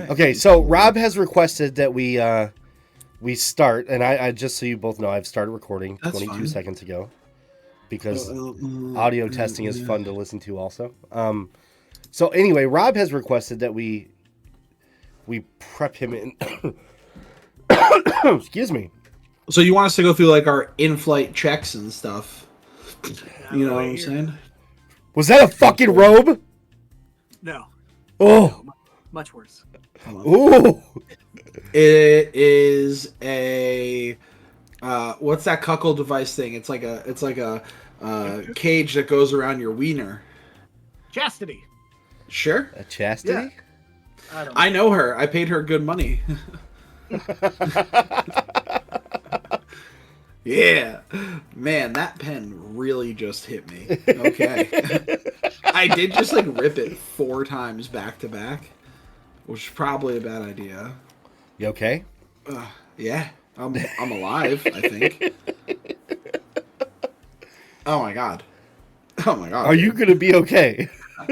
Okay, so Rob has requested that we start, and I just so you both know, I've started recording 22 seconds ago because audio testing is fun to listen to also. So anyway, Rob has requested that we prep him in. Excuse me. So you want us to go through like our in-flight checks and stuff? You know what I'm saying? Was that a fucking robe? No. Oh, No, much worse. Ooh. It is a what's that cuckold device thing? It's like a cage that goes around your wiener. Chastity. Sure. A chastity? Yeah. I know her. I paid her good money. Yeah. Man, that pen really just hit me. Okay. I did just like rip it 4 times back to back, which is probably a bad idea. You okay? Yeah. I'm alive, I think. Oh my god. Oh my god. Are you gonna be okay?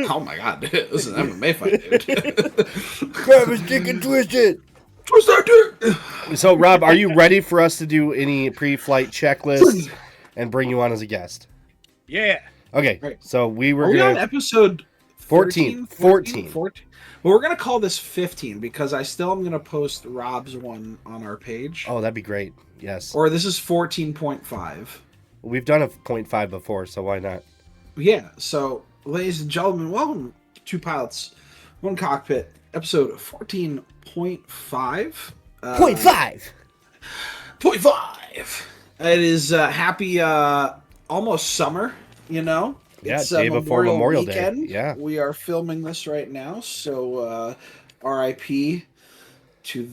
Oh my god, dude. This is an MMA fight, dude. Grab his dick and twist it. Twist that dick. So, Rob, are you ready for us to do any pre-flight checklists and bring you on as a guest? Yeah. Okay, Right. so we were Are we gonna on episode 14. 14. Well, we're gonna call this 15 because I still am gonna post Rob's one on our page. Oh, that'd be great. Yes. Or this is 14.5. We've done a 0.5 before, so why not? Yeah. So, ladies and gentlemen, welcome to Two Pilots, One Cockpit, episode 14.5. 0.5. 0.5. It is happy almost summer, you know. Yeah, It's day before Memorial weekend. Day. Yeah. We are filming this right now, so RIP to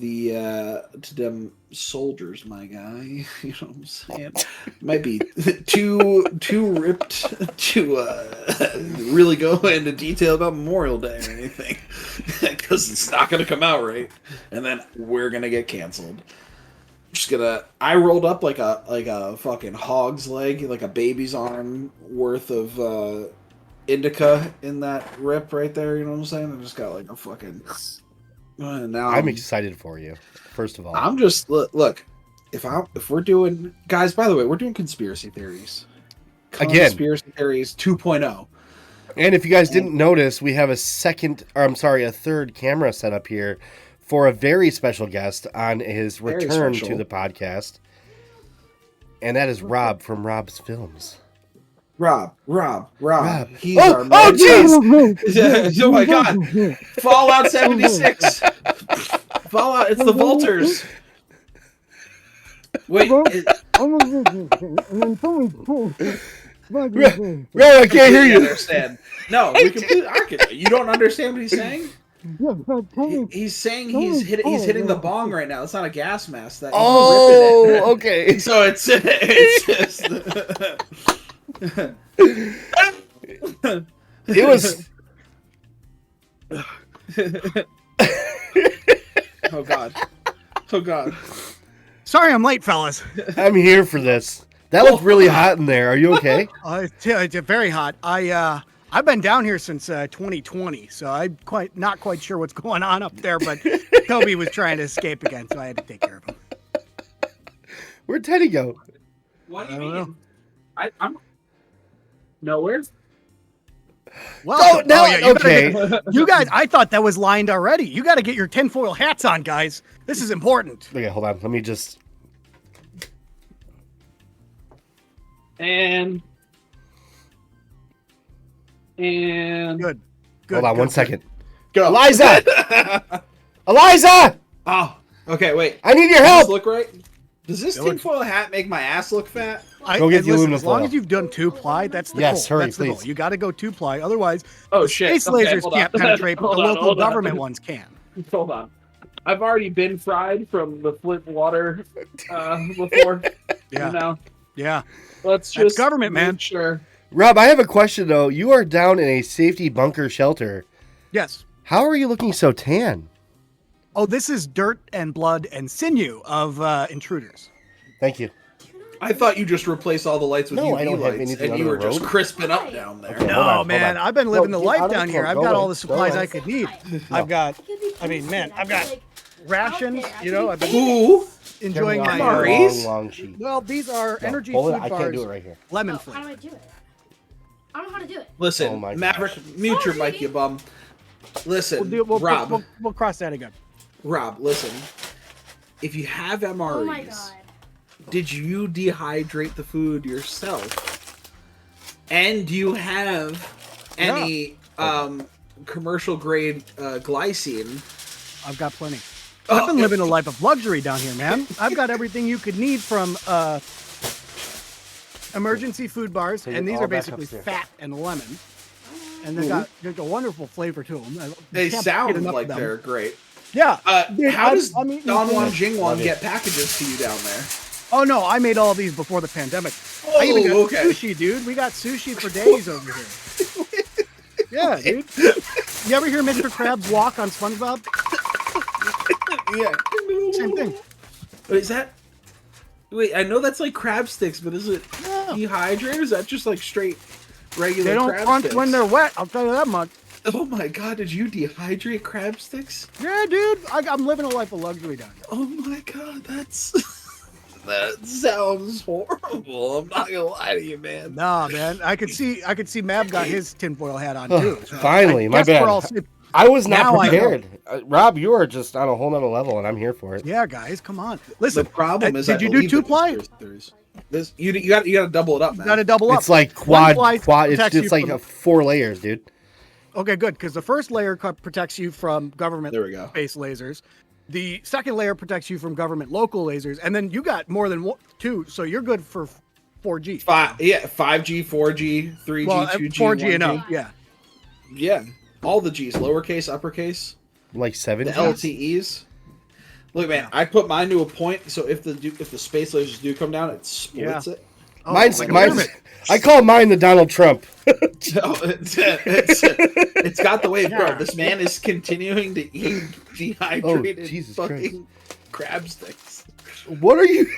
them soldiers, my guy. You know what I'm saying? Might be too ripped to really go into detail about Memorial Day or anything, because it's not going to come out right, and then we're gonna get canceled. I rolled up like a fucking hog's leg, like a baby's arm worth of indica in that rip right there. You know what I'm saying? I just got like a fucking. Now I'm excited for you. First of all, I'm just look. If we're doing, guys, by the way, we're doing conspiracy theories. Again. Conspiracy theories 2.0. and if you guys didn't notice, we have a third camera set up here for a very special guest on his return to the podcast, and that is Robb from Robbsfilms. Robb. He's Oh, our oh, jeez! Oh my god! Fallout 76. Fallout. It's the Vultures. Wait. Rob, I can't hear you. Understand? No, we completely. You don't understand what he's saying? He's saying he's hitting the bong right now. It's not a gas mask. That Oh, okay. So it's just. It was. Oh god. Sorry I'm late, fellas. I'm here for this. That looked really hot in there. Are you okay? It's very hot. I've been down here since 2020, so I'm not quite sure what's going on up there, but Toby was trying to escape again, so I had to take care of him. Where'd Teddy go? What do you don't mean? know. I'm nowhere. Well, no, okay. okay. You guys, I thought that was lined already. You got to get your tinfoil hats on, guys. This is important. Okay, hold on. Let me just. And Good. Hold on 1 second. Go, Eliza! Eliza! Oh, okay. Wait. I need your Does help. this look right? Does this tinfoil hat make my ass look fat? Go get the aluminum as long foil. as you've done 2-ply, that's the Yes, goal. hurry, That's the goal. please. You got to go 2-ply. Otherwise, Oh shit! space lasers can't penetrate, but the local government ones can. Hold on. I've already been fried from the Flint water before. Yeah. You know. Yeah. Let's That's just government, man. make sure. Rob, I have a question though. You are down in a safety bunker shelter. Yes. How are you looking so tan? Oh, this is dirt and blood and sinew of intruders. Thank you. I thought you just replaced all the lights with No, UV I don't have lights, anything and you on were the just road. crisping up down there. Okay. No, Hold on, man, hold on. I've been living No, the get out life of down the here. car. I've Go got away. all the supplies Go I away. could need. No. I've got I mean, man, I've got rations. You know, I've been enjoying my long sheet. Well, these are energy hold food it. bars. I can't do it right here. Lemon How do I do it? I don't know how to do it. Listen, Maverick, mute your mic, you bum. Listen, Rob. We'll cross that again. Rob, listen. If you have MREs, Oh my god. did you dehydrate the food yourself? And do you have any commercial grade glycine? I've got plenty. I've been living a life of luxury down here, man. I've got everything you could need from emergency food bars, and these are basically fat and lemon. And they've got a wonderful flavor to them. They sound like they're great. Yeah. How does Don Juan Jingwan get packages to you down there? Oh, no, I made all these before the pandemic. Oh, I even got sushi, dude. We got sushi for days over here. Yeah, dude. You ever hear Mr. Krabs walk on SpongeBob? Yeah. Same thing. Is that... Wait, I know that's like crab sticks, but is it dehydrated? Or is that just like straight regular They don't crab crunch sticks? when they're wet, I'll tell you that much. Oh my god, did you dehydrate crab sticks? Yeah, dude. I'm living a life of luxury down here. Oh my god, that's... that sounds horrible. I'm not gonna lie to you, man. Nah, man. I could see Mav got his tinfoil hat on too. So Finally, my bad. I was not prepared. Rob, you are just on a whole nother level, and I'm here for it. Yeah, guys, come on. Listen, The problem is, did you do two-ply? This you got to double it up, man. You got to double up. It's like quad. It's protects you just like from- 4 layers, dude. Okay, good, because the first layer protects you from government-based lasers. The second layer protects you from government local lasers, and then you got more than 2, so you're good for 4G. 5G, 4G, 3G, well, 2G, 4G 1G. and up. Yeah. Yeah, all the G's, lowercase, uppercase. Like 7 The Gs? LTEs. Look, man, I put mine to a point, so if the space lasers do come down, it splits it. Oh, mine's. like I call mine the Donald Trump. It's got the wave, bro. This man is continuing to eat dehydrated fucking crab sticks. What are you?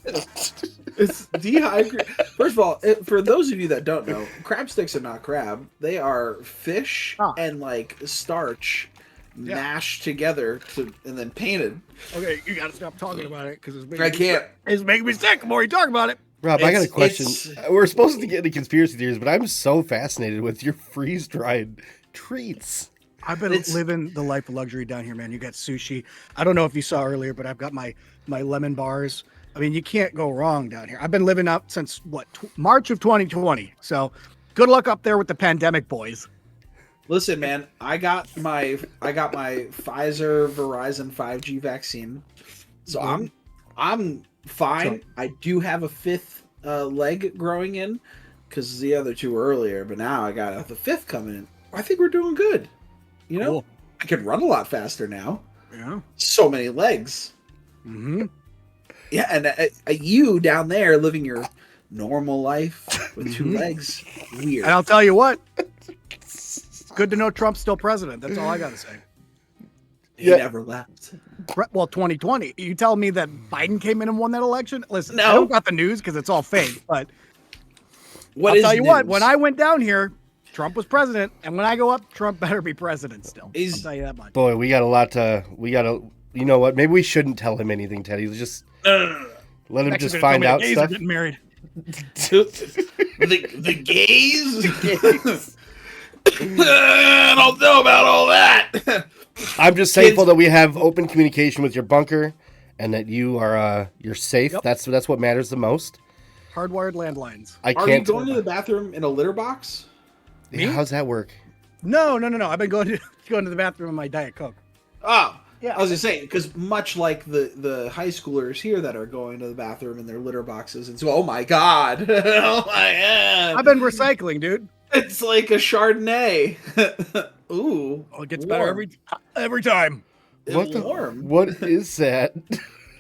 It's dehydrated. First of all, for those of you that don't know, crab sticks are not crab. They are fish and like starch mashed together and then painted. Okay, you gotta stop talking about it because It's making me sick the more you talk about it. Rob, I got a question. We're supposed to get into conspiracy theories, but I'm so fascinated with your freeze-dried treats. I've been living the life of luxury down here, man. You got sushi. I don't know if you saw earlier, but I've got my lemon bars. I mean, you can't go wrong down here. I've been living up since March of 2020. So, good luck up there with the pandemic, boys. Listen, man, I got my Pfizer Verizon 5G vaccine, so I'm fine. I do have a 5th leg growing in because the other 2 were earlier, but now I got the 5th coming in. I think we're doing good. You know, cool. I can run a lot faster now. Yeah. So many legs. Mm-hmm. Yeah, and you down there living your normal life with 2 legs. Weird. And I'll tell you what. Good to know Trump's still president. That's all I got to say. He never left. Well, 2020. You tell me that Biden came in and won that election? Listen, No. I don't got the news because it's all fake, but I'll tell you what, when I went down here, Trump was president, and when I go up, Trump better be president still. I'll tell you that much. Boy, we got a lot to... You know what? Maybe we shouldn't tell him anything, Teddy. Just let him just find out stuff. Getting married. the gays? I don't know about all that. I'm just thankful that we have open communication with your bunker, and that you're safe. Yep. That's what matters the most. Hardwired landlines. Are you going to the bathroom in a litter box? Yeah, how's that work? No. I've been going to the bathroom in my Diet Coke. Oh, yeah. I was just saying, because much like the high schoolers here that are going to the bathroom in their litter boxes, and so, oh my god, oh my god, I've been recycling, dude. It's like a Chardonnay. Ooh, it gets better every time. What is that?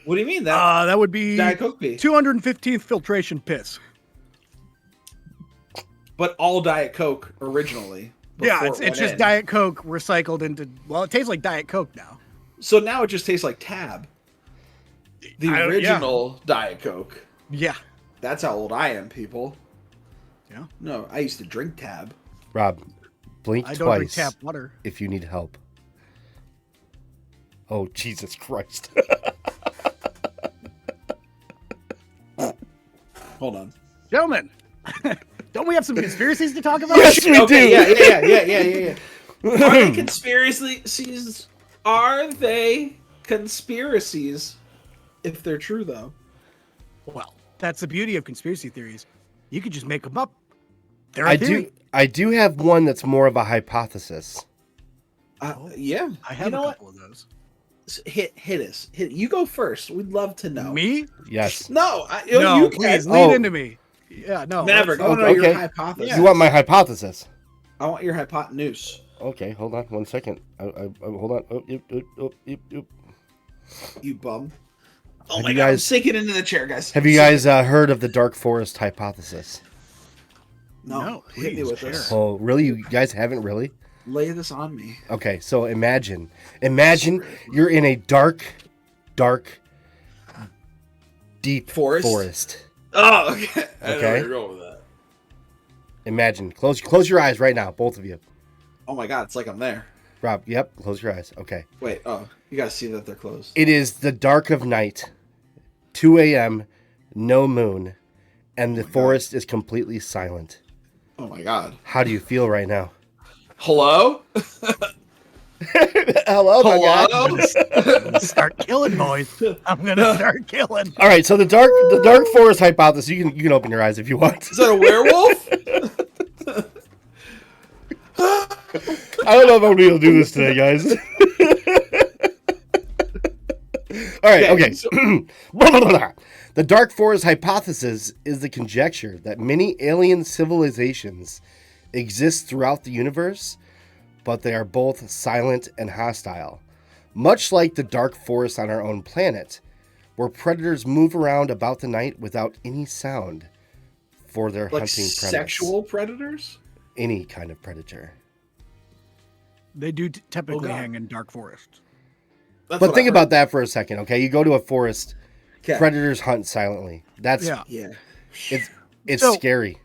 What do you mean that? That would be Diet Coke 215th filtration piss. But all Diet Coke originally. Yeah, it's just Diet Coke recycled into. Well, it tastes like Diet Coke now. So now it just tastes like Tab. The original Diet Coke. Yeah. That's how old I am, people. Yeah. No, I used to drink Tab. Rob, blink I don't drink twice tap water. if you need help. Oh, Jesus Christ. Hold on. Gentlemen, don't we have some conspiracies to talk about? Yes, we do. Yeah. Are they conspiracies? Are they conspiracies? If they're true, though. Well, that's the beauty of conspiracy theories. You could just make them up. They're a theory. I do have one that's more of a hypothesis. Yeah. I have a couple of those. Hit us. You go first. We'd love to know. Me? Yes. No, no, you please can. lead into me. Yeah, no. Maverick, I want to know your hypothesis. You want my hypothesis? I want your hypotenuse. Okay, hold on 1 second. Hold on. Oh, yep. You bum. Oh Have my you god, I'm guys- sinking into the chair, guys. Have you guys heard of the dark forest hypothesis? No, hit me please, with this. Oh, really? You guys haven't really? Lay this on me. Okay, so imagine you're in a dark, deep forest. Oh, okay. I know Okay. where you're going with that. Imagine. Close your eyes right now, both of you. Oh my god, it's like I'm there. Rob, yep, close your eyes. Okay. Wait, you gotta see that they're closed. It is the dark of night, 2 a.m., no moon, and the forest is completely silent. Oh my god. How do you feel right now? Hello? Hello, my guy. Hello? I'm gonna start killing, boys. I'm gonna start killing. All right, so the dark forest hypothesis. You can open your eyes if you want. Is that a werewolf? I don't know if I'm gonna be able to do this today, guys. All right, okay. So- The dark forest hypothesis is the conjecture that many alien civilizations exist throughout the universe, but they are both silent and hostile. Much like the dark forest on our own planet, where predators move around about the night without any sound for their like hunting premise. sexual predators? Any kind of predator. They do typically God. hang in dark forests. That's But what think I about that for a second, okay? You go to a forest, heard. predators hunt silently. That's Yeah. it's So- scary.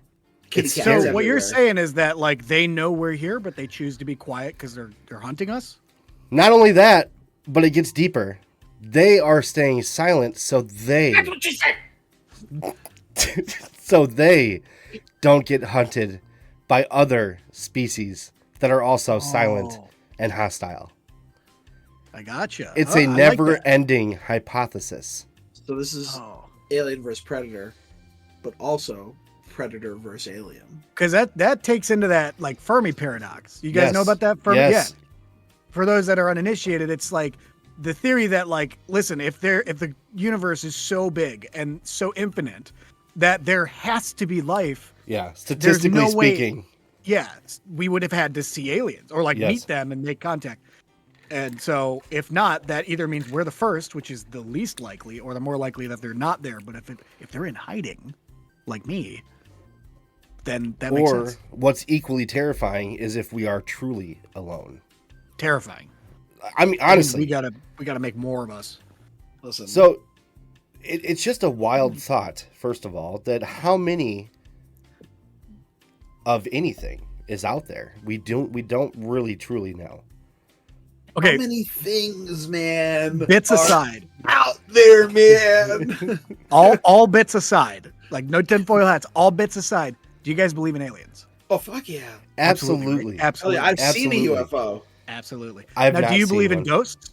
Kitty It's cats scary. So what you're everywhere. saying is that like they know we're here, but they choose to be quiet because they're hunting us. Not only that, but it gets deeper. They are staying silent so they That's what she said. so they don't get hunted by other species that are also silent Oh. and hostile. I gotcha. It's Oh, a I like never-ending hypothesis. So this is that. Oh. Alien versus Predator, but also Predator versus Alien. Because that takes into that like Fermi paradox. You guys Yes. know about that Fermi? Yes. Yeah. For those that are uninitiated, it's like the theory that like, listen, if the universe is so big and so infinite that there has to be life, Yeah, statistically no way- speaking. yeah, we would have had to see aliens or like Yes. meet them and make contact. And so if not, that either means we're the first, which is the least likely, or the more likely that they're not there. But if they're in hiding, like me, then that makes Or sense. what's equally terrifying is if we are truly alone. Terrifying. I mean, honestly. we gotta make more of us. Listen. So it's just a wild thought, first of all, that how many of anything is out there. We don't really truly know. Okay, how many things, man, bits are aside, out there, man? all bits aside, like no tinfoil hats, all bits aside. Do you guys believe in aliens? Oh fuck yeah! Absolutely. right? Absolutely. Oh, yeah, I've seen Absolutely. a UFO. Absolutely. I've Now, not do you seen believe in one. ghosts?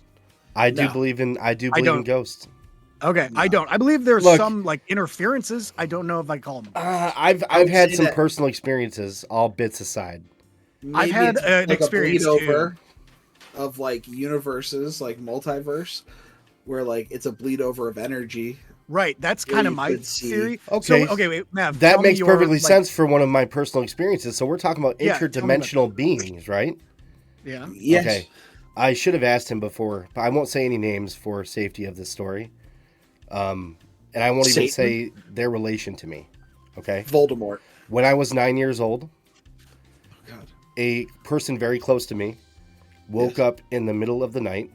I do No. believe in I in don't. ghosts. Okay, I don't. I believe there's Look. some like interferences. I don't know if I call them. I've would had say some that- personal experiences, all bits aside. Maybe had it's an like experience, a bleed over of like universes, like multiverse, where like it's a bleed over of energy. Right, that's Where kind of you my could see- theory. Okay. So, okay, wait, Mav, That tell me makes your, perfectly like- sense for one of my personal experiences. So we're talking about Yeah, tell me about interdimensional beings, right? Yeah. Yes. Okay. I should have asked him before, but I won't say any names for safety of this story. And I won't even Satan? say their relation to me. Okay. Voldemort. When I was 9 years old, Oh god. a person very close to me woke up in the middle of the night.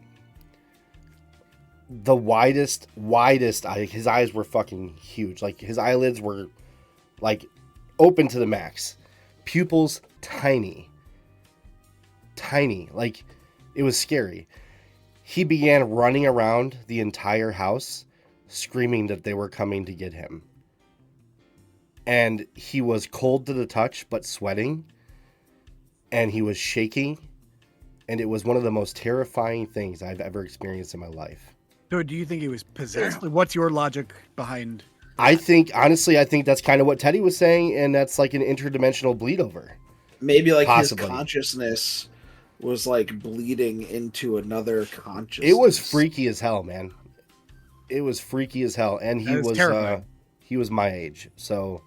The widest eye, his eyes were fucking huge. Like his eyelids were like open to the max. Pupils tiny. Like it was scary. he began running around the entire house screaming that they were coming to get him. And he was cold to the touch, but sweating. And he was shaking. And it was one of the most terrifying things I've ever experienced in my life. So do you think he was possessed? What's your logic behind that? I think that's kind of what Teddy was saying. And that's like an interdimensional bleed over. Maybe like Possibly. his consciousness was like bleeding into another consciousness. It was freaky as hell, man. It was freaky as hell. And he was my age. So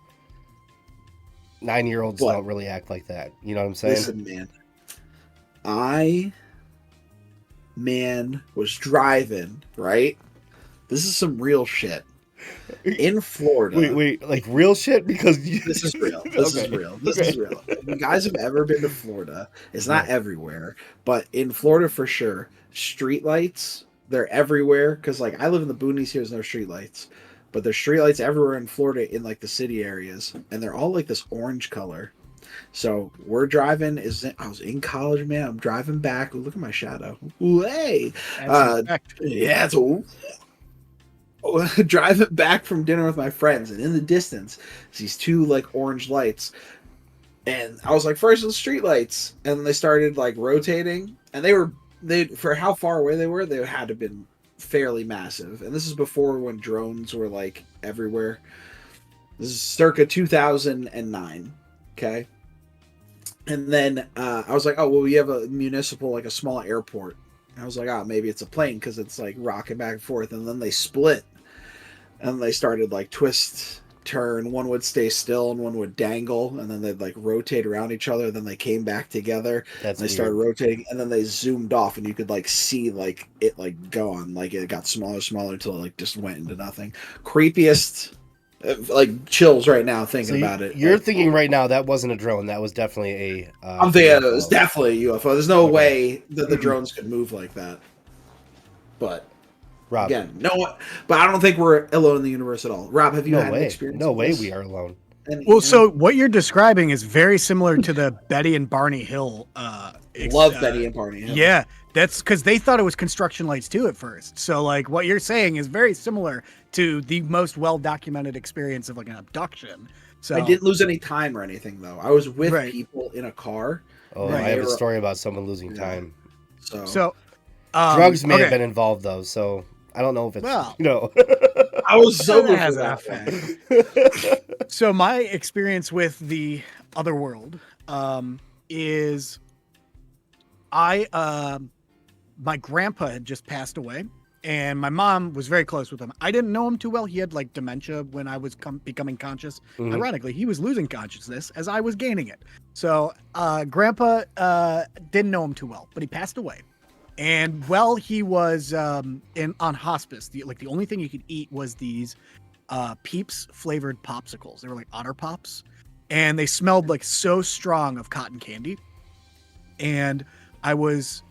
9-year-olds don't really act like that. You know what I'm saying? Listen, man, was driving, right? This is some real shit. In Florida. Wait, like real shit? Because this is real. This is real. If you guys have ever been to Florida, it's not everywhere, but in Florida for sure, streetlights, they're everywhere. Because like I live in the boonies here, there's no streetlights. But there's streetlights everywhere in Florida in like the city areas, and they're all like this orange color. So we're driving. I was in college, man. I'm driving back. Look at my shadow. Ooh, hey, yeah, it's driving back from dinner with my friends, and in the distance, these two like orange lights. And I was like, first the street lights, and they started like rotating, and they for how far away they had to have been fairly massive. And this is before when drones were like everywhere. This is circa 2009. Okay. And then I was like, oh, well, we have a municipal, like a small airport. And I was like, oh, maybe it's a plane because it's like rocking back and forth. And then they split and they started like twist, turn. One would stay still and one would dangle. And then they'd like rotate around each other. Then they came back together. And they started rotating. And then they zoomed off and you could like see like it like go on. Like it got smaller until it like just went into nothing. Creepiest. Like chills right now thinking about it. You're thinking right now that wasn't a drone. That was definitely a. I'm thinking it was definitely a UFO. There's no way that the drones could move like that. But Rob, again, no. But I don't think we're alone in the universe at all. Rob, have you had an experience? No way, we are alone. So what you're describing is very similar to the Betty and Barney Hill. Love Betty and Barney Hill. Yeah, that's because they thought it was construction lights too at first. So like what you're saying is very similar to the most well-documented experience of like an abduction. So I didn't lose any time or anything though. I was with people in a car. Oh, I have a story about someone losing time. So drugs may have been involved though. So I don't know if it's I was sober for that. So my experience with the other world is my grandpa had just passed away. And my mom was very close with him. I didn't know him too well. He had like dementia when I was becoming conscious. Mm-hmm. Ironically, he was losing consciousness as I was gaining it. So Grandpa didn't know him too well, but he passed away. And while he was on hospice, the only thing you could eat was these Peeps flavored popsicles. They were like Otter Pops, and they smelled like so strong of cotton candy. And I was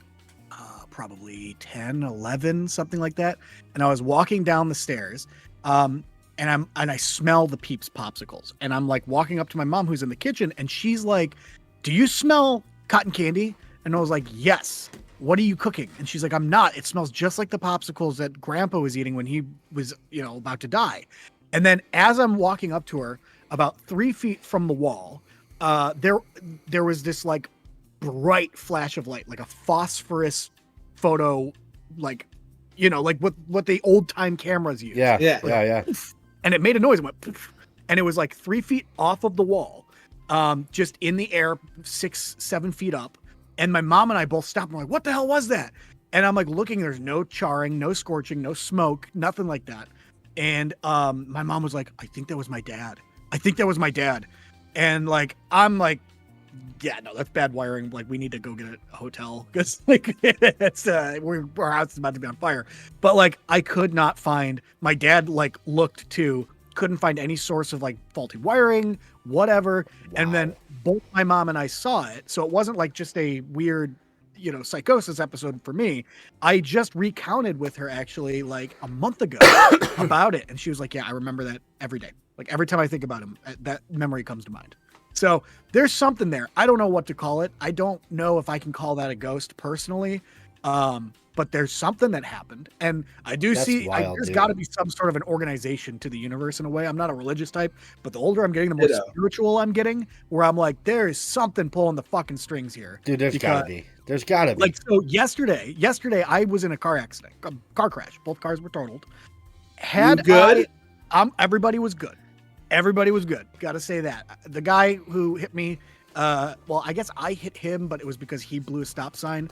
probably 10, 11, something like that. And I was walking down the stairs and I smell the Peeps popsicles. And I'm like walking up to my mom who's in the kitchen and she's like, do you smell cotton candy? And I was like, yes. What are you cooking? And she's like, I'm not. It smells just like the popsicles that Grandpa was eating when he was, about to die. And then as I'm walking up to her about 3 feet from the wall, there was this like bright flash of light, like a phosphorus photo, like what the old time cameras use. Yeah. And it made a noise. It went poof, and it was like 3 feet off of the wall, just in the air, 6-7 feet up. And my mom and I both stopped. And we're like, what the hell was that? And I'm like looking. There's no charring, no scorching, no smoke, nothing like that. And my mom was like, I think that was my dad. And like I'm like, yeah, no, that's bad wiring. Like, we need to go get a hotel because, like, it's our house is about to be on fire. But like, I could not find. My dad like looked too, couldn't find any source of like faulty wiring, whatever. Wow. And then both my mom and I saw it, so it wasn't like just a weird, psychosis episode for me. I just recounted with her actually like a month ago about it, and she was like, "Yeah, I remember that every day. Like every time I think about him, that memory comes to mind." So there's something there. I don't know what to call it. I don't know if I can call that a ghost personally. But there's something that happened, and I do see there's got to be some sort of an organization to the universe in a way. I'm not a religious type, but the older I'm getting, the more spiritual I'm getting, where I'm like, there is something pulling the fucking strings here. Dude, there's gotta be. There's gotta be. Like, so yesterday I was in a car accident, car crash. Both cars were totaled. Everybody was good. Everybody was good. Got to say that. The guy who hit me, well, I guess I hit him, but it was because he blew a stop sign.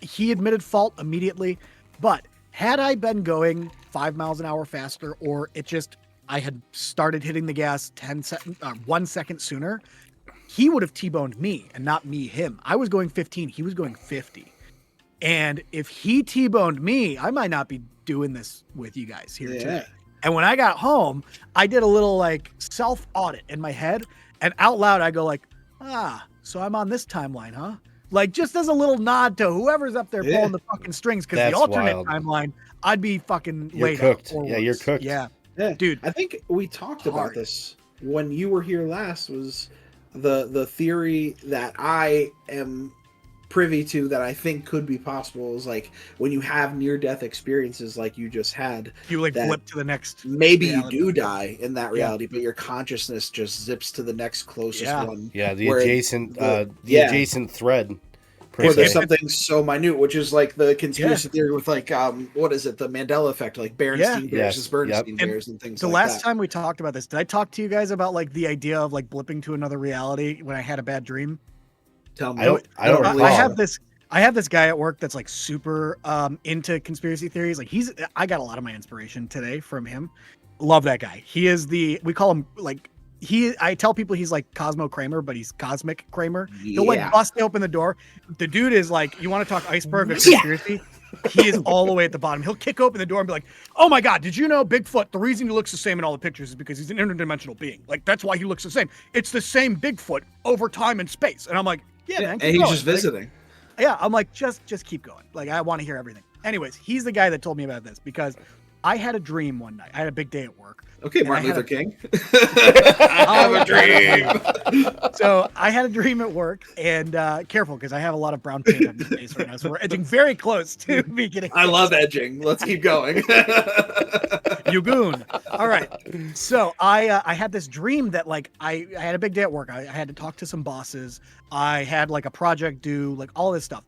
He admitted fault immediately, but had I been going 5 miles an hour faster, or I had started hitting the gas 1 second sooner, he would have T-boned me and not me him. I was going 15, he was going 50. And if he T-boned me, I might not be doing this with you guys here today. And when I got home, I did a little like self audit in my head, and out loud I go like, so I'm on this timeline, huh? Like, just as a little nod to whoever's up there pulling the fucking strings, because the alternate timeline, I'd be fucking laid out. Yeah, you're cooked. Yeah, dude. I think we talked about this when you were here last. Was the theory that I am privy to that I think could be possible is like when you have near-death experiences like you just had, you like flip to the next. Maybe reality. You do die in that reality, but your consciousness just zips to the next closest one. Yeah, the adjacent adjacent thread. Or there's something so minute, which is like the conspiracy theory with like what is it, the Mandela effect, like Berenstain Bears versus Bernstein Bears and things like that. The last time we talked about this, did I talk to you guys about like the idea of like blipping to another reality when I had a bad dream? Tell me. I don't recall. I have this guy at work that's like super into conspiracy theories. Like I got a lot of my inspiration today from him. Love that guy. He is we call him like I tell people he's like Cosmo Kramer, but he's Cosmic Kramer. He'll like bust open the door. The dude is like, you want to talk iceberg or conspiracy? He is all the way at the bottom. He'll kick open the door and be like, oh my God, did you know Bigfoot, the reason he looks the same in all the pictures is because he's an interdimensional being. Like, that's why he looks the same. It's the same Bigfoot over time and space. And I'm like, yeah, man. And he's just visiting. Yeah, I'm like, just keep going. Like, I want to hear everything. Anyways, he's the guy that told me about this because I had a dream one night. I had a big day at work. Okay, Martin Luther King. I have a dream. So I had a dream at work, and careful because I have a lot of brown paint on my face right now. So we're edging very close to me getting. I love edging. Let's keep going. You goon. All right. So I had this dream that like I had a big day at work. I had to talk to some bosses. I had like a project due, like all this stuff.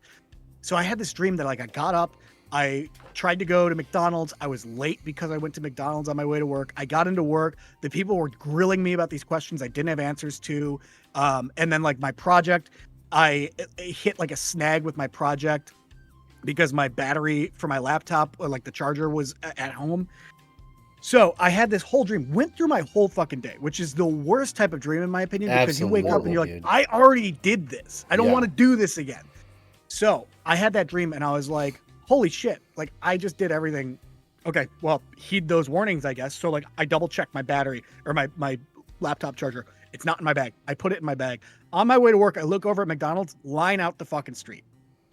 So I had this dream that like I got up. I tried to go to McDonald's. I was late because I went to McDonald's on my way to work. I got into work. The people were grilling me about these questions I didn't have answers to. And then like my project, I hit like a snag with my project because my battery for my laptop, or like the charger, was at home. So I had this whole dream, went through my whole fucking day, which is the worst type of dream in my opinion, because you wake up and you're like, I already did this. I don't want to do this again. So I had that dream and I was like, holy shit, like I just did everything. Okay, well, heed those warnings, I guess. So like I double checked my battery or my laptop charger. It's not in my bag. I put it in my bag. On my way to work, I look over at McDonald's, line out the fucking street.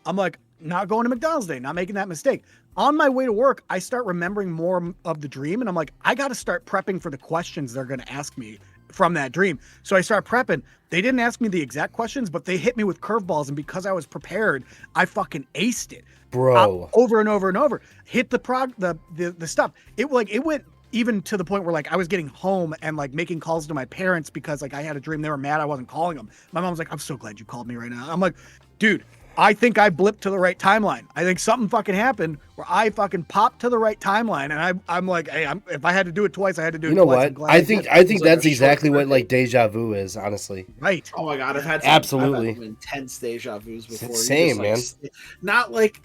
I'm like, not going to McDonald's today, not making that mistake. On my way to work, I start remembering more of the dream, and I'm like, I got to start prepping for the questions they're going to ask me from that dream. So I start prepping. They didn't ask me the exact questions, but they hit me with curveballs, and because I was prepared, I fucking aced it, bro. Over and over and over. Hit the stuff. It went even to the point where like I was getting home and like making calls to my parents because like I had a dream. They were mad I wasn't calling them. My mom was like, I'm so glad you called me right now. I'm like, dude, I think I blipped to the right timeline. I think something fucking happened where I fucking popped to the right timeline, and I'm like, hey, if I had to do it twice, I had to do it twice. You know what? I think that's exactly what like deja vu is, honestly. Right. Oh my God, I've had some intense deja vus before. Same, man. Not like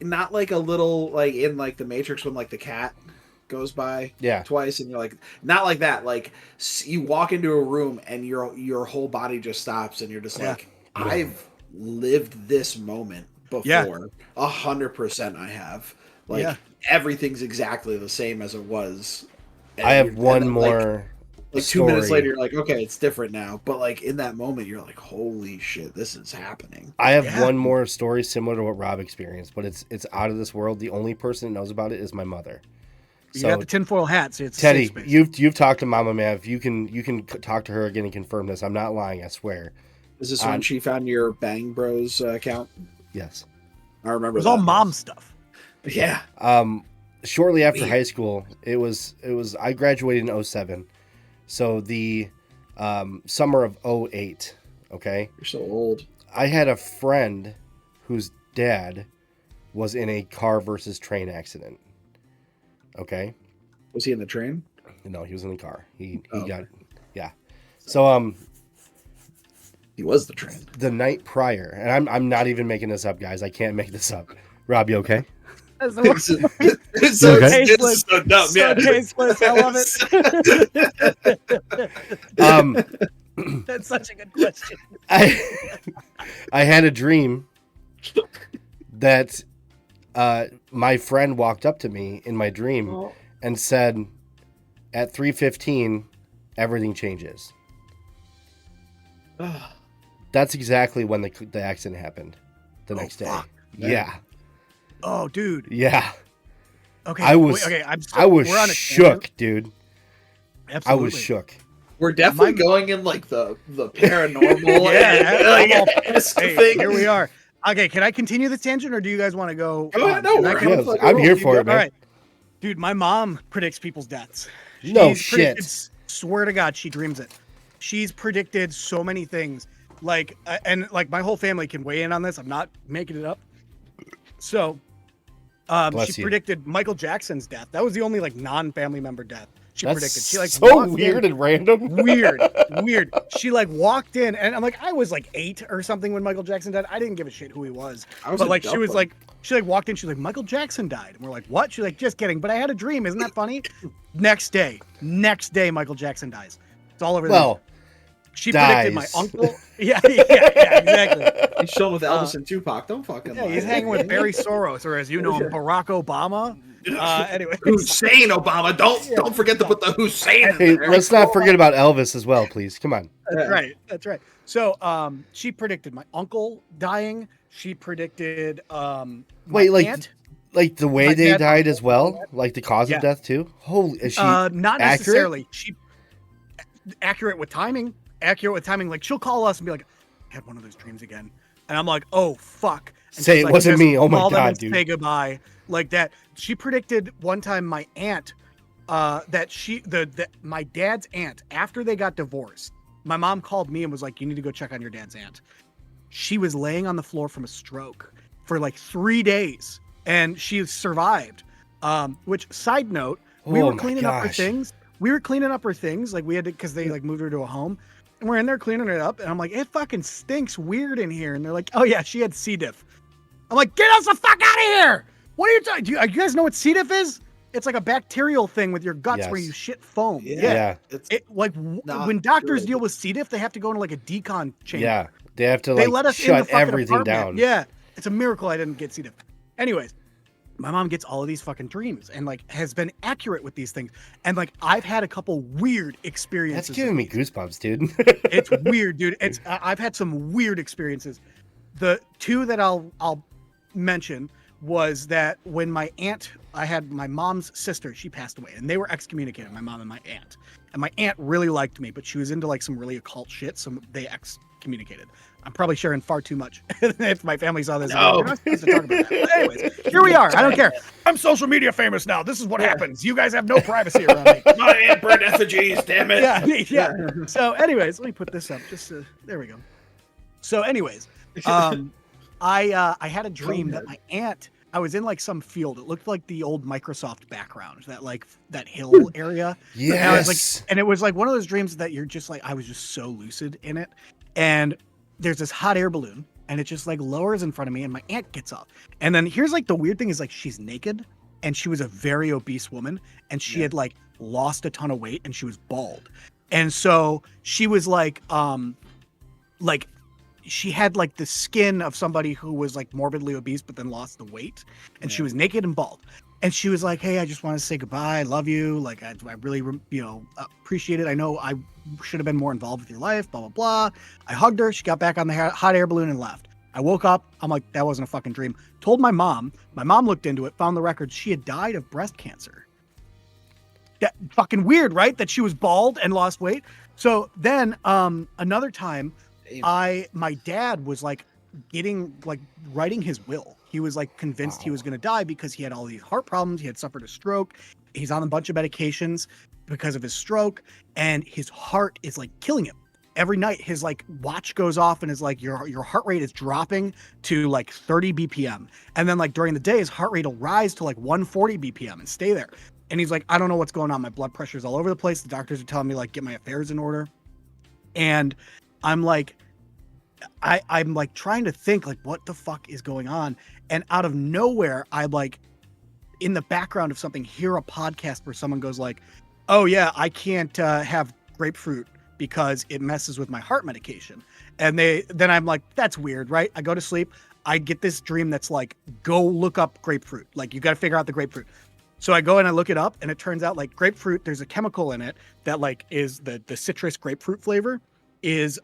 a little like in like the Matrix when like the cat goes by twice and you're like, not like that. Like you walk into a room and your whole body just stops and you're just like, I've lived this moment before. 100% I have. Like everything's exactly the same as it was. I have one more like 2 minutes later you're like, okay, it's different now, but like in that moment you're like, holy shit, this is happening. I have one more story similar to what Rob experienced, but it's out of this world. The only person that knows about it is my mother. You got the tinfoil hat, so it's Teddy, you've talked to Mama Mav. You can talk to her again and confirm this. I'm not lying, I swear. Is this when she found your Bang Bros account? Yes. I remember it was all mom stuff. Yeah. Shortly after high school, it was I graduated in 07. So the summer of 08, okay? You're so old. I had a friend whose dad was in a car versus train accident. Okay? Was he in the train? No, he was in the car. He okay. got yeah. So he was the train. The night prior, and I'm not even making this up, guys. I can't make this up. Rob, you okay? It's so okay? Tasteless. So dumb. So tasteless. I love it. That's such a good question. I had a dream that my friend walked up to me in my dream and said, at 3:15, everything changes. That's exactly when the accident happened. The next day. Yeah. Oh, dude. Yeah. Okay. I was shook, dude. Absolutely. I was shook. We're definitely going in like the paranormal. Hey, here we are. Okay, can I continue this tangent, or do you guys want to go? Go ahead. No, I'm here for it, man. All right. Dude, my mom predicts people's deaths. No shit. Swear to God, she dreams it. She's predicted so many things. Like, and like my whole family can weigh in on this. I'm not making it up. So, she predicted Michael Jackson's death. That was the only like non-family member death she predicted. She like so weird and random. Weird. She like walked in, and I'm like, I was like 8 or something when Michael Jackson died. I didn't give a shit who he was. But like she walked in, she's like, Michael Jackson died, and we're like, what? She's like, just kidding. But I had a dream. Isn't that funny? Next day, Michael Jackson dies. It's all over. Well, she predicted my uncle. Yeah, exactly. He's chilling with Elvis and Tupac. Don't fucking. Yeah, he's hanging with Barry Soros, or as you know him, Barack Obama. Anyway, Hussein Obama. Don't forget to put the Hussein in there. Let's not forget about Elvis as well, please. Come on. That's right. So, she predicted my uncle dying. She predicted my aunt. Like the way they died as well, like the cause of death too. Holy, is she not necessarily. She accurate with timing. Like she'll call us and be like, "I had one of those dreams again," and I'm like, "Oh fuck." And say it wasn't me. Oh my God, dude. Say goodbye. Like that. She predicted one time my aunt, that my dad's aunt, after they got divorced, my mom called me and was like, "You need to go check on your dad's aunt." She was laying on the floor from a stroke for like 3 days, and she survived. Which, side note, we were cleaning up her things. Like we had to, because they like moved her to a home, and we're in there cleaning it up, and I'm like, it fucking stinks weird in here, and they're like, oh yeah, she had C. diff. I'm like, get us the fuck out of here! What are you talking? Do you guys know what C. diff is? It's like a bacterial thing with your guts where you shit foam. Yeah. When doctors deal with C. diff, they have to go into like a decon chamber. Yeah, they have to like shut everything down. Yeah, it's a miracle I didn't get C. diff. Anyways, my mom gets all of these fucking dreams and like has been accurate with these things. And like I've had a couple weird experiences. That's giving me goosebumps, dude. It's weird, dude. I've had some weird experiences. The two that I'll mention was that when I had my mom's sister, she passed away, and they were excommunicated, my mom and my aunt. And my aunt really liked me, but she was into like some really occult shit, so they excommunicated. I'm probably sharing far too much. If my family saw this, you're not supposed to talk about that. But anyways, here we are. I don't care. I'm social media famous now. This is what happens. You guys have no privacy around me. My aunt burned effigies, damn it. Yeah. So anyways, let me put this up. There we go. So anyways, I had a dream that my aunt, I was in like some field. It looked like the old Microsoft background, that hill area. Yes. And it was like one of those dreams that you're just like, I was just so lucid in it. And there's this hot air balloon, and it just like lowers in front of me, and my aunt gets up. And then here's like the weird thing is like she's naked, and she was a very obese woman, and she had like lost a ton of weight, and she was bald. And so she was like she had like the skin of somebody who was like morbidly obese, but then lost the weight, and she was naked and bald. And she was like, "Hey, I just want to say goodbye. I love you. Like, I really, appreciate it. I know I should have been more involved with your life, blah, blah, blah." I hugged her. She got back on the hot air balloon and left. I woke up. I'm like, that wasn't a fucking dream. Told my mom. My mom looked into it, found the records. She had died of breast cancer. That fucking weird, right? That she was bald and lost weight. So then another time, my dad was like writing his will. He was like convinced he was going to die because he had all these heart problems. He had suffered a stroke. He's on a bunch of medications because of his stroke, and his heart is like killing him. Every night his like watch goes off and is like your heart rate is dropping to like 30 BPM. And then like during the day his heart rate will rise to like 140 BPM and stay there. And he's like, I don't know what's going on. My blood pressure's all over the place. The doctors are telling me like get my affairs in order. And I'm like I'm like trying to think like what the fuck is going on. And out of nowhere, I like in the background of something hear a podcast where someone goes like, oh yeah, I can't have grapefruit because it messes with my heart medication. And then I'm like, that's weird, right? I go to sleep. I get this dream that's like, go look up grapefruit. Like you got to figure out the grapefruit. So I go and I look it up and it turns out like grapefruit, there's a chemical in it that like is the citrus grapefruit flavor is,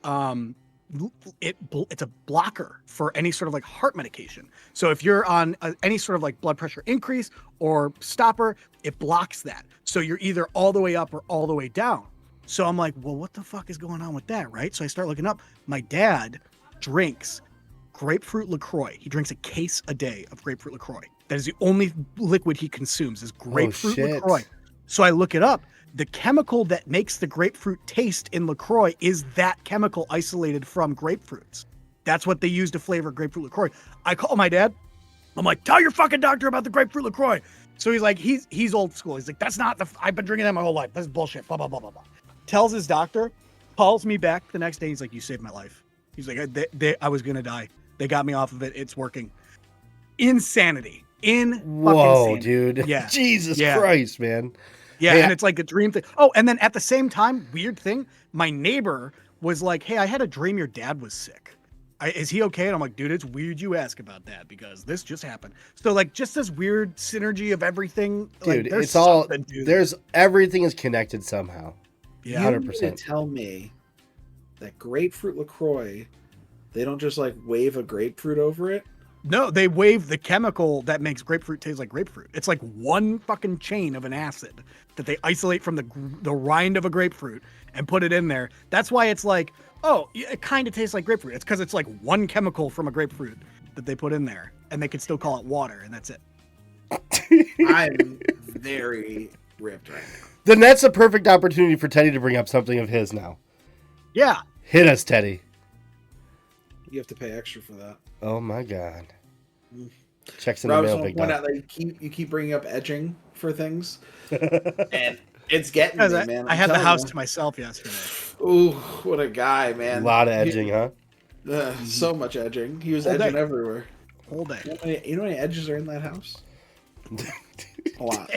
it's a blocker for any sort of like heart medication. So if you're on any sort of like blood pressure increase or stopper, it blocks that. So you're either all the way up or all the way down. So I'm like, well, what the fuck is going on with that, right? So I start looking up. My dad drinks grapefruit LaCroix. He drinks a case a day of grapefruit LaCroix. That is the only liquid he consumes is grapefruit LaCroix. So I look it up. The chemical that makes the grapefruit taste in LaCroix is that chemical isolated from grapefruits. That's what they use to flavor grapefruit LaCroix. I call my dad. I'm like, tell your fucking doctor about the grapefruit LaCroix. So he's like, he's old school. He's like, that's not I've been drinking that my whole life. That's bullshit. Blah, blah, blah, blah, blah. Tells his doctor, calls me back the next day. He's like, you saved my life. He's like, I was going to die. They got me off of it. It's working. Insanity. Whoa, insanity. Dude. Yeah. Jesus Christ, man. Yeah, and it's like a dream thing. Oh, and then at the same time, weird thing, my neighbor was like, hey, I had a dream your dad was sick. Is he okay? And I'm like, dude, it's weird you ask about that because this just happened. So like just this weird synergy of everything. Dude, like, it's all, everything is connected somehow. Yeah, 100%. You mean to tell me that grapefruit LaCroix, they don't just like wave a grapefruit over it? No, they wave the chemical that makes grapefruit taste like grapefruit. It's like one fucking chain of an acid that they isolate from the rind of a grapefruit and put it in there. That's why it's like, oh, it kind of tastes like grapefruit. It's because it's like one chemical from a grapefruit that they put in there, and they could still call it water, and that's it. I'm very ripped right now. Then that's a perfect opportunity for Teddy to bring up something of his now. Yeah. Hit us, Teddy. You have to pay extra for that. Oh my God. Checks in the mail, big dog. You keep bringing up edging for things, and it's getting me, man. I had the house to myself yesterday. Ooh, what a guy, man! A lot of edging, huh? So much edging. He was edging everywhere. Whole day. You know how many edges are in that house? A lot.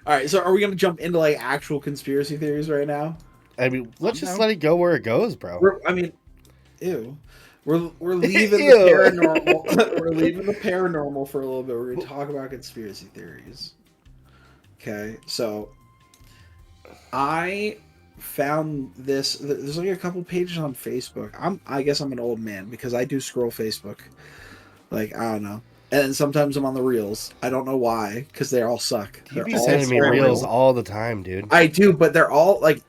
All right, so are we gonna jump into like actual conspiracy theories right now? I mean, let's just let it go where it goes, bro. Ew. We're leaving the paranormal. We're leaving the paranormal for a little bit. We're going to talk about conspiracy theories. Okay, so I found this. There's like a couple pages on Facebook. I guess I'm an old man because I do scroll Facebook. Like, I don't know. And sometimes I'm on the reels. I don't know why, because they all suck. You be sending me reels all the time, dude. I do, but they're all like,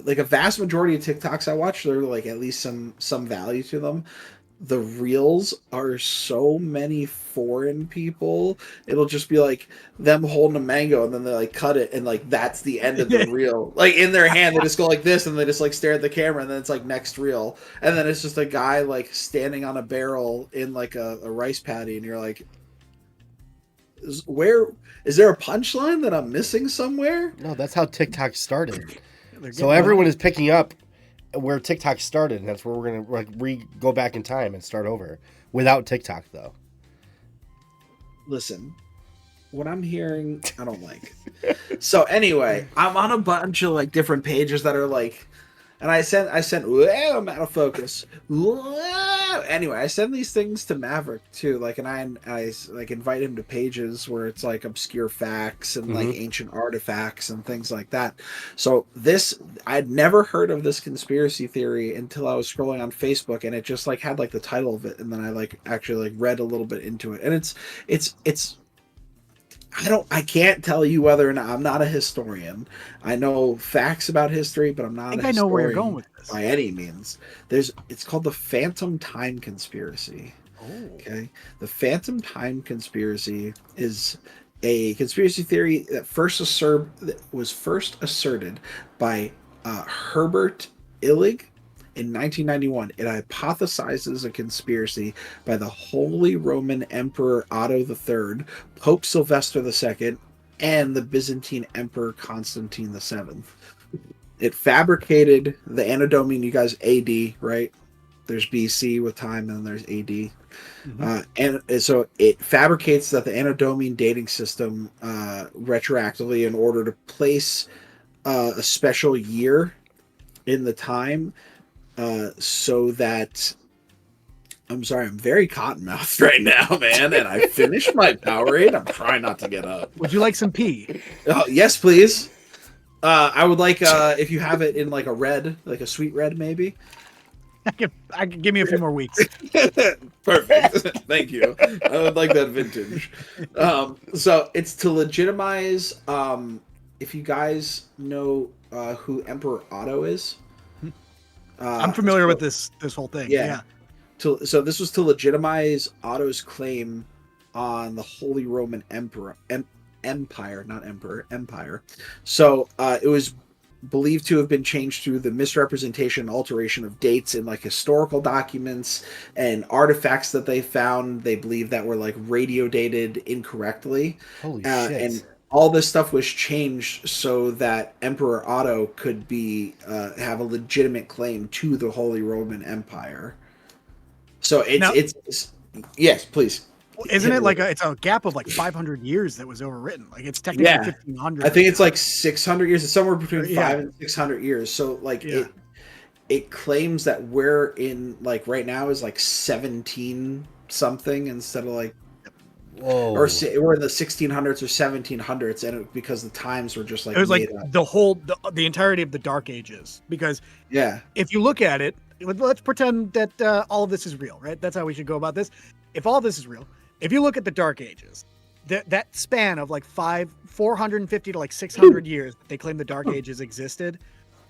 like a vast majority of TikToks I watch, they're like at least some value to them. The reels are so many foreign people. It'll just be like them holding a mango and then they like cut it and like that's the end of the reel. Like in their hand, they just go like this and they just like stare at the camera and then it's like next reel. And then it's just a guy like standing on a barrel in like a rice paddy and you're like, is there a punchline that I'm missing somewhere? No, that's how TikTok started. So everyone is picking up where TikTok started, and that's where we're gonna like go back in time and start over without TikTok, though. Listen, what I'm hearing, I don't like. So anyway, I'm on a bunch of like different pages that are like, and I sent. Whoa, I'm out of focus. Whoa. Anyway, I send these things to Maverick too. Like, and I like invite him to pages where it's like obscure facts and like ancient artifacts and things like that. So I'd never heard of this conspiracy theory until I was scrolling on Facebook, and it just like had like the title of it, and then I like actually like read a little bit into it, and it's I can't tell you whether or not. I'm not a historian. I know facts about history, but I'm not think a I know where you're going historian with this. by any means. It's called the Phantom Time Conspiracy. Oh. Okay. The Phantom Time Conspiracy is a conspiracy theory that was first asserted by Herbert Illig in 1991. It hypothesizes a conspiracy by the Holy Roman Emperor Otto III, Pope Sylvester II, and the Byzantine Emperor Constantine VII. It fabricated the Anno Domini, you guys, AD, right? There's BC with time, and then there's AD. And so it fabricates that the Anno Domini dating system retroactively in order to place a special year in the time so that I'm sorry, I'm very cottonmouthed right now, man, and I finished my Powerade. I'm trying not to get up. Would you like some pee? Yes, please. I would like if you have it in like a red, like a sweet red, maybe. I could give me a few more weeks. Perfect. Thank you. I would like that vintage. So it's to legitimize. If you guys know who Emperor Otto is, I'm familiar with this whole thing. Yeah. So this was to legitimize Otto's claim on the Holy Roman Empire, not emperor, empire. So it was believed to have been changed through the misrepresentation and alteration of dates in like historical documents and artifacts that they found. They believe that were like radio dated incorrectly. Holy shit. And all this stuff was changed so that Emperor Otto could be have a legitimate claim to the Holy Roman Empire. So it's yes, please. Isn't it like it's a gap of like 500 years that was overwritten? Like it's technically 1500. I think it's like 600 years. It's somewhere between 5 and 600 years. So like it claims that we're in like right now is like 17 something instead of like or we're in the 1600s or 1700s, and because the times were just like it was like the entirety of the Dark Ages. Because if you look at it, let's pretend that all of this is real, right? That's how we should go about this. If all this is real, if you look at the Dark Ages, that span of like 450 to like 600 years that they claim the Dark Ages existed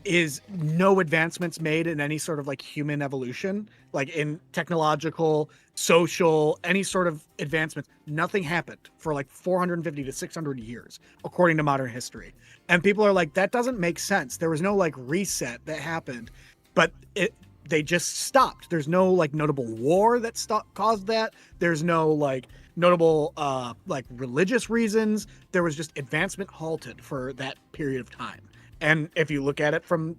is no advancements made in any sort of like human evolution, like in technological, social, any sort of advancements. Nothing happened for like 450 to 600 years, according to modern history. And people are like, that doesn't make sense. There was no like reset that happened, but they just stopped. There's no like notable war that caused that. There's no like notable like religious reasons. There was just advancement halted for that period of time. And if you look at it from,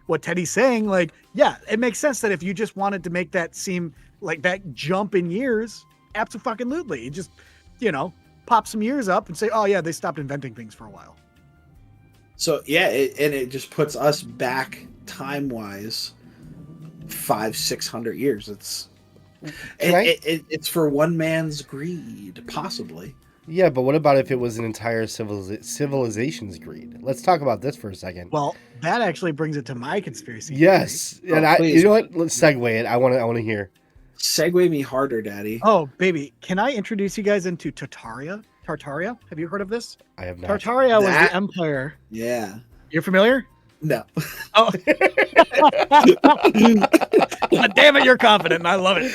what Teddy's saying, like, yeah, it makes sense that if you just wanted to make that seem like that jump in years, absolutely. You just, pop some years up and say, oh yeah, they stopped inventing things for a while. So yeah, it just puts us back time-wise 500-600 years. It's for one man's greed, possibly. Yeah, but what about if it was an entire civilization's greed? Let's talk about this for a second. Well, that actually brings it to my conspiracy. Yes, and you know what? Let's segue it. I want to hear. Segue me harder, Daddy. Oh, baby, can I introduce you guys into Tartaria? Tartaria? Have you heard of this? I have not. Tartaria was the empire. Yeah. You're familiar? No. Oh. Damn it, you're confident, and I love it.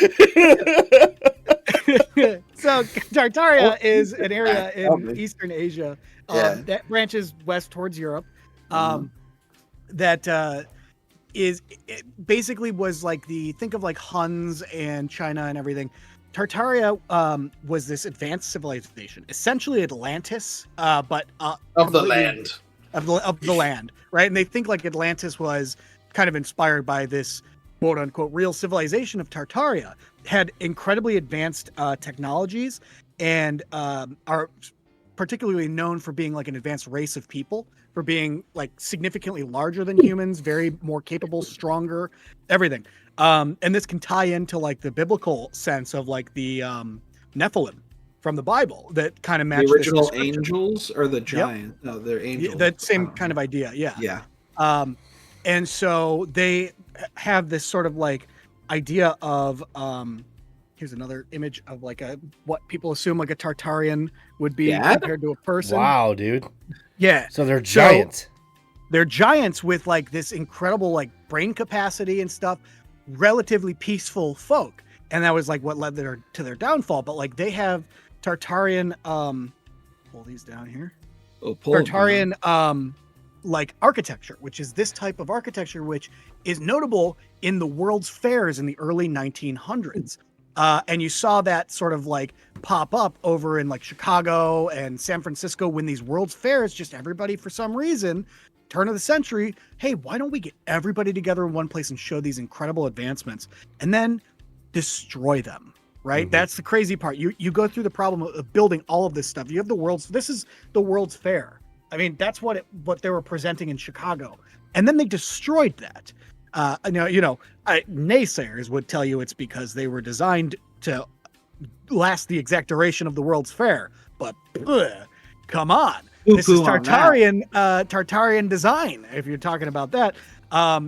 So Tartaria is an area in Eastern Asia that branches west towards Europe. That basically was like think of like Huns and China and everything. Tartaria was this advanced civilization, essentially Atlantis, but of the land. Of the land, right? And they think like Atlantis was kind of inspired by this quote unquote real civilization of Tartaria, had incredibly advanced technologies, and are particularly known for being like an advanced race of people, for being like significantly larger than humans, very more capable, stronger, everything. And this can tie into like the biblical sense of like the Nephilim from the Bible that kind of match the original angels or the giant. Yep. No, they're angels. That same kind of idea. Yeah. And so they have this sort of like idea of Here's another image of like what people assume like a Tartarian would be Yeah? compared to a person. Wow, dude. Yeah. So they're giants. They're giants with like this incredible like brain capacity and stuff, relatively peaceful folk. And that was like what led to their downfall. But like they have Tartarian, pull these down here. Oh, Tartarian, like architecture, which is this type of architecture, which is notable in the World's Fairs in the early 1900s. And you saw that sort of like pop up over in like Chicago and San Francisco when these World's Fairs, just everybody for some reason, turn of the century, hey, why don't we get everybody together in one place and show these incredible advancements and then destroy them, right? Mm-hmm. That's the crazy part. You go through the problem of building all of this stuff. You have this is the World's Fair. I mean, that's what they were presenting in Chicago. And then they destroyed that. Naysayers would tell you it's because they were designed to last the exact duration of the World's Fair. But come on. This is Tartarian design, if you're talking about that.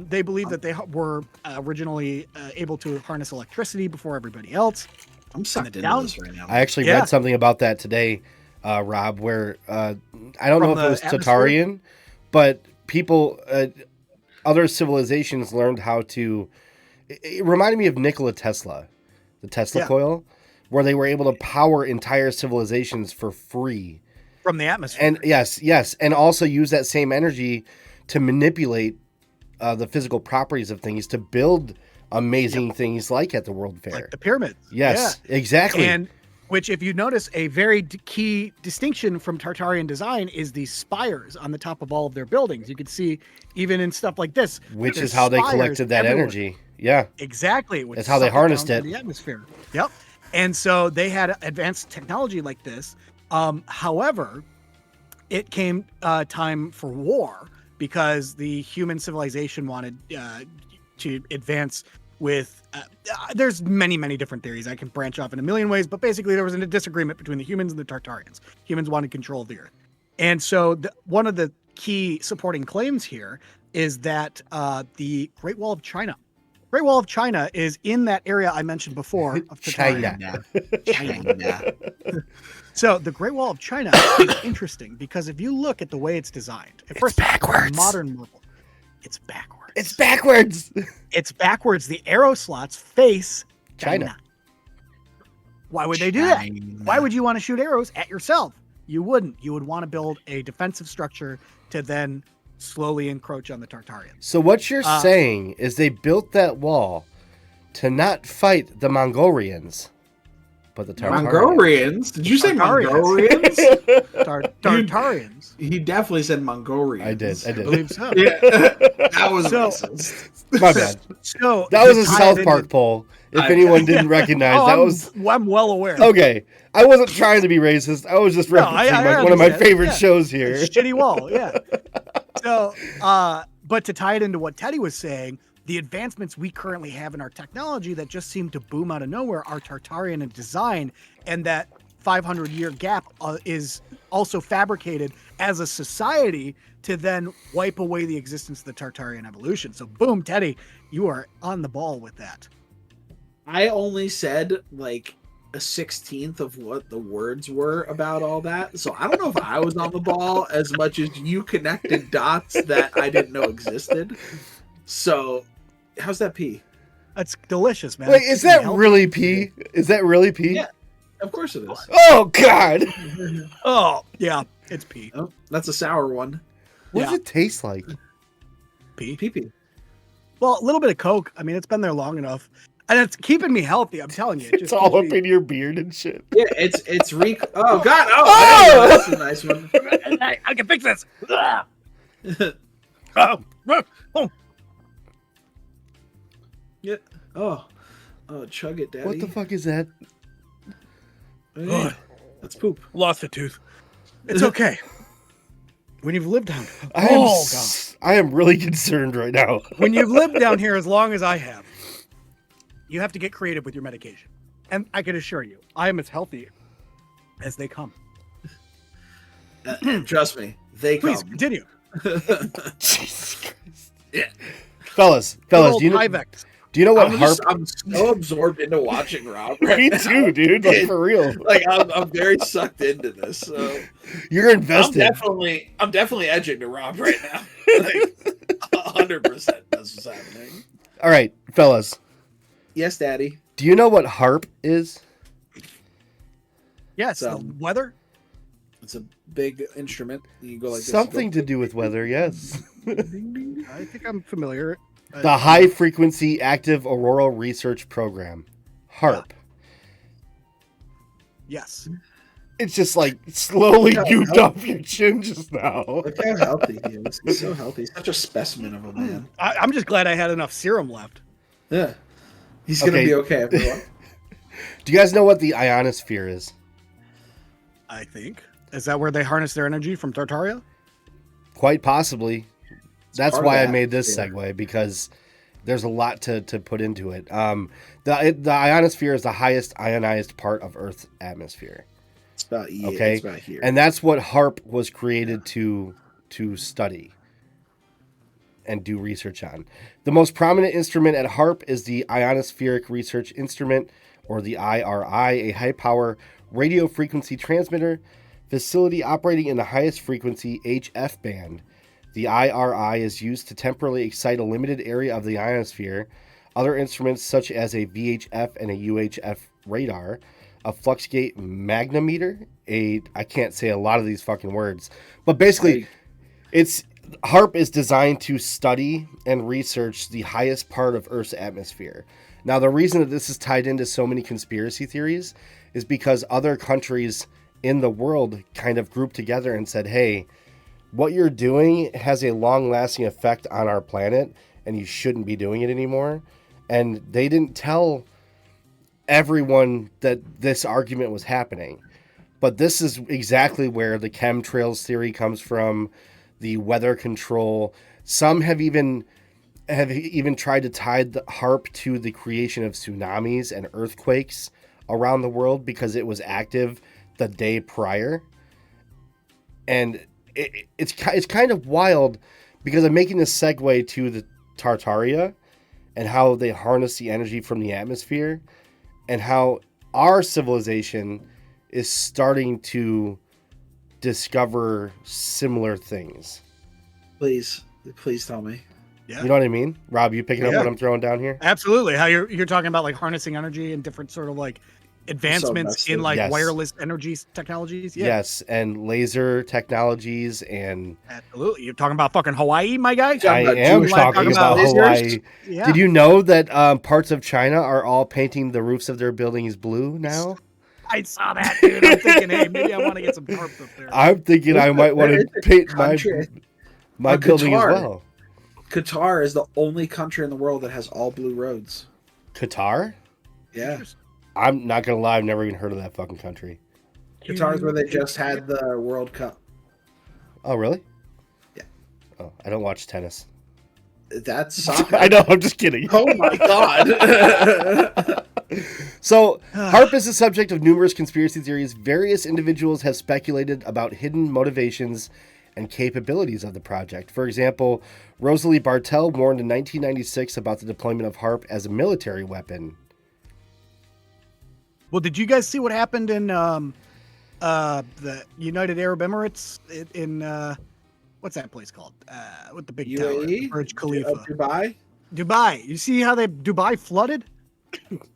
They believe that they were originally able to harness electricity before everybody else. I'm sucked into this right now. I actually read something about that today, Rob, where I don't know if it was Tartarian, but people, other civilizations learned how to. It reminded me of Nikola Tesla, the Tesla coil, where they were able to power entire civilizations for free. From the atmosphere. And yes. And also use that same energy to manipulate the physical properties of things to build amazing things like at the World Fair. Like the pyramids. Yes, exactly. And which, if you notice, a very key distinction from Tartarian design is the spires on the top of all of their buildings. You could see even in stuff like this. Which is how they collected that energy. Yeah. Exactly. That's how they harnessed it. The atmosphere. Yep. And so they had advanced technology like this. However, it came time for war because the human civilization wanted to advance with, there's many different theories. I can branch off in a million ways, but basically there was a disagreement between the humans and the Tartarians. Humans wanted control of the earth. And so one of the key supporting claims here is that the Great Wall of China is in that area I mentioned before of China. So the Great Wall of China is interesting because if you look at the way it's designed, it's backwards. Modern marble, it's backwards. It's backwards. It's backwards. The arrow slots face China. Why would they do that? Why would you want to shoot arrows at yourself? You wouldn't. You would want to build a defensive structure to then slowly encroach on the Tartarians. So what you're saying is they built that wall to not fight the Mongolians, but the Tartarians. Mongolians? Did you say Mongolians? Tartarians. He definitely said Mongolians. I did. I believe so. Yeah. That was racist. My bad. So that was a South Park poll. If anyone didn't recognize, I'm well aware. Okay. I wasn't trying to be racist. I was just referencing one of my favorite shows here. Shitty wall, yeah. So, but to tie it into what Teddy was saying, the advancements we currently have in our technology that just seem to boom out of nowhere are Tartarian in design, and that 500-year gap is also fabricated as a society to then wipe away the existence of the Tartarian evolution. So boom, Teddy, you are on the ball with that. I only said like a 16th of what the words were about all that. So I don't know if I was on the ball as much as you connected dots that I didn't know existed. So how's that pee? That's delicious, man. Wait, is that really pee? Is that really pee? Yeah, of course it is. Oh, God. Oh, yeah, it's pee. Oh, that's a sour one. What does it taste like? Pee. Pee. Well, a little bit of Coke. I mean, it's been there long enough. And it's keeping me healthy, I'm telling you. It's all up in your beard and shit. Yeah, it's oh God! Oh, that's a nice one. I can fix this. Yeah. Oh, chug it, Daddy. What the fuck is that? Yeah. That's poop. Lost a tooth. It's okay. When you've lived down, I am really concerned right now. When you've lived down here as long as I have, you have to get creative with your medication. And I can assure you, I am as healthy as they come. Trust me, they come. Please continue. Jesus Christ. Yeah. Fellas, do you know? Do you know what harp? I'm so absorbed into watching Rob. Me too, dude. Like, for real. Like I'm very sucked into this. So you're invested. I'm definitely edging to Rob right now. Like 100%. That's what's happening. All right, fellas. Yes, Daddy. Do you know what harp is? Yes, the weather. It's a big instrument. You go like this. Something to do with weather, yes. I think I'm familiar. The High Frequency Active Auroral Research Program, HARP. Yes. It's just like slowly gooped off your chin just now. Look how healthy he is. He's so healthy. He's such a specimen of a man. I'm just glad I had enough serum left. Yeah. He's going to be okay, everyone. Do you guys know what the ionosphere is? I think. Is that where they harness their energy from Tartaria? Quite possibly. That's why I made this segue, because there's a lot to put into it. The ionosphere is the highest ionized part of Earth's atmosphere. It's about okay, it's about here. And that's what HARP was created to study and do research on. The most prominent instrument at HARP is the Ionospheric Research Instrument, or the IRI, a high-power radio frequency transmitter facility operating in the highest frequency HF band. The IRI is used to temporarily excite a limited area of the ionosphere. Other instruments such as a VHF and a UHF radar, a fluxgate magnometer, I can't say a lot of these fucking words, but basically HARP is designed to study and research the highest part of Earth's atmosphere. Now, the reason that this is tied into so many conspiracy theories is because other countries in the world kind of grouped together and said, hey, what you're doing has a long-lasting effect on our planet, and you shouldn't be doing it anymore. And they didn't tell everyone that this argument was happening. But this is exactly where the chemtrails theory comes from, the weather control. Some have even tried to tie the HARP to the creation of tsunamis and earthquakes around the world because it was active the day prior. And it's kind of wild because I'm making this segue to the Tartaria and how they harness the energy from the atmosphere and how our civilization is starting to discover similar things. Please tell me. Yeah. You know what I mean? Rob, you picking up what I'm throwing down here? Absolutely. How you're talking about like harnessing energy and different sort of like advancements in like wireless energy technologies. Yeah. Yes, and laser technologies and absolutely. You're talking about fucking Hawaii, my guy? I am talking about Hawaii. Yeah. Did you know that parts of China are all painting the roofs of their buildings blue now? I saw that, dude. I'm thinking, hey, maybe I want to get some tarp up there. I'm thinking I might want to paint my building as well. Qatar is the only country in the world that has all blue roads. Qatar? Yeah. I'm not going to lie, I've never even heard of that fucking country. Qatar is where they just had the World Cup. Oh, really? Yeah. Oh, I don't watch tennis. That's soccer. I know, I'm just kidding. Oh my God. So, HARP is the subject of numerous conspiracy theories. Various individuals have speculated about hidden motivations and capabilities of the project. For example, Rosalie Bartel warned in 1996 about the deployment of HARP as a military weapon. Well, did you guys see what happened in the United Arab Emirates in what's that place called? With the big UAE? tower, Burj Khalifa. Dubai? Dubai. You see how Dubai flooded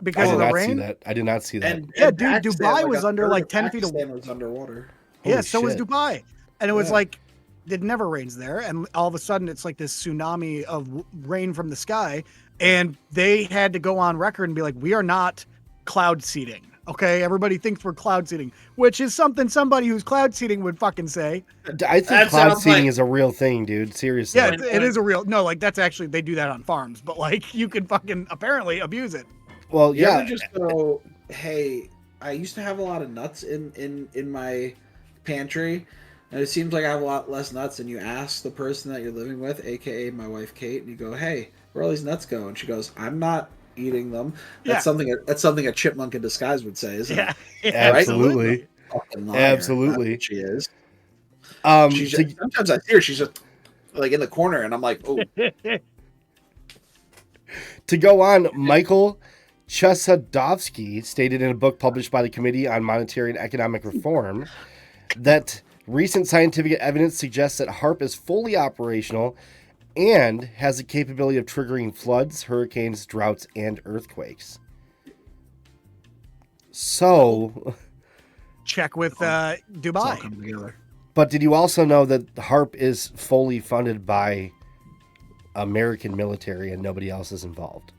because of the rain? I did not see that. And dude, Pakistan, Dubai was under like 10 feet of water. Was underwater. Yeah, so was Dubai. And it was like, it never rains there. And all of a sudden, it's like this tsunami of rain from the sky. And they had to go on record and be like, we are not cloud seeding. Okay, everybody thinks we're cloud seeding, which is something somebody who's cloud seeding would fucking say. I think cloud seeding is a real thing, dude. Seriously. Yeah, it is a real. No, like that's actually, they do that on farms, but like you can fucking apparently abuse it. Well, yeah. You just go, hey, I used to have a lot of nuts in my pantry, and it seems like I have a lot less nuts. And you ask the person that you're living with, aka my wife Kate, and you go, hey, where all these nuts go? And she goes, I'm not eating them. That's something a chipmunk in disguise would say, isn't it? Yeah, absolutely. Right? Absolutely. She is. Sometimes I see her, she's just like in the corner, and I'm like, oh. To go on, Michael Chesadovsky stated in a book published by the Committee on Monetary and Economic Reform that recent scientific evidence suggests that HARP is fully operational and has the capability of triggering floods, hurricanes, droughts, and earthquakes. So, check with Dubai. But did you also know that HARP is fully funded by American military and nobody else is involved?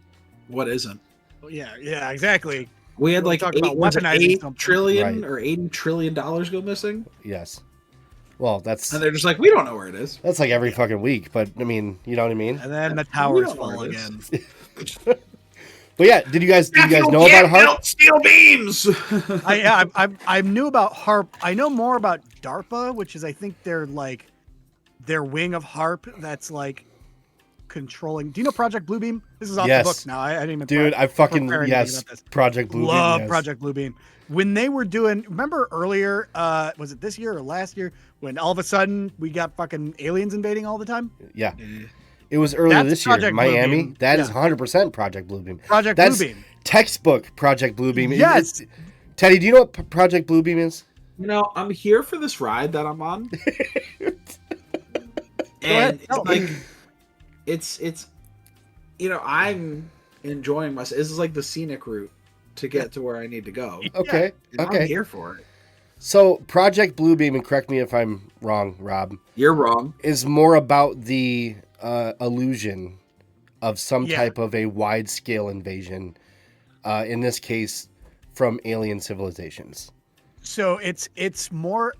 What isn't? Yeah, exactly. We had like $8 trillion right. or $80 trillion go missing. Yes. Well, that's... And they're just like, we don't know where it is. That's like every fucking week, but I mean, you know what I mean? And then the towers fall again. But yeah, did you guys know about HARP? Steel beams! I knew about HARP. I know more about DARPA, which is, I think, their wing of HARP that's like controlling. Do you know Project Bluebeam? This is off the books now. I didn't even. Dude, I fucking Project Bluebeam. Love Project Bluebeam. When they were doing, remember earlier, was it this year or last year, when all of a sudden we got fucking aliens invading all the time? Yeah. It was earlier this year, Project Miami. Bluebeam. That is 100% Project Bluebeam. That's Bluebeam. Textbook Project Bluebeam. Yes. Teddy, do you know what Project Bluebeam is? You know, I'm here for this ride that I'm on. And it's like, it's, you know, I'm enjoying myself. This is like the scenic route to get to where I need to go. Okay. Okay. I'm here for it. So Project Bluebeam, and correct me if I'm wrong, Rob. You're wrong. Is more about the illusion of some type of a wide-scale invasion. In this case, from alien civilizations. So it's more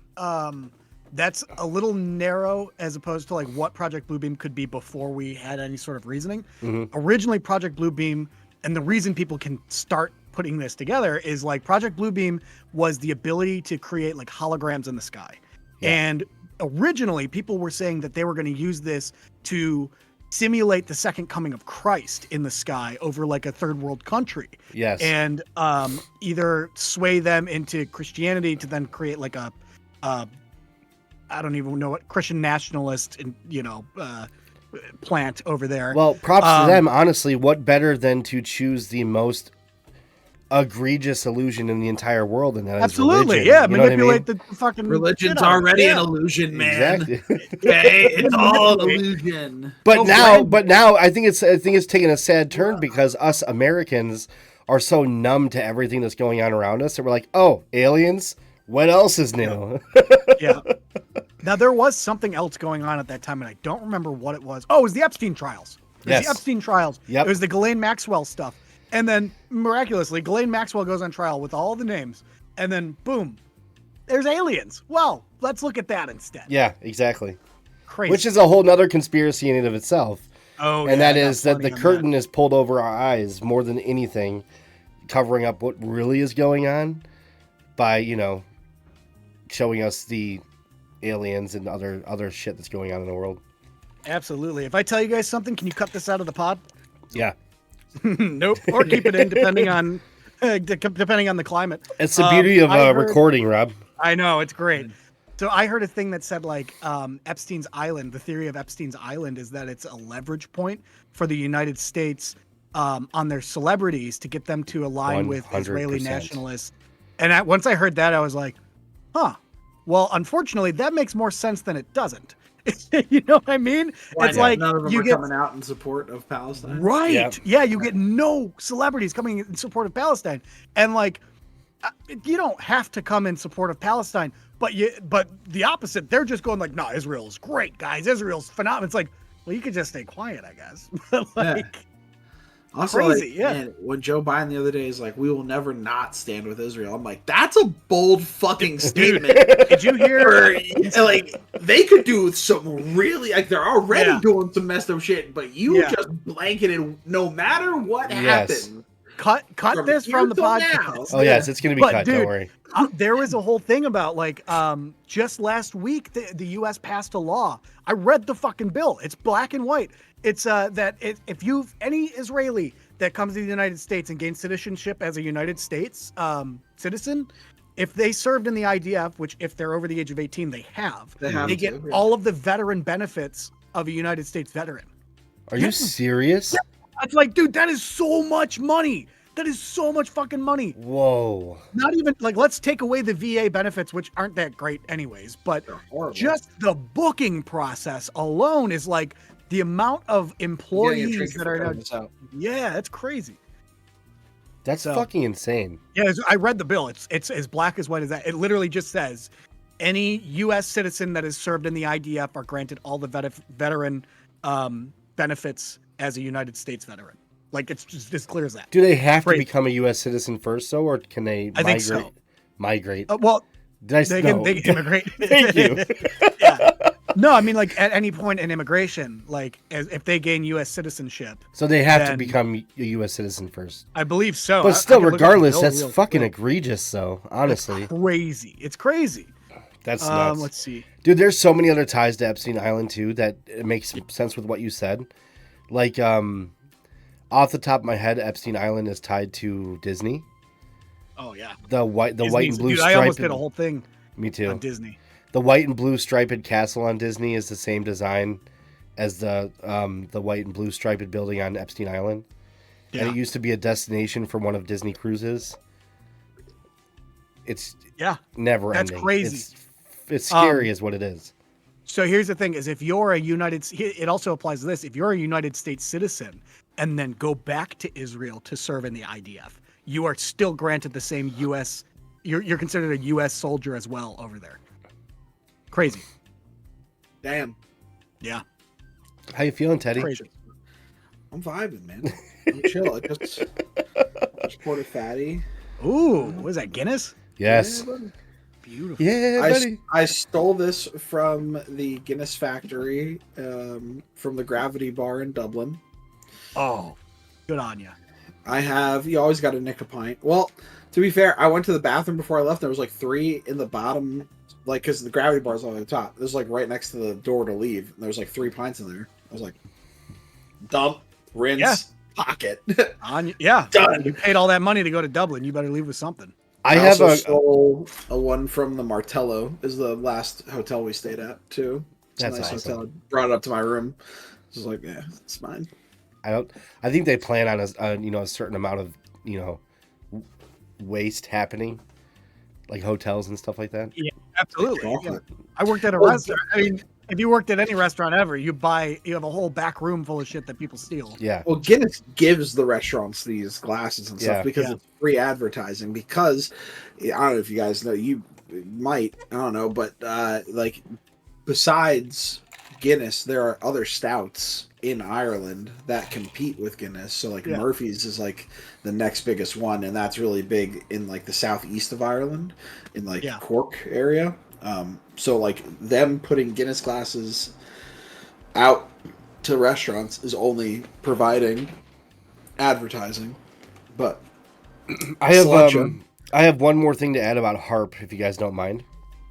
that's a little narrow as opposed to like what Project Bluebeam could be before we had any sort of reasoning. Mm-hmm. Originally, Project Bluebeam, and the reason people can start putting this together is like Project Bluebeam was the ability to create like holograms in the sky. Yeah. And originally people were saying that they were going to use this to simulate the second coming of Christ in the sky over like a third world country. Yes. And either sway them into Christianity to then create like a I don't even know what Christian nationalist, plant over there. Well, props to them. Honestly, what better than to choose the most egregious illusion in the entire world, and that is religion. Yeah, manipulate the fucking religion's already an illusion, man. Exactly. Okay, it's all illusion. But now, I think it's taking a sad turn because us Americans are so numb to everything that's going on around us that we're like, oh, aliens. What else is new? Yeah. Now, there was something else going on at that time, and I don't remember what it was. Oh, it was the Epstein trials. The Epstein trials. Yep. It was the Ghislaine Maxwell stuff. And then, miraculously, Ghislaine Maxwell goes on trial with all the names. And then, boom, there's aliens. Well, let's look at that instead. Yeah, exactly. Crazy. Which is a whole nother conspiracy in and of itself. Oh, and that is that the curtain is pulled over our eyes more than anything, covering up what really is going on by, showing us the aliens and other shit that's going on in the world. Absolutely. If I tell you guys something, can you cut this out of the pod? Yeah. Nope. Or keep it in, depending on the climate. It's the beauty of recording, Rob. I know, it's great. So I heard a thing that said like Epstein's Island. The theory of Epstein's Island is that it's a leverage point for the United States on their celebrities to get them to align 100%. With Israeli nationalists. And once I heard that, I was like, huh. Well, unfortunately, that makes more sense than it doesn't. You know what I mean? It's like none of them are coming out in support of Palestine. Right. Yeah, you get no celebrities coming in support of Palestine. And like, you don't have to come in support of Palestine, but the opposite, they're just going like, no, Israel's great, guys. Israel's phenomenal. It's like, well, you could just stay quiet, I guess. Also, crazy, man, when Joe Biden the other day is like, we will never not stand with Israel. I'm like, that's a bold fucking statement. Did you hear? Like, they could do some really, like, they're already doing some messed up shit, but you just blanketed no matter what happened. Cut this from the podcast. Now. Oh, yes, it's going to be cut. Dude, don't worry. There was a whole thing about, like, just last week, the U.S. passed a law. I read the fucking bill. It's black and white. It's that if you've any Israeli that comes to the United States and gains citizenship as a United States citizen, if they served in the IDF, which if they're over the age of 18, they get all of the veteran benefits of a United States veteran. Are you serious? It's like, dude, that is so much money. That is so much fucking money. Whoa. Not even like, let's take away the VA benefits, which aren't that great anyways, but just the booking process alone is like the amount of employees that are out. Yeah, that's crazy. That's fucking insane. Yeah, I read the bill. It's as black as white as that. It literally just says any U.S. citizen that has served in the IDF are granted all the veteran benefits as a United States veteran. Like, it's just as clear as that. Do they have to become a U.S. citizen first, though, or can they I think so. Migrate? Well, they can immigrate. Thank you. Yeah. No, I mean, like, at any point in immigration, like, if they gain U.S. citizenship. So they have to become a U.S. citizen first. I believe so. But still, regardless, that's fucking egregious, though, honestly. It's crazy. It's crazy. That's nuts. Let's see. Dude, there's so many other ties to Epstein Island, too, that it makes sense with what you said. Like, off the top of my head, Epstein Island is tied to Disney. Oh, yeah. The white and blue striped. I almost did a whole thing. Me too. On Disney. The white and blue striped castle on Disney is the same design as the white and blue striped building on Epstein Island. Yeah. And it used to be a destination for one of Disney cruises. It's never ending. That's crazy. It's scary is what it is. So here's the thing: is if you're it also applies to this. If you're a United States citizen and then go back to Israel to serve in the IDF, you are still granted the same U.S. You're considered a U.S. soldier as well over there. Crazy. Damn. Yeah. How you feeling, Teddy? Crazy. I'm vibing, man. I'm chill. I just poured a fatty. Ooh, what is that, Guinness? Yes. Yeah, beautiful. Yeah, buddy. I stole this from the Guinness factory, from the Gravity Bar in Dublin. Oh, good on you. You always got to nick a pint. Well, to be fair, I went to the bathroom before I left. There was like 3 in the bottom, like, because the Gravity Bar is on the top. It was like right next to the door to leave. And there was like 3 pints in there. I was like, dump, rinse, pocket. Yeah. Done. You paid all that money to go to Dublin. You better leave with something. I also stole a one from the Martello. Is the last hotel we stayed at too. It's That's a nice awesome. hotel. I brought it up to my room. Just like, yeah, it's mine. I think they plan on a certain amount of waste happening, like hotels and stuff like that. Yeah, absolutely. Yeah. I worked at a restaurant. I mean, if you worked at any restaurant ever, you have a whole back room full of shit that people steal. Yeah. Well, Guinness gives the restaurants these glasses and stuff because it's free advertising. Because I don't know if you guys know, you might, I don't know, but like besides Guinness, there are other stouts in Ireland that compete with Guinness. So like Murphy's is like the next biggest one, and that's really big in like the southeast of Ireland, in like Cork area. So like them putting Guinness glasses out to restaurants is only providing advertising. But I have one more thing to add about HARP, if you guys don't mind.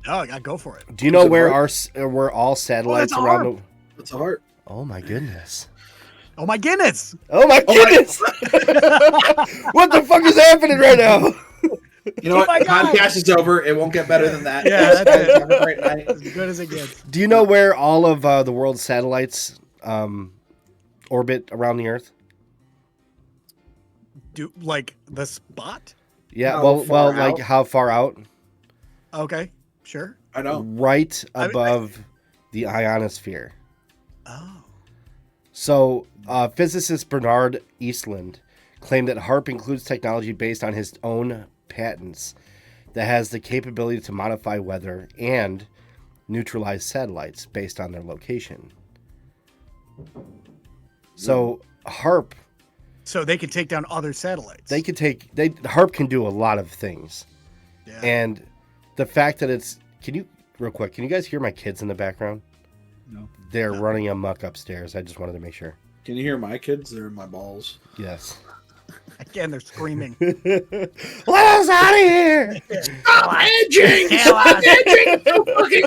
Oh, yeah, go for it. Do you know where all satellites around the? It's a HARP. Oh my goodness. Oh my goodness. Oh my goodness. What the fuck is happening right now? You know what? Podcast is over. It won't get better than that. Yeah, that's it. Have a great night. As good as it gets. Do you know where all of the world's satellites orbit around the Earth? Like the spot? Yeah. Well, like how far out? Okay, sure. I know. Right above the ionosphere. Oh. So, physicist Bernard Eastland claimed that HARP includes technology based on his own patents that has the capability to modify weather and neutralize satellites based on their location. So, HARP... So they can take down other satellites. HARP can do a lot of things. Yeah. And the fact that can you guys hear my kids in the background? No. They're running amok upstairs. I just wanted to make sure. Can you hear my kids? They're in my balls. Yes. Again, they're screaming. Let us out of here! Stop edging! Stop edging! So fucking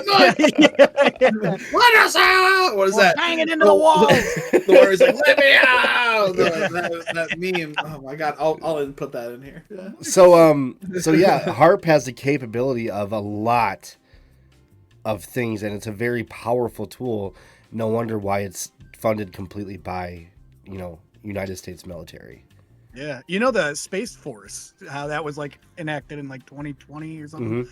good! Let us out! What is that? Hang it into the wall! The one who's like, let me out! That meme. Oh my god, I'll put that in here. Yeah. So yeah, HARP has the capability of a lot of things, and it's a very powerful tool. No wonder why it's funded completely by, United States military. Yeah, you know the Space Force, how that was like enacted in like 2020 or something.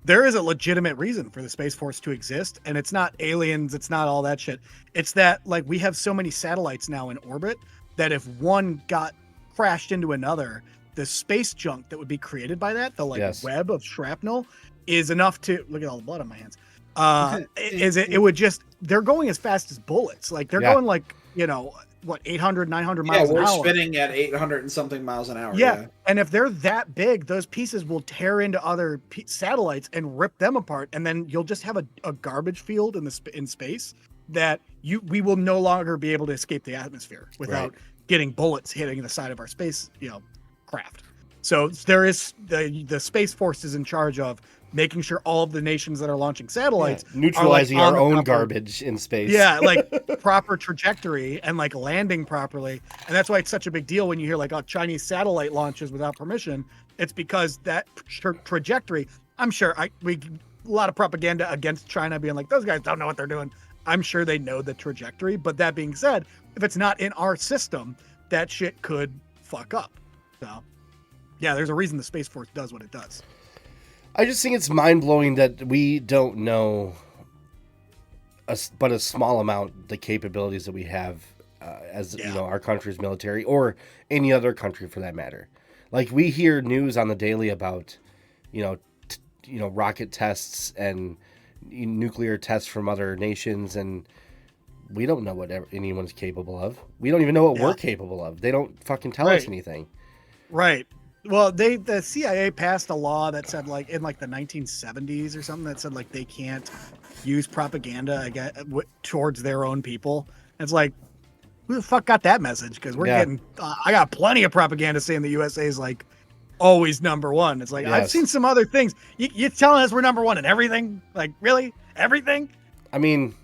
There is a legitimate reason for the Space Force to exist, and it's not aliens, it's not all that shit. It's that like we have so many satellites now in orbit that if one got crashed into another, the space junk that would be created by that, the like web of shrapnel, is enough to look at all the blood on my hands. It would just, they're going as fast as bullets. Like they're going like, you know, what, 800, 900 miles an hour. Yeah, we're spinning at 800 and something miles an hour. Yeah. And if they're that big, those pieces will tear into other satellites and rip them apart. And then you'll just have a garbage field in space that we will no longer be able to escape the atmosphere without getting bullets hitting the side of our space, you know, craft. So there is the Space Force is in charge of making sure all of the nations that are launching satellites neutralizing our own garbage in space. Yeah, like proper trajectory and like landing properly. And that's why it's such a big deal when you hear like Chinese satellite launches without permission. It's because that trajectory, I'm sure a lot of propaganda against China being like, those guys don't know what they're doing. I'm sure they know the trajectory. But that being said, if it's not in our system, that shit could fuck up. So yeah, there's a reason the Space Force does what it does. I just think it's mind-blowing that we don't know but a small amount the capabilities that we have as you know, our country's military or any other country for that matter. Like we hear news on the daily about rocket tests and nuclear tests from other nations, and we don't know what anyone's capable of. We don't even know what we're capable of. They don't fucking tell us anything. Right. Well, the CIA passed a law that said like in like the 1970s or something that said like they can't use propaganda towards their own people. And it's like, who the fuck got that message? Because we're getting, I got plenty of propaganda saying the USA is like always number one. It's like, I've seen some other things. You're telling us we're number one in everything? Like, really? Everything? I mean,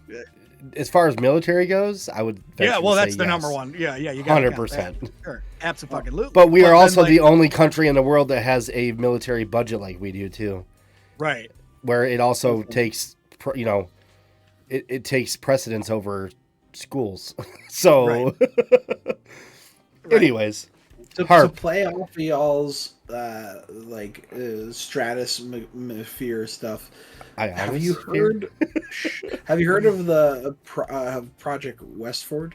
as far as military goes, I would. Yeah, well, that's the number one. Yeah, you got 100%. Sure, absolutely. But we are also the only country in the world that has a military budget like we do too. Right. Where it also takes, it takes precedence over schools. So, anyways, to play off y'all's stratosphere stuff. Have you heard? Have you heard of the Project Westford?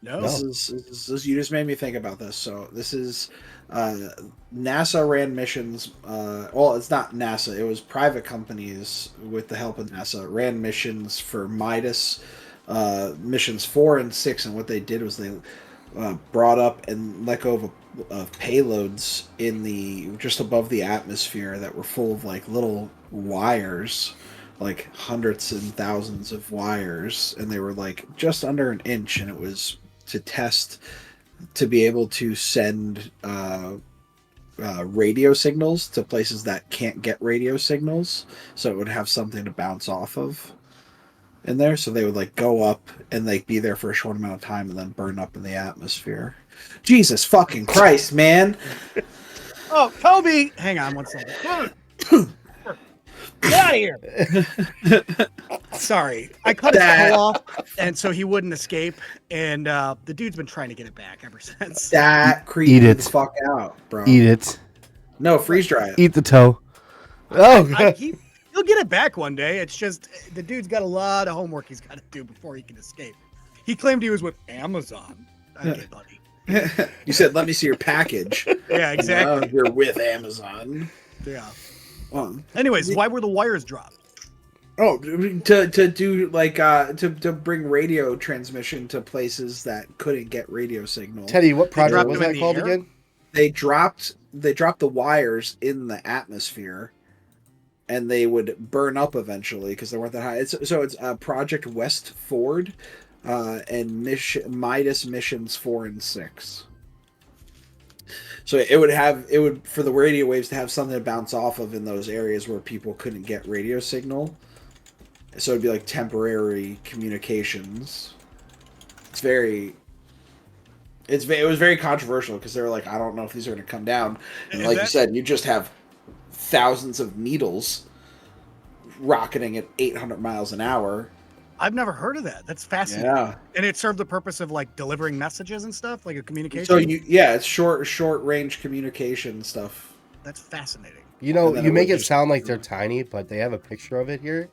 No. This is you just made me think about this. So this is NASA ran missions. Well, it's not NASA. It was private companies with the help of NASA ran missions for Midas, missions 4 and 6. And what they did was they brought up and let go of payloads in the just above the atmosphere that were full of like little wires, like hundreds and thousands of wires, and they were like just under an inch, and it was to test to be able to send radio signals to places that can't get radio signals, so it would have something to bounce off of in there. So they would like go up and like be there for a short amount of time and then burn up in the atmosphere. Jesus fucking Christ, man. Oh, Toby! Hang on one second. Get out of here! Sorry, I cut his toe off, and so he wouldn't escape. And the dude's been trying to get it back ever since. That creeped me the fuck out, bro. Eat it. No, freeze dry it. Eat the toe. Oh, he'll get it back one day. It's just the dude's got a lot of homework he's got to do before he can escape. He claimed he was with Amazon. Okay, buddy. You said, "Let me see your package." Yeah, exactly. You're with Amazon. Yeah. Anyways, why were the wires dropped? Oh, to do like to bring radio transmission to places that couldn't get radio signal. Teddy, what project was that called again? They dropped the wires in the atmosphere, and they would burn up eventually because they weren't that high. It's Project Westford, and Midas missions 4 and 6. So it would for the radio waves to have something to bounce off of in those areas where people couldn't get radio signal. So it'd be like temporary communications. It was very controversial because they were like, I don't know if these are going to come down. And like you said, you just have thousands of needles rocketing at 800 miles an hour I've never heard of that. That's fascinating. Yeah. And it served the purpose of like delivering messages and stuff, like a communication. So it's short range communication stuff. That's fascinating. You know, you make it sound like they're tiny, but they have a picture of it here.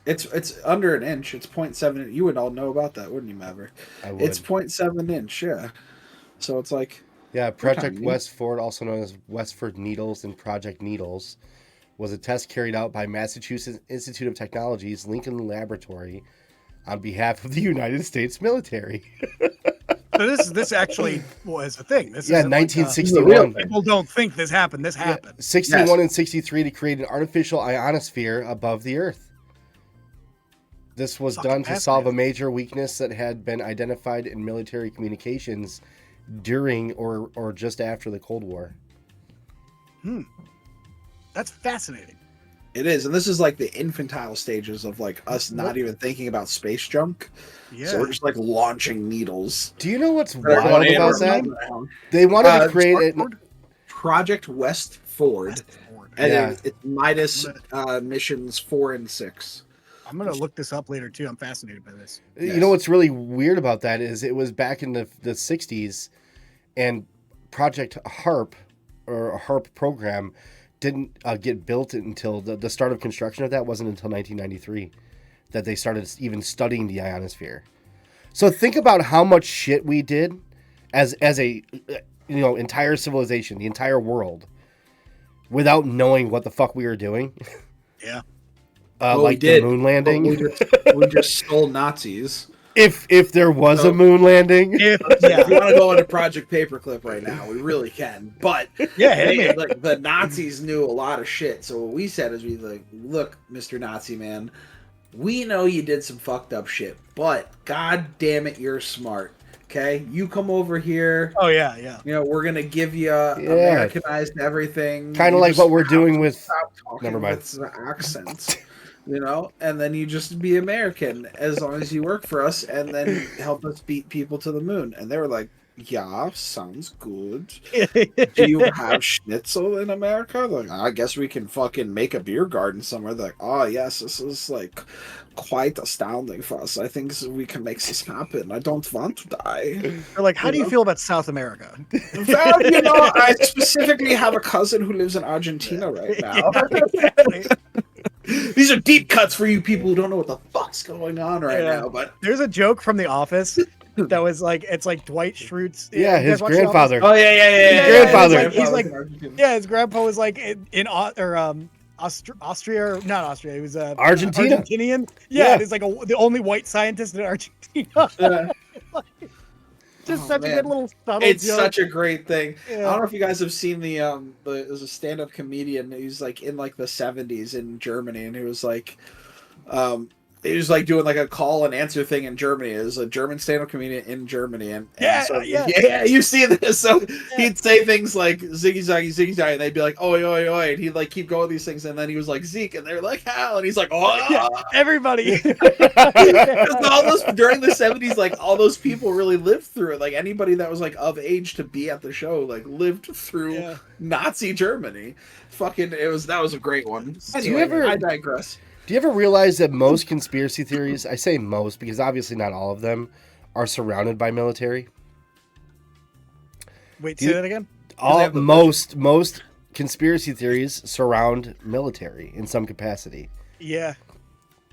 It's under an inch. It's 0.7. You would all know about that, wouldn't you, Maverick? I would. It's 0.7 inch. Yeah. So it's like. Yeah, Project Westford, also known as Westford Needles and Project Needles, was a test carried out by Massachusetts Institute of Technology's Lincoln Laboratory on behalf of the United States military. So this actually was a thing. This 1961. People don't think this happened. This happened. 61 and 63 to create an artificial ionosphere above the Earth. This was done to solve a major weakness that had been identified in military communications during or just after the Cold War. That's fascinating. It is, and this is like the infantile stages of like us not even thinking about space junk. Yeah. So we're just like launching needles. Do you know what's wild about that? They wanted to create it. Project Westford. And it's Midas missions 4 and 6. I'm gonna look this up later too. I'm fascinated by this. You know what's really weird about that is it was back in the 60s, and Project HARP or a HARP program didn't get built until the start of construction of that wasn't until 1993 that they started even studying the ionosphere. So think about how much shit we did as a entire civilization, the entire world, without knowing what the fuck we were doing. Yeah. Like the moon landing. We just stole Nazis. If there was a moon landing. If you want to go into Project Paperclip right now, we really can. But the Nazis knew a lot of shit. So what we said is look, Mr. Nazi man, we know you did some fucked up shit, but god damn it, you're smart. Okay? You come over here. Oh yeah, yeah. You know, we're gonna give you Americanized everything. Kind of like what we're doing with never mind. With accents. You know, and then you just be American as long as you work for us and then help us beat people to the moon. And they were like, yeah, sounds good. Do you have schnitzel in America? Like, I guess we can fucking make a beer garden somewhere. They're like, oh, yes, this is like quite astounding for us. I think we can make this happen. I don't want to die. They're like, how do you feel about South America? Well, I specifically have a cousin who lives in Argentina right now. These are deep cuts for you people who don't know what the fuck's going on right now. But there's a joke from The Office that was like, it's like Dwight Schrute's. Yeah, his grandfather. Oh yeah. His grandfather. He's like, his grandpa was like in Austria, or not Austria. He was Argentina. Argentinian. Yeah, he's like the only white scientist in Argentina. Just such a good little subtle It's joke. such a great thing. Yeah. I don't know if you guys have seen there's a stand-up comedian who's like in like the 70s in Germany, and he was like doing like a call and answer thing in Germany. It was a German stand-up comedian in Germany, and you see this. So he'd say things like ziggy zaggy, and they'd be like oi oi oi, and he'd like keep going these things, and then he was like Zeke, and they're like Hal, and he's like everybody. All those during the 70s, like all those people really lived through it. Like anybody that was like of age to be at the show, like lived through Nazi Germany. That was a great one. Anyway, I digress. Do you ever realize that most conspiracy theories, I say most because obviously not all of them, are surrounded by military? Wait, say that again? Most conspiracy theories surround military in some capacity. Yeah.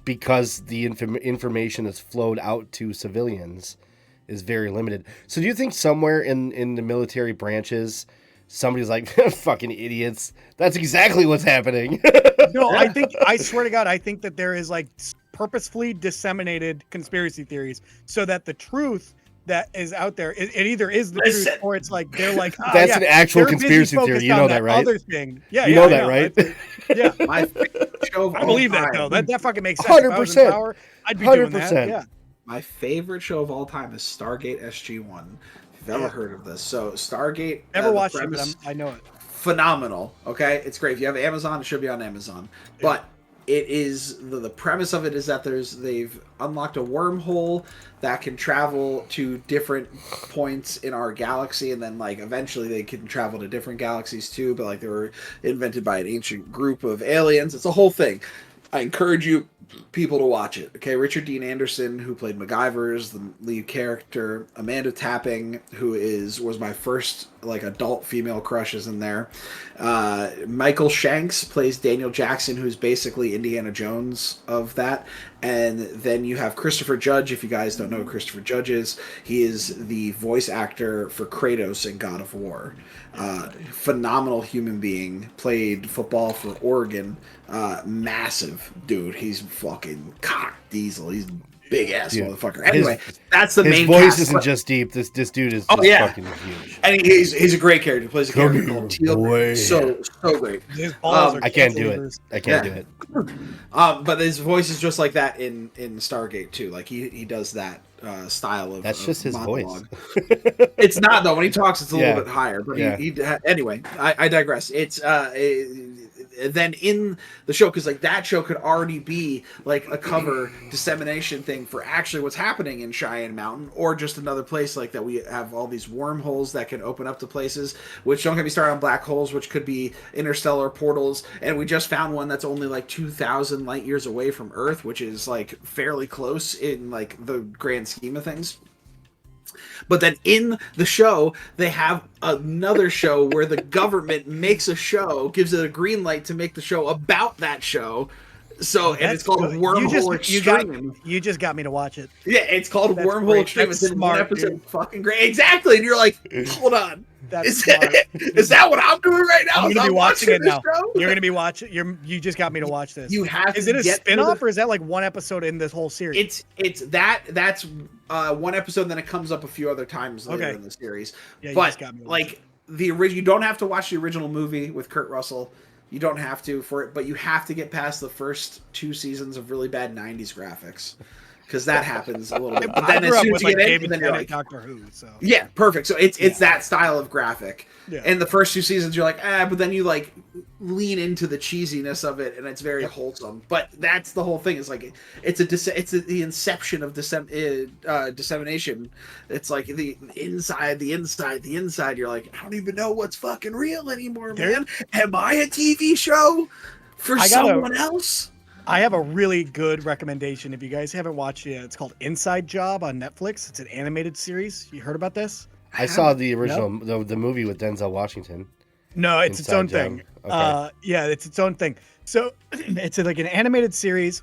Because the information that's flowed out to civilians is very limited. So do you think somewhere in the military branches, somebody's like, fucking idiots, that's exactly what's happening? No, I swear to God, I think that there is like purposefully disseminated conspiracy theories so that the truth that is out there, it either is the truth or it's like, they're like, that's an actual conspiracy theory. You know that, right? Other thing. Yeah, you know that, right? Yeah. My favorite show of I believe that though. That fucking makes sense. 100%. I'd be doing that. Yeah. My favorite show of all time is Stargate SG-1. If you've ever heard of this. So Stargate. Never watched it, but I know it. Phenomenal. Okay, it's great. If you have Amazon, it should be on Amazon. Yeah. But it is the premise of it is that they've unlocked a wormhole that can travel to different points in our galaxy, and then like eventually they can travel to different galaxies too. But like they were invented by an ancient group of aliens. It's a whole thing. I encourage you people to watch it. Okay, Richard Dean Anderson, who played MacGyver's the lead character, Amanda Tapping, who was my first like adult female crush, is in there. Michael Shanks plays Daniel Jackson, who's basically Indiana Jones of that. And then you have Christopher Judge. If you guys don't know who Christopher Judge is, he is the voice actor for Kratos in God of War. Phenomenal human being. Played football for Oregon. Massive dude. He's fucking cock diesel. He's big ass motherfucker. Anyway, that's the main. His voice isn't just deep. This dude is fucking huge. And he's a great character. He plays a character called Teal. So great. His balls are I can't do it. I can't do it. But his voice is just like that in Stargate too. Like he does that style of. That's just his monologue. voice. It's not though. When he talks, it's a little bit higher. But anyway, I digress. It's then in the show, because like that show could already be like a cover dissemination thing for actually what's happening in Cheyenne Mountain, or just another place like that. We have all these wormholes that can open up to places, which don't get me started on black holes, which could be interstellar portals. And we just found one that's only like 2,000 light years away from Earth, which is like fairly close in like the grand scheme of things. But then in the show, they have another show where the government makes a show, gives it a green light to make the show about that show. So, and it's called Wormhole Extreme. You just got me to watch it. Yeah, it's called Wormhole Extreme. It's in one episode. Dude. Fucking great. Exactly. And you're like, hold on. Is that what I'm doing right now? I'm going to be watching it now. You're going to be watching. You just got me to watch this. You have. Is it a spin-off or is that like one episode in this whole series? That's one episode. Then it comes up a few other times later in the series. Yeah, but like the original, you don't have to watch the original movie with Kurt Russell. You don't have to for it, but you have to get past the first 2 seasons of really bad 90s graphics. Because that happens a little bit. But then as soon as you get in, then you're like, Doctor Who. So yeah, perfect. So it's that style of graphic. Yeah. And the first 2 seasons, you're like, but then you like lean into the cheesiness of it, and it's very wholesome. But that's the whole thing. It's like it's the inception of dissemination. It's like the inside. You're like, I don't even know what's fucking real anymore, man. Am I a TV show for someone else? I have a really good recommendation. If you guys haven't watched it yet, it's called Inside Job on Netflix. It's an animated series. You heard about this? I saw the original, the movie with Denzel Washington. No, it's its own thing. Okay. Yeah, it's its own thing. So it's like an animated series.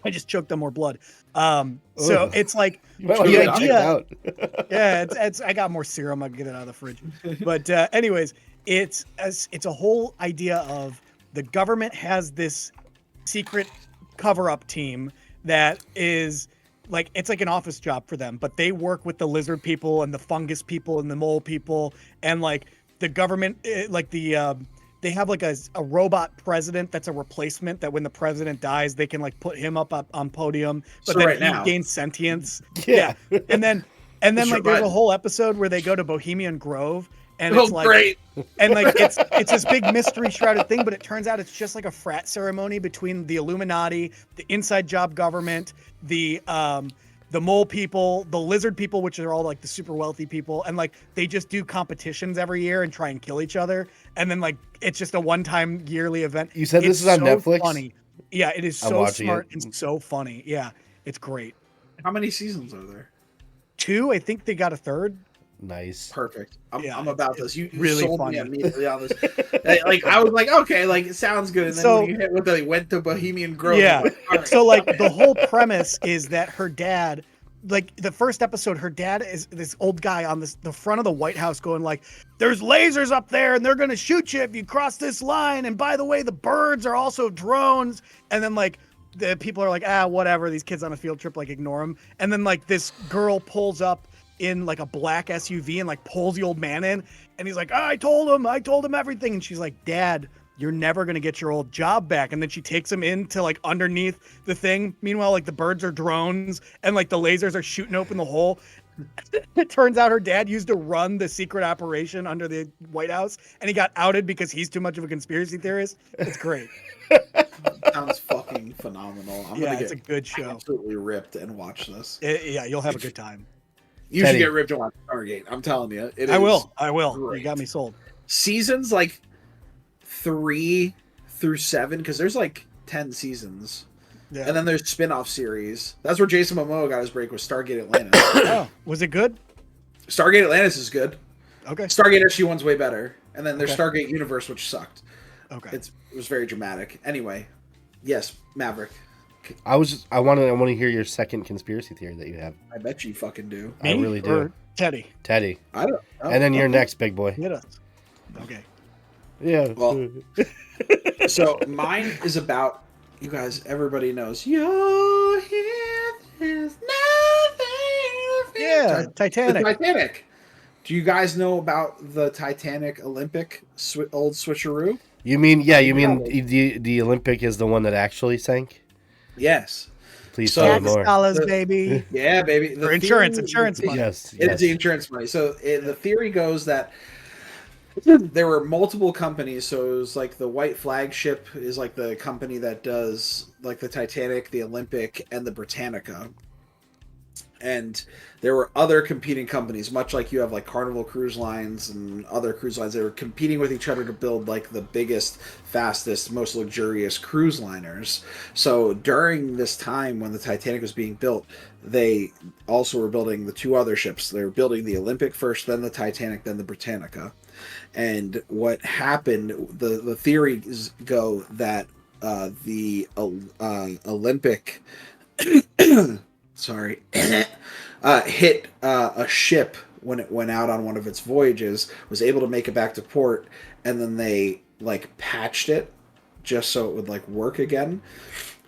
I just choked on more blood. So it's like the idea. Yeah, it's. I got more serum. I can get it out of the fridge. But anyways, it's a whole idea of the government has this secret cover-up team that is like, it's like an office job for them, but they work with the lizard people and the fungus people and the mole people, and like the government, like they have like a robot president that's a replacement, that when the president dies they can like put him up on podium, but so then he gains sentience. Yeah. and then like there's a whole episode where they go to Bohemian Grove. And it's like, great. And like it's this big mystery shrouded thing, but it turns out it's just like a frat ceremony between the Illuminati, the Inside Job government, the mole people, the lizard people, which are all like the super wealthy people, and like they just do competitions every year and try and kill each other, and then like it's just a one-time yearly event. You said this is on Netflix? Funny. Yeah, it is so smart and so funny. Yeah, it's great. How many seasons are there? 2. I think they got a 3rd. Nice. Perfect. I'm about this. You really sold funny. Me immediately on this. Like I was like, okay, like it sounds good. And then when you hit with they went to Bohemian Grove. Yeah. So like the whole premise is that her dad, like the first episode, her dad is this old guy on the front of the White House going like, there's lasers up there and they're going to shoot you if you cross this line. And by the way, the birds are also drones. And then like the people are like, whatever. These kids on a field trip, like ignore them. And then like this girl pulls up in like a black SUV and like pulls the old man in, and he's like, I told him everything. And she's like, Dad, you're never going to get your old job back. And then she takes him into like underneath the thing. Meanwhile, like the birds are drones and like the lasers are shooting open the hole. It turns out her dad used to run the secret operation under the White House, and he got outed because he's too much of a conspiracy theorist. It's great. Sounds fucking phenomenal. It's a good show. Absolutely ripped and watch this. You'll have a good time. You should get ripped on Stargate. I'm telling you. I will. Great. You got me sold. Seasons like 3 through 7, because there's like 10 seasons. Yeah. And then there's spin-off series. That's where Jason Momoa got his break, with Stargate Atlantis. Oh, was it good? Stargate Atlantis is good. Okay. Stargate SG-1's way better. And then there's Okay. Stargate Universe, which sucked. Okay. It was very dramatic. Anyway, yes, Maverick. I want to hear your second conspiracy theory that you have. I bet you fucking do. I Me really do. or Teddy? Teddy. I don't know. And then you're next, big boy. Hit us. Okay. Yeah. Well, so mine is about, you guys, everybody knows, you're here, there's nothing to fear. Yeah, Titanic. The Titanic. Do you guys know about the Titanic Olympic old switcheroo? You mean the Olympic is the one that actually sank? Yes. Please So- tell me Tax more. dollars, baby. Yeah, baby. For insurance money. Yes. It is the insurance money. So the theory goes that there were multiple companies. So it was like the White Flagship is like the company that does like the Titanic, the Olympic, and the Britannica. And there were other competing companies, much like you have like Carnival Cruise Lines and other cruise lines. They were competing with each other to build like the biggest, fastest, most luxurious cruise liners. So during this time when the Titanic was being built, they also were building the two other ships. They were building the Olympic first, then the Titanic, then the Britannica. And what happened, the theories go that the Olympic sorry, hit a ship when it went out on one of its voyages, was able to make it back to port, and then they like patched it just so it would like work again.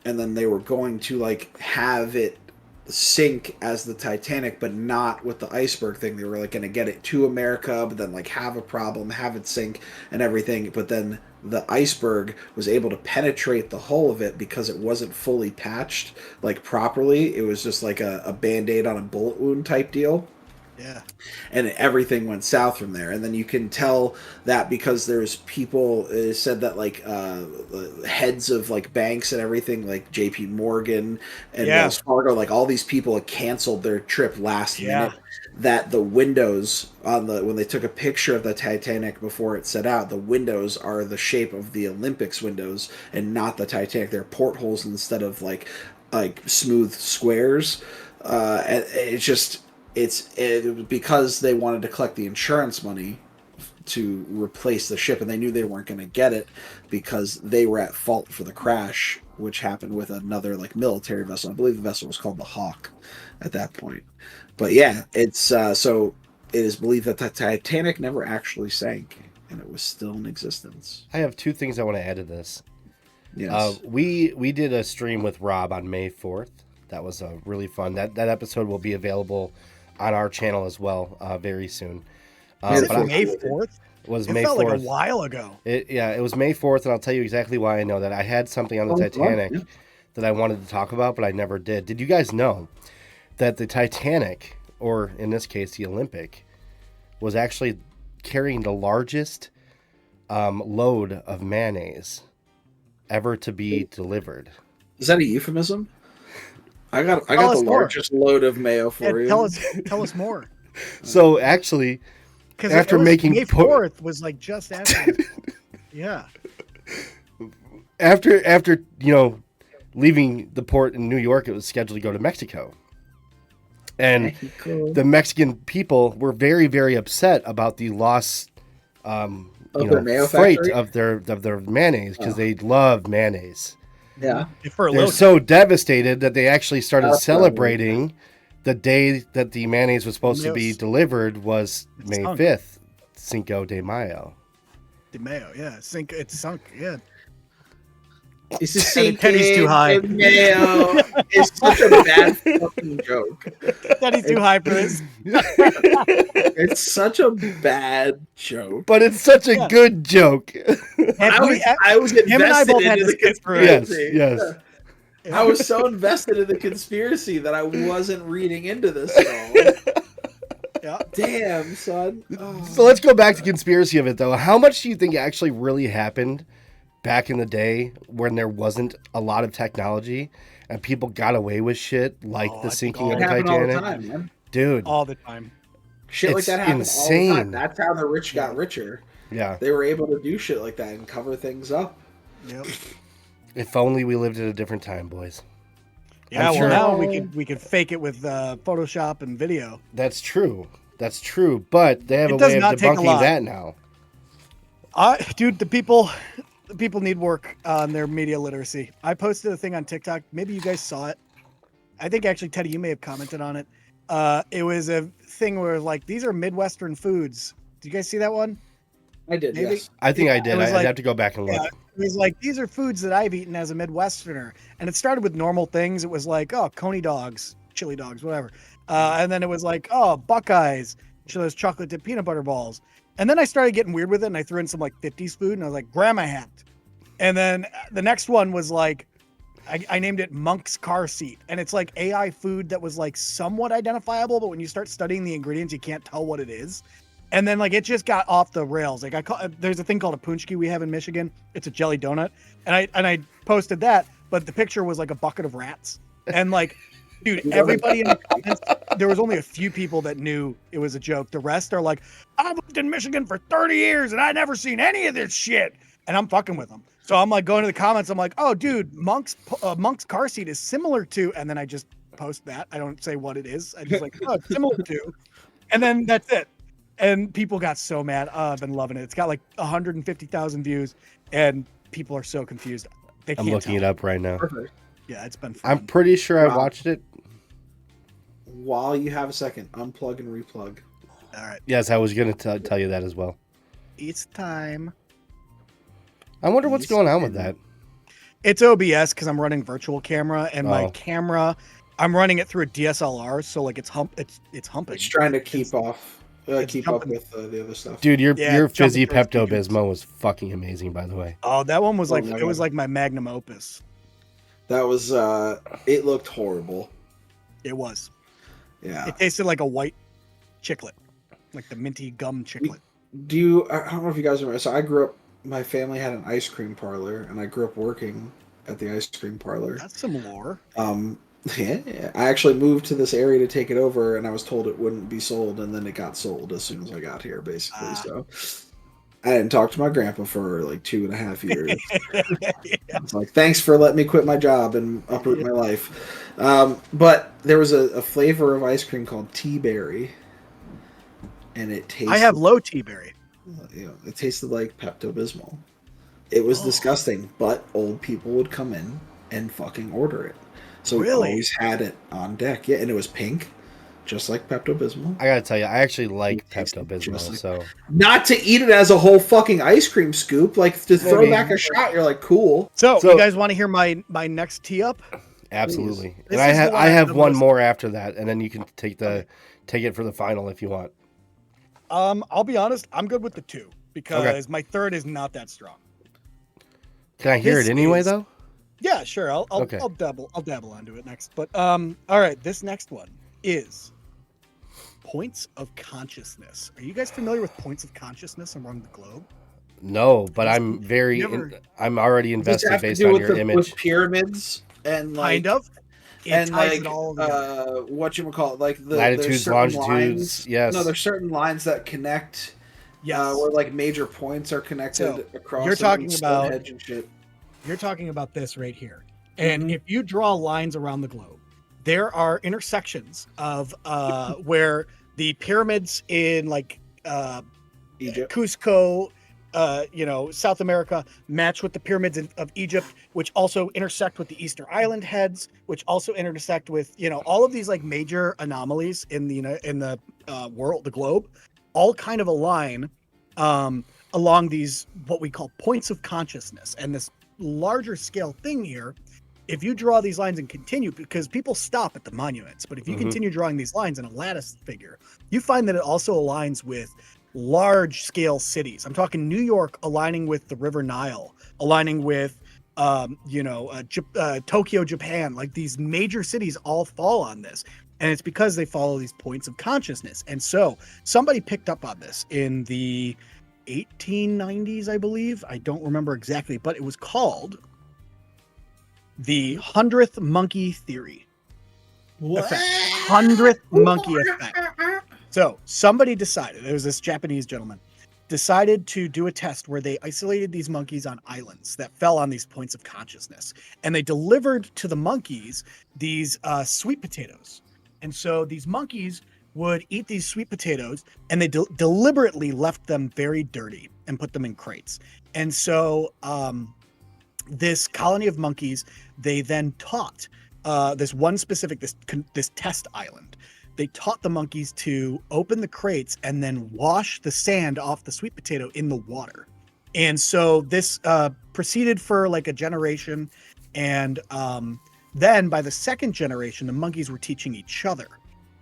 And then they were going to like have it sink as the Titanic, but not with the iceberg thing. They were like going to get it to America, but then like have a problem, have it sink and everything. But then the iceberg was able to penetrate the hull of it because it wasn't fully patched like properly. It was just like a band-aid on a bullet wound type deal. Yeah. And everything went south from there. And then you can tell that because there's people said that like heads of like banks and everything, like JP Morgan and Wells Fargo, like all these people had canceled their trip last minute. That the windows on when they took a picture of the Titanic before it set out, the windows are the shape of the Olympics windows and not the Titanic. They're portholes instead of like smooth squares. And it's just, it because they wanted to collect the insurance money to replace the ship, and they knew they weren't going to get it because they were at fault for the crash, which happened with another like military vessel. I believe the vessel was called the Hawk at that point. But yeah, it's so it is believed that the Titanic never actually sank, and it was still in existence. I have two things I want to add to this. Yes. We did a stream with Robb on May 4th. That was really fun. That episode will be available on our channel as well very soon. Was it May 4th? Was it May felt 4th. like a while ago. It was May 4th, and I'll tell you exactly why I know that. I had something on the Titanic that I wanted to talk about, but I never did. Did you guys know that the Titanic, or in this case the Olympic, was actually carrying the largest load of mayonnaise ever to be delivered? Is that a euphemism? I got the largest load of mayo for you. Tell us more. So actually, because after making May 4th was like just after. Yeah. After leaving the port in New York, it was scheduled to go to Mexico, and the Mexican people were very, very upset about the loss, freight of their mayonnaise, because they love mayonnaise. Yeah, they're so devastated that they actually started celebrating the day that the mayonnaise was supposed to be delivered was May 5th, Cinco de Mayo. De Mayo, yeah, it's sunk, yeah. It's a sink. Teddy's too high. Mayo. It's such a bad fucking joke. Teddy's too high for this. It's such a bad joke, but it's such a good joke. I was invested into the conspiracy. Yes. I was so invested in the conspiracy that I wasn't reading into this at all. Yeah. Damn, son. Oh. So let's go back to conspiracy of it, though. How much do you think actually really happened back in the day when there wasn't a lot of technology and people got away with shit like the sinking of the Titanic? All the time, man. Dude. All the time. Shit like that happens insane. all the time. That's how the rich got richer. Yeah. They were able to do shit like that and cover things up. Yep. If only we lived at a different time, boys. Yeah, well, now we could fake it with Photoshop and video. That's true. That's true. But they have It a does way of not take a debunking lot. that now. Dude, the people need work on their media literacy. I posted a thing on TikTok. Maybe you guys saw it. I think actually, Teddy, you may have commented on it. It was a thing where like these are Midwestern foods. Did you guys see that one? I did. Maybe? Yes. I think I did. I'd like, have to go back and look. Yeah, it was like these are foods that I've eaten as a Midwesterner, and it started with normal things. It was like coney dogs, chili dogs, whatever, and then it was like Buckeyes, those chocolate dipped peanut butter balls, and then I started getting weird with it, and I threw in some like 50s food, and I was like grandma hat, and then the next one was like I named it Monk's car seat, and it's like AI food that was like somewhat identifiable, but when you start studying the ingredients, you can't tell what it is. And then like it just got off the rails. Like there's a thing called a punchki we have in Michigan. It's a jelly donut, and I posted that, but the picture was like a bucket of rats. And like, dude, everybody in the comments, there was only a few people that knew it was a joke. The rest are like, I've lived in Michigan for 30 years and I never seen any of this shit. And I'm fucking with them. So I'm like going to the comments. I'm like, oh, dude, Monk's car seat is similar to, and then I just post that. I don't say what it is. I just like, oh, it's similar to, and then that's it. And people got so mad. I've been loving it. It's got like 150,000 views, and people are so confused. I'm looking it up right now. Perfect. Yeah, it's been fun. I'm pretty sure I watched it. While you have a second, unplug and replug. All right. Yes, I was going to tell you that as well. It's time. I wonder what's going on with that. It's OBS because I'm running virtual camera, and my camera, I'm running it through a DSLR, so like it's humping. It's trying to keep up with the other stuff. Dude, your fizzy Pepto Bismol was fucking amazing, by the way. Oh, that one was was like my magnum opus. That was it looked horrible. It was. Yeah. It tasted like a white chiclet, like the minty gum chiclet. I don't know if you guys remember. So I grew up. My family had an ice cream parlor, and I grew up working at the ice cream parlor. That's some lore. Yeah, I actually moved to this area to take it over, and I was told it wouldn't be sold, and then it got sold as soon as I got here, basically. So I didn't talk to my grandpa for like 2.5 years. It's like, thanks for letting me quit my job and uproot my life. But there was a flavor of ice cream called tea berry, and it tasted. I have low tea berry. It tasted like Pepto Bismol. It was disgusting, but old people would come in and fucking order it. So we always had it on deck. Yeah, and it was pink, just like Pepto Bismol. I gotta tell you, I actually like Pepto Bismol. So not to eat it as a whole fucking ice cream scoop, like to throw back a shot. You're like, cool. So you guys want to hear my next tee up? Absolutely. And I have one more after that, and then you can take it for the final if you want. I'll be honest, I'm good with the two because my third is not that strong. Can I hear it anyway, though? Yeah, sure. I'll dabble onto it next. But all right, this next one is points of consciousness. Are you guys familiar with points of consciousness around the globe? No, but I'm I'm already invested based on your image. With pyramids and like kind of. And like whatchamacallit, like the latitudes, longitudes, lines, yes. No, there's certain lines that connect. Where like major points are connected across. You're talking about and shit. You're talking about this right here. And if you draw lines around the globe, there are intersections of where the pyramids in like Egypt, Cusco, South America match with the pyramids of Egypt, which also intersect with the Easter Island heads, which also intersect with all of these like major anomalies in the world, the globe, all kind of align along these what we call points of consciousness. And this larger scale thing here, if you draw these lines and continue, because people stop at the monuments, but if you continue drawing these lines in a lattice figure, you find that it also aligns with large scale cities. I'm talking New York aligning with the River Nile, aligning with Tokyo, Japan. Like these major cities all fall on this, and it's because they follow these points of consciousness. And so somebody picked up on this in the 1890s, I believe. I don't remember exactly, but it was called the 100th monkey theory. What? 100th monkey effect. So somebody decided, there was this Japanese gentleman, decided to do a test where they isolated these monkeys on islands that fell on these points of consciousness, and they delivered to the monkeys these sweet potatoes. And so these monkeys would eat these sweet potatoes, and they deliberately left them very dirty and put them in crates. And so this colony of monkeys, they then taught this one specific, this test island. They taught the monkeys to open the crates and then wash the sand off the sweet potato in the water. And so this proceeded for like a generation. And then by the second generation, the monkeys were teaching each other.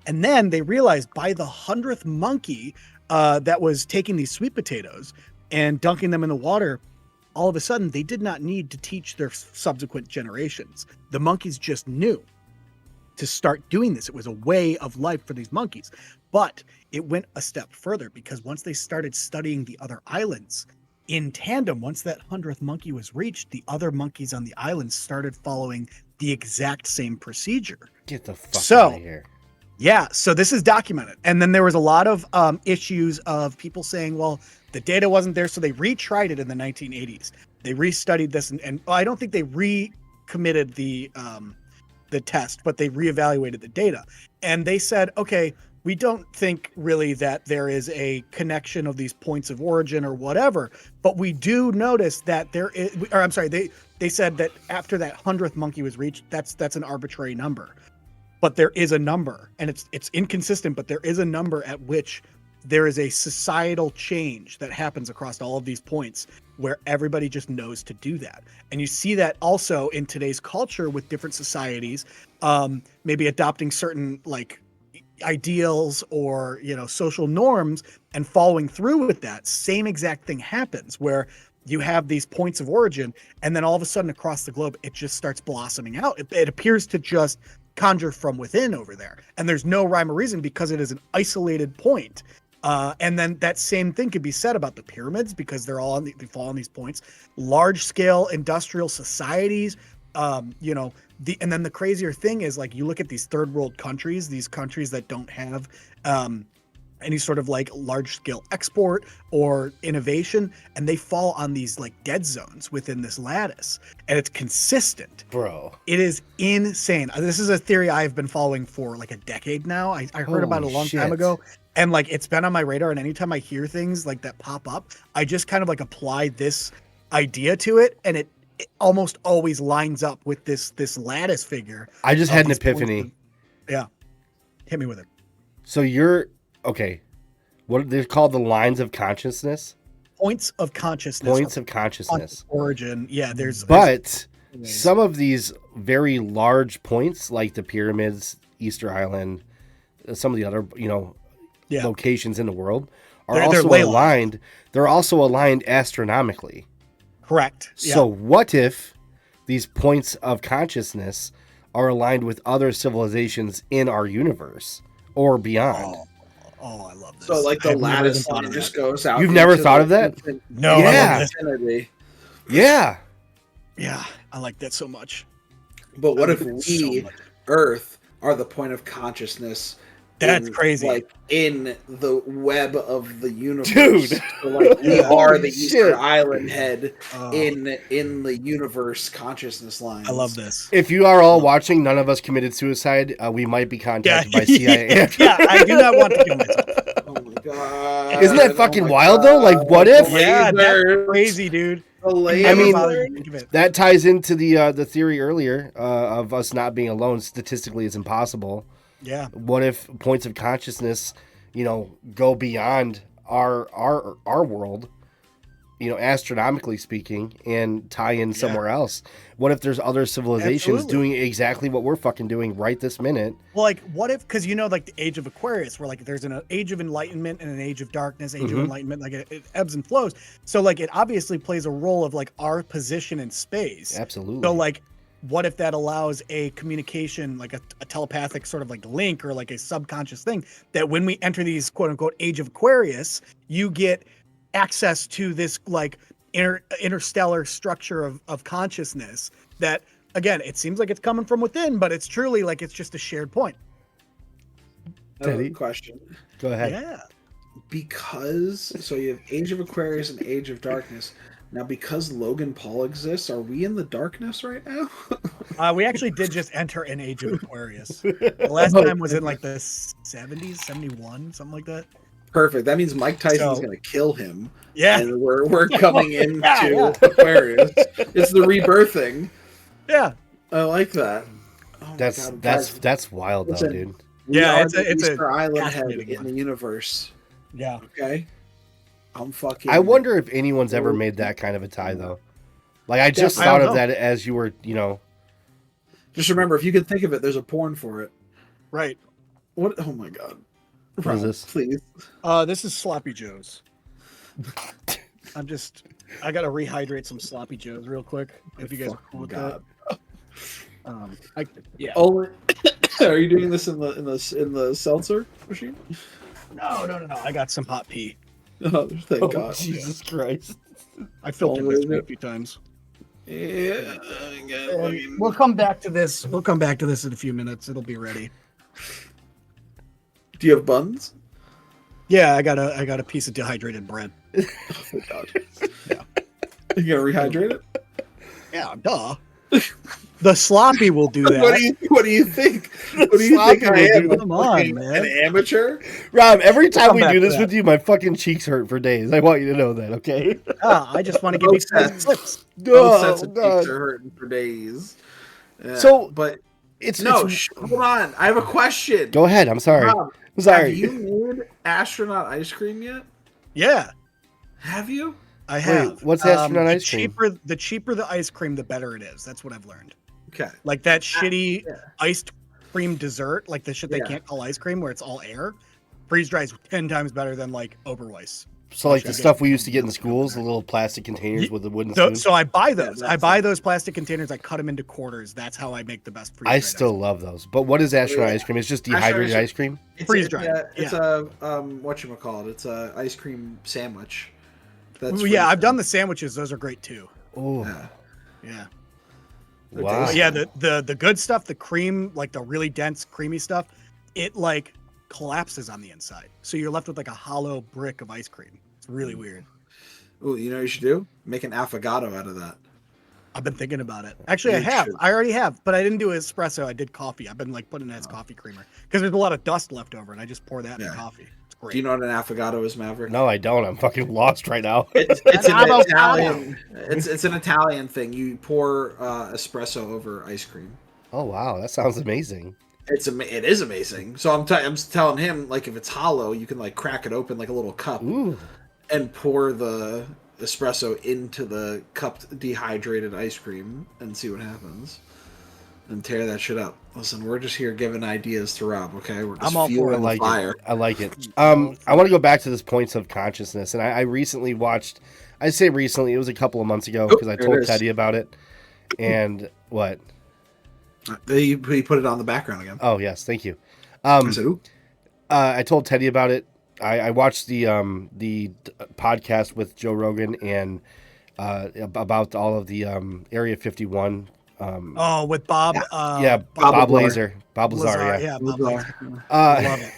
And then they realized by the 100th monkey that was taking these sweet potatoes and dunking them in the water, all of a sudden they did not need to teach their subsequent generations. The monkeys just knew to start doing this. It was a way of life for these monkeys. But it went a step further, because once they started studying the other islands in tandem, once that 100th monkey was reached, the other monkeys on the island started following the exact same procedure. Get the fuck out of here. Yeah, so this is documented. And then there was a lot of issues of people saying, well, the data wasn't there, so they retried it in the 1980s. They restudied this, and I don't think they recommitted the test, but they reevaluated the data. And they said, okay, we don't think really that there is a connection of these points of origin or whatever, but we do notice that there is, or I'm sorry, they said that after that 100th monkey was reached, that's an arbitrary number. But there is a number, and it's inconsistent, but there is a number at which there is a societal change that happens across all of these points where everybody just knows to do that. And you see that also in today's culture with different societies, maybe adopting certain like ideals or, social norms and following through with that. Same exact thing happens where you have these points of origin, and then all of a sudden across the globe, it just starts blossoming out. It appears to just conjure from within over there. And there's no rhyme or reason because it is an isolated point. And then that same thing could be said about the pyramids, because they fall on these points. Large scale industrial societies, and then the crazier thing is, like, you look at these third world countries, these countries that don't have any sort of like large scale export or innovation, and they fall on these like dead zones within this lattice, and it's consistent. Bro, it is insane. This is a theory I've been following for like a decade now. I heard about it a long time ago, and like it's been on my radar, and anytime I hear things like that pop up, I just kind of like apply this idea to it, and it almost always lines up with this lattice figure. I just had an epiphany. Yeah, hit me with it. So okay, what they're called, the lines of consciousness? Points of consciousness. Points of consciousness. Origin. Yeah, there's some of these very large points, like the pyramids, Easter Island, some of the other, locations in the world, are also aligned. They're also aligned astronomically. Correct. So what if these points of consciousness are aligned with other civilizations in our universe or beyond? Oh, I love this. So like the lattice line just goes out. You've never thought of that? No. Yeah. Yeah. Yeah. I like that so much. But what if we, Earth, are the point of consciousess? That's crazy. Like in the web of the universe. Dude. So like we are the Easter Island head in the universe consciousness line. I love this. If you are all watching, none of us committed suicide. We might be contacted by CIA. Yeah, I do not want to kill myself. Oh my god. Isn't that fucking wild though? Like, what if? Yeah, that's crazy, dude. I mean, that ties into the theory earlier of us not being alone. Statistically, it's impossible. Yeah. What if points of consciousness, go beyond our world, astronomically speaking, and tie in somewhere else? What if there's other civilizations doing exactly what we're fucking doing right this minute? Well, like, what if, because like the age of Aquarius, where like there's an age of enlightenment and an age of darkness, age of enlightenment, like it ebbs and flows. So like it obviously plays a role of like our position in space. Absolutely. So like, what if that allows a communication, like a telepathic sort of like link or like a subconscious thing, that when we enter these quote unquote age of Aquarius, you get access to this like interstellar structure of consciousness that, again, it seems like it's coming from within, but it's truly like it's just a shared point. I have a question. Go ahead. Yeah. because so you have Age of Aquarius and Age of Darkness. Now, because Logan Paul exists, are we in the darkness right now? We actually did just enter an Age of Aquarius. The last time was in like the 70s, 71, something like that. Perfect. That means Mike Tyson's going to kill him. Yeah. And we're coming into Aquarius. It's the rebirthing. Yeah. I like that. Oh that's wild though, dude. Yeah, it's Easter a Island head in the universe. Yeah. Okay. I wonder if anyone's ever made that kind of a tie though. Like I just thought of that as you were, Just remember, if you can think of it, there's a porn for it. Right. What? Oh my God. What is this? Please. This is Sloppy Joe's. I gotta rehydrate some Sloppy Joe's real quick. If you guys are cool with that. Yeah. Oh, are you doing this in the seltzer machine? No. I got some hot pee. Oh, thank God. Jesus Christ. I filtered this a few times. Yeah. We'll come back to this. We'll come back to this in a few minutes. It'll be ready. Do you have buns? Yeah, I got a piece of dehydrated bread. Oh my God. Yeah. You gotta rehydrate it? Yeah, duh. The sloppy will do that. What do you think? What do you think I am? Come on, man. An amateur? Rob, every time we do this that. with you, my fucking cheeks hurt for days. I want you to know that, okay? I just want to give you some tips. Both sets of cheeks are hurting for days. Yeah, but hold on. I have a question. Go ahead. I'm sorry. Rob, I'm sorry. Have you made astronaut ice cream yet? Yeah. Have you? I have. Wait, what's astronaut ice cream? The cheaper the ice cream, the better it is. That's what I've learned. Okay. Like that shitty iced cream dessert, like the shit they can't call ice cream where it's all air. Freeze dries 10 times better than like Oberweis. So like the stuff we used to get in schools, the little plastic containers with the wooden spoon. So I buy those. I buy those plastic containers. I cut them into quarters. That's how I make the best freeze. I still love those. But what is astronaut ice cream? It's just dehydrated ice cream. Freeze dried. It's a whatchamacallit. It's a ice cream sandwich. I've done the sandwiches. Those are great too. Oh. Yeah. Wow. But yeah, the good stuff, the cream, like the really dense, creamy stuff, it like collapses on the inside. So you're left with like a hollow brick of ice cream. It's really weird. Oh, you know what you should do? Make an affogato out of that. I've been thinking about it. Actually, I have. I already have, but I didn't do espresso. I did coffee. I've been like putting it as coffee creamer because there's a lot of dust left over, and I just pour that in coffee. It's great. Do you know what an affogato is, Maverick? No, I don't. I'm fucking lost right now. It's an Italian. It's an Italian thing. You pour espresso over ice cream. Oh wow, that sounds amazing. It is amazing. So I'm telling him, like, if it's hollow, you can like crack it open like a little cup and pour the espresso into the cupped dehydrated ice cream and see what happens. And tear that shit up. Listen, we're just here giving ideas to Rob, okay? We're just fueling the fire. I like it. I want to go back to this points of consciousness. And I recently watched, I say recently, it was a couple of months ago because I told Teddy about it. And what? He put it on the background again. Oh, yes. Thank you. I said, ooh. I told Teddy about it. I watched the podcast with Joe Rogan and about all of the Area 51. With Bob. Bob Lazar. Bob Lazar. Yeah, Bob Lazar. Love it.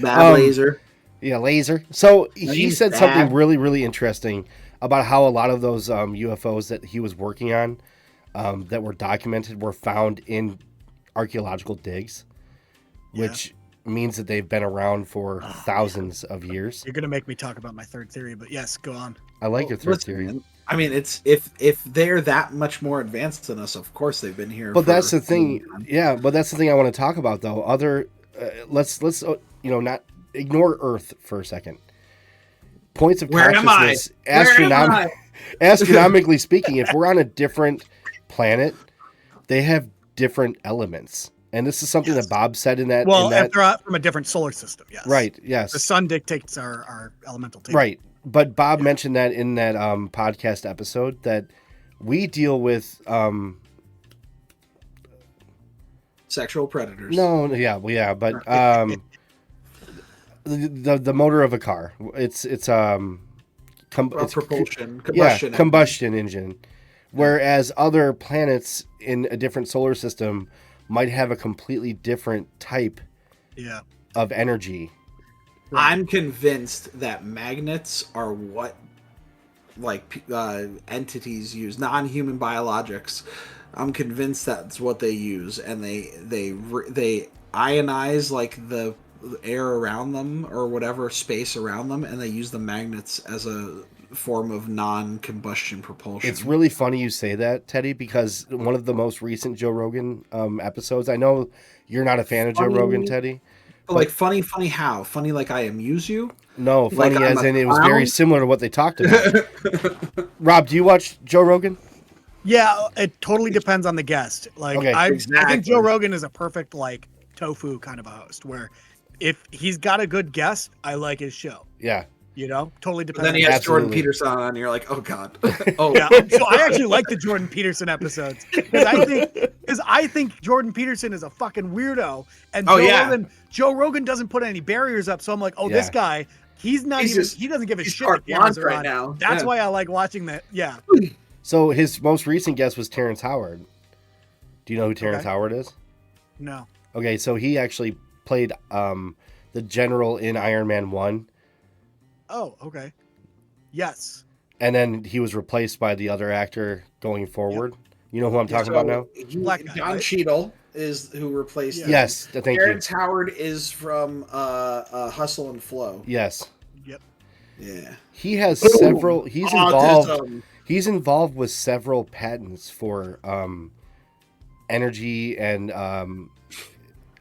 Bob Lazar. Yeah, Laser. So he said something really, really interesting about how a lot of those UFOs that he was working on that were documented were found in archaeological digs, which means that they've been around for thousands of years. You're gonna make me talk about my third theory, but yes, go on. I like your third theory. Man. I mean, it's if they're that much more advanced than us, of course they've been here. But that's the thing. Yeah, but that's the thing I want to talk about, though. Let's not ignore Earth for a second. Points of consciousness, astronomically speaking, if we're on a different planet, they have different elements. And this is something that Bob said in that. Well, if they're from a different solar system, yes. Right, yes. The sun dictates our elemental table. Right. But Bob mentioned that in that podcast episode that we deal with sexual predators. But the motor of a car. It's propulsion, combustion engine. Whereas other planets in a different solar system might have a completely different type of energy. I'm convinced that magnets are what entities use, non-human biologics. I'm convinced that's what they use, and they ionize like the air around them or whatever space around them, and they use the magnets as a form of non-combustion propulsion. It's really funny you say that, Teddy, because one of the most recent Joe Rogan episodes. I know you're not a fan of Joe Rogan, Teddy. But like funny how? Funny like I amuse you? No, funny like as in it was very similar to what they talked about. Rob, do you watch Joe Rogan? Yeah, it totally depends on the guest. Like, okay, I think Joe Rogan is a perfect like tofu kind of a host, where if he's got a good guest, I like his show. Yeah. You know, totally depends. But then he has Jordan Peterson on, and you're like, oh god. Oh yeah. So I actually like the Jordan Peterson episodes because I think Jordan Peterson is a fucking weirdo, and Joe Rogan doesn't put any barriers up. So I'm like, this guy, he doesn't give a shit. Right now. That's why I like watching that. Yeah. So his most recent guest was Terrence Howard. Do you know who Terrence Howard is? No. Okay, so he actually played the general in Iron Man 1. Oh, okay. Yes. And then he was replaced by the other actor going forward. Yep. You know who I'm talking about now? Don Cheadle is who replaced him. Yes, thank you. Terrence Howard is from Hustle and Flow. Yes. Yep. Yeah. He has several. He's involved. He's involved with several patents for energy and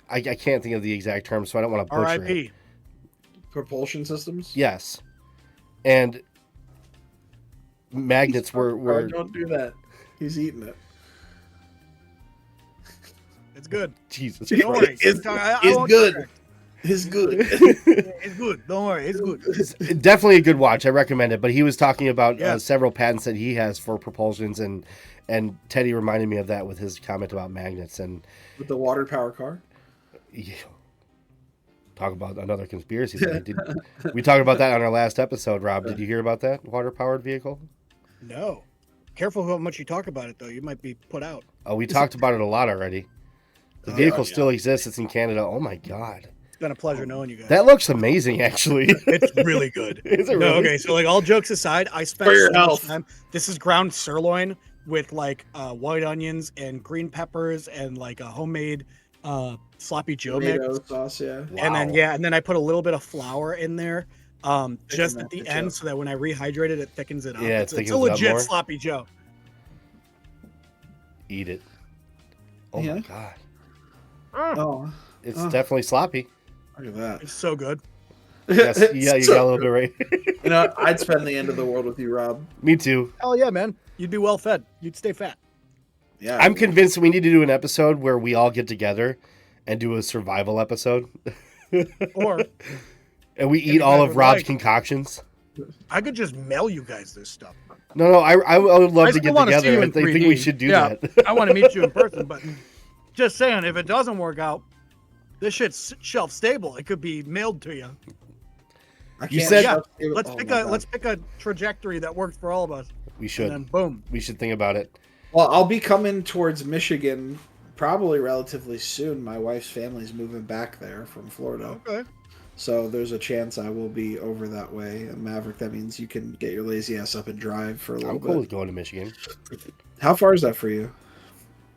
I can't think of the exact term, so I don't want to butcher it. Propulsion systems? Yes. And magnets were... Don't do that. He's eating it. It's good. Jesus. Don't worry. It's good. It's good. It's good. Don't worry. It's good. It's definitely a good watch. I recommend it. But he was talking about several patents that he has for propulsions, and Teddy reminded me of that with his comment about magnets. And with the water power car? Yeah. Talk about another conspiracy. We talked about that on our last episode, Rob. Did you hear about that water-powered vehicle? No. Careful how much you talk about it, though. You might be put out. Oh, we talked about it a lot already. The vehicle still exists. It's in Canada. Oh, my God. It's been a pleasure knowing you guys. That looks amazing, actually. It's really good. Is it really? No, okay, so like all jokes aside, I spent so much time. This is ground sirloin with like white onions and green peppers and like a homemade sloppy Joe mix sauce, and then I put a little bit of flour in there just at the end so that when I rehydrate it thickens it up. Yeah, it's a legit sloppy Joe. Eat it. Oh my God. Oh, it's definitely sloppy. Look at that. It's so good. Yes, yeah, you got a little bit right. You know, I'd spend the end of the world with you, Rob. Me too. Hell yeah, man. You'd be well fed. You'd stay fat. Yeah, I'm convinced we need to do an episode where we all get together and do a survival episode. And we eat all of Rob's concoctions. I could just mail you guys this stuff. No, I would love to get together. I think we should do that. I want to meet you in person, but just saying, if it doesn't work out, this shit's shelf stable. It could be mailed to you. You said let's pick a trajectory that works for all of us. We should. And then boom. We should think about it. Well, I'll be coming towards Michigan probably relatively soon. My wife's family's moving back there from Florida. Okay. So there's a chance I will be over that way. And Maverick, that means you can get your lazy ass up and drive for a little bit. I'm cool with going to Michigan. How far is that for you?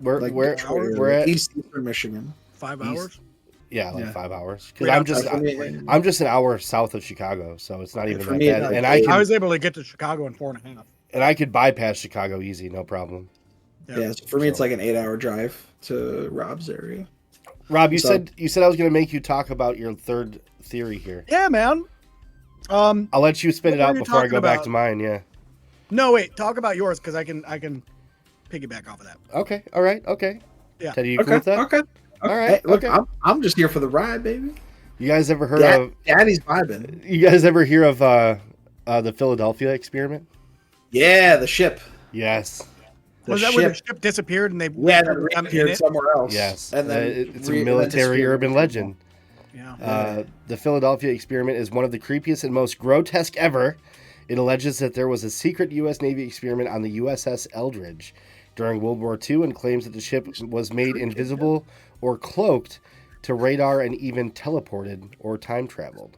We're at Eastern Michigan. 5 hours? Yeah, 5 hours. Because I'm just an hour south of Chicago, so it's not even that bad. And I was able to get to Chicago in 4.5. And I could bypass Chicago easy, no problem. Yeah, so for me it's like an 8-hour drive to Robb's area. Robb, you said I was going to make you talk about your third theory here. Yeah, man. I'll let you spit it out before I go back to mine. Yeah. No, wait. Talk about yours because I can piggyback off of that. Okay. All right. Okay. Yeah. Teddy, you cool with that? Okay. All right. Hey, look, I'm just here for the ride, baby. You guys ever heard of Daddy's vibing? You guys ever hear of the Philadelphia experiment? Yeah, the ship. Yes. Was that where the ship disappeared and they appeared somewhere else? Yes, and then it's a military urban legend. Yeah. The Philadelphia experiment is one of the creepiest and most grotesque ever. It alleges that there was a secret U.S. Navy experiment on the USS Eldridge during World War II and claims that the ship was made invisible or cloaked to radar and even teleported or time traveled.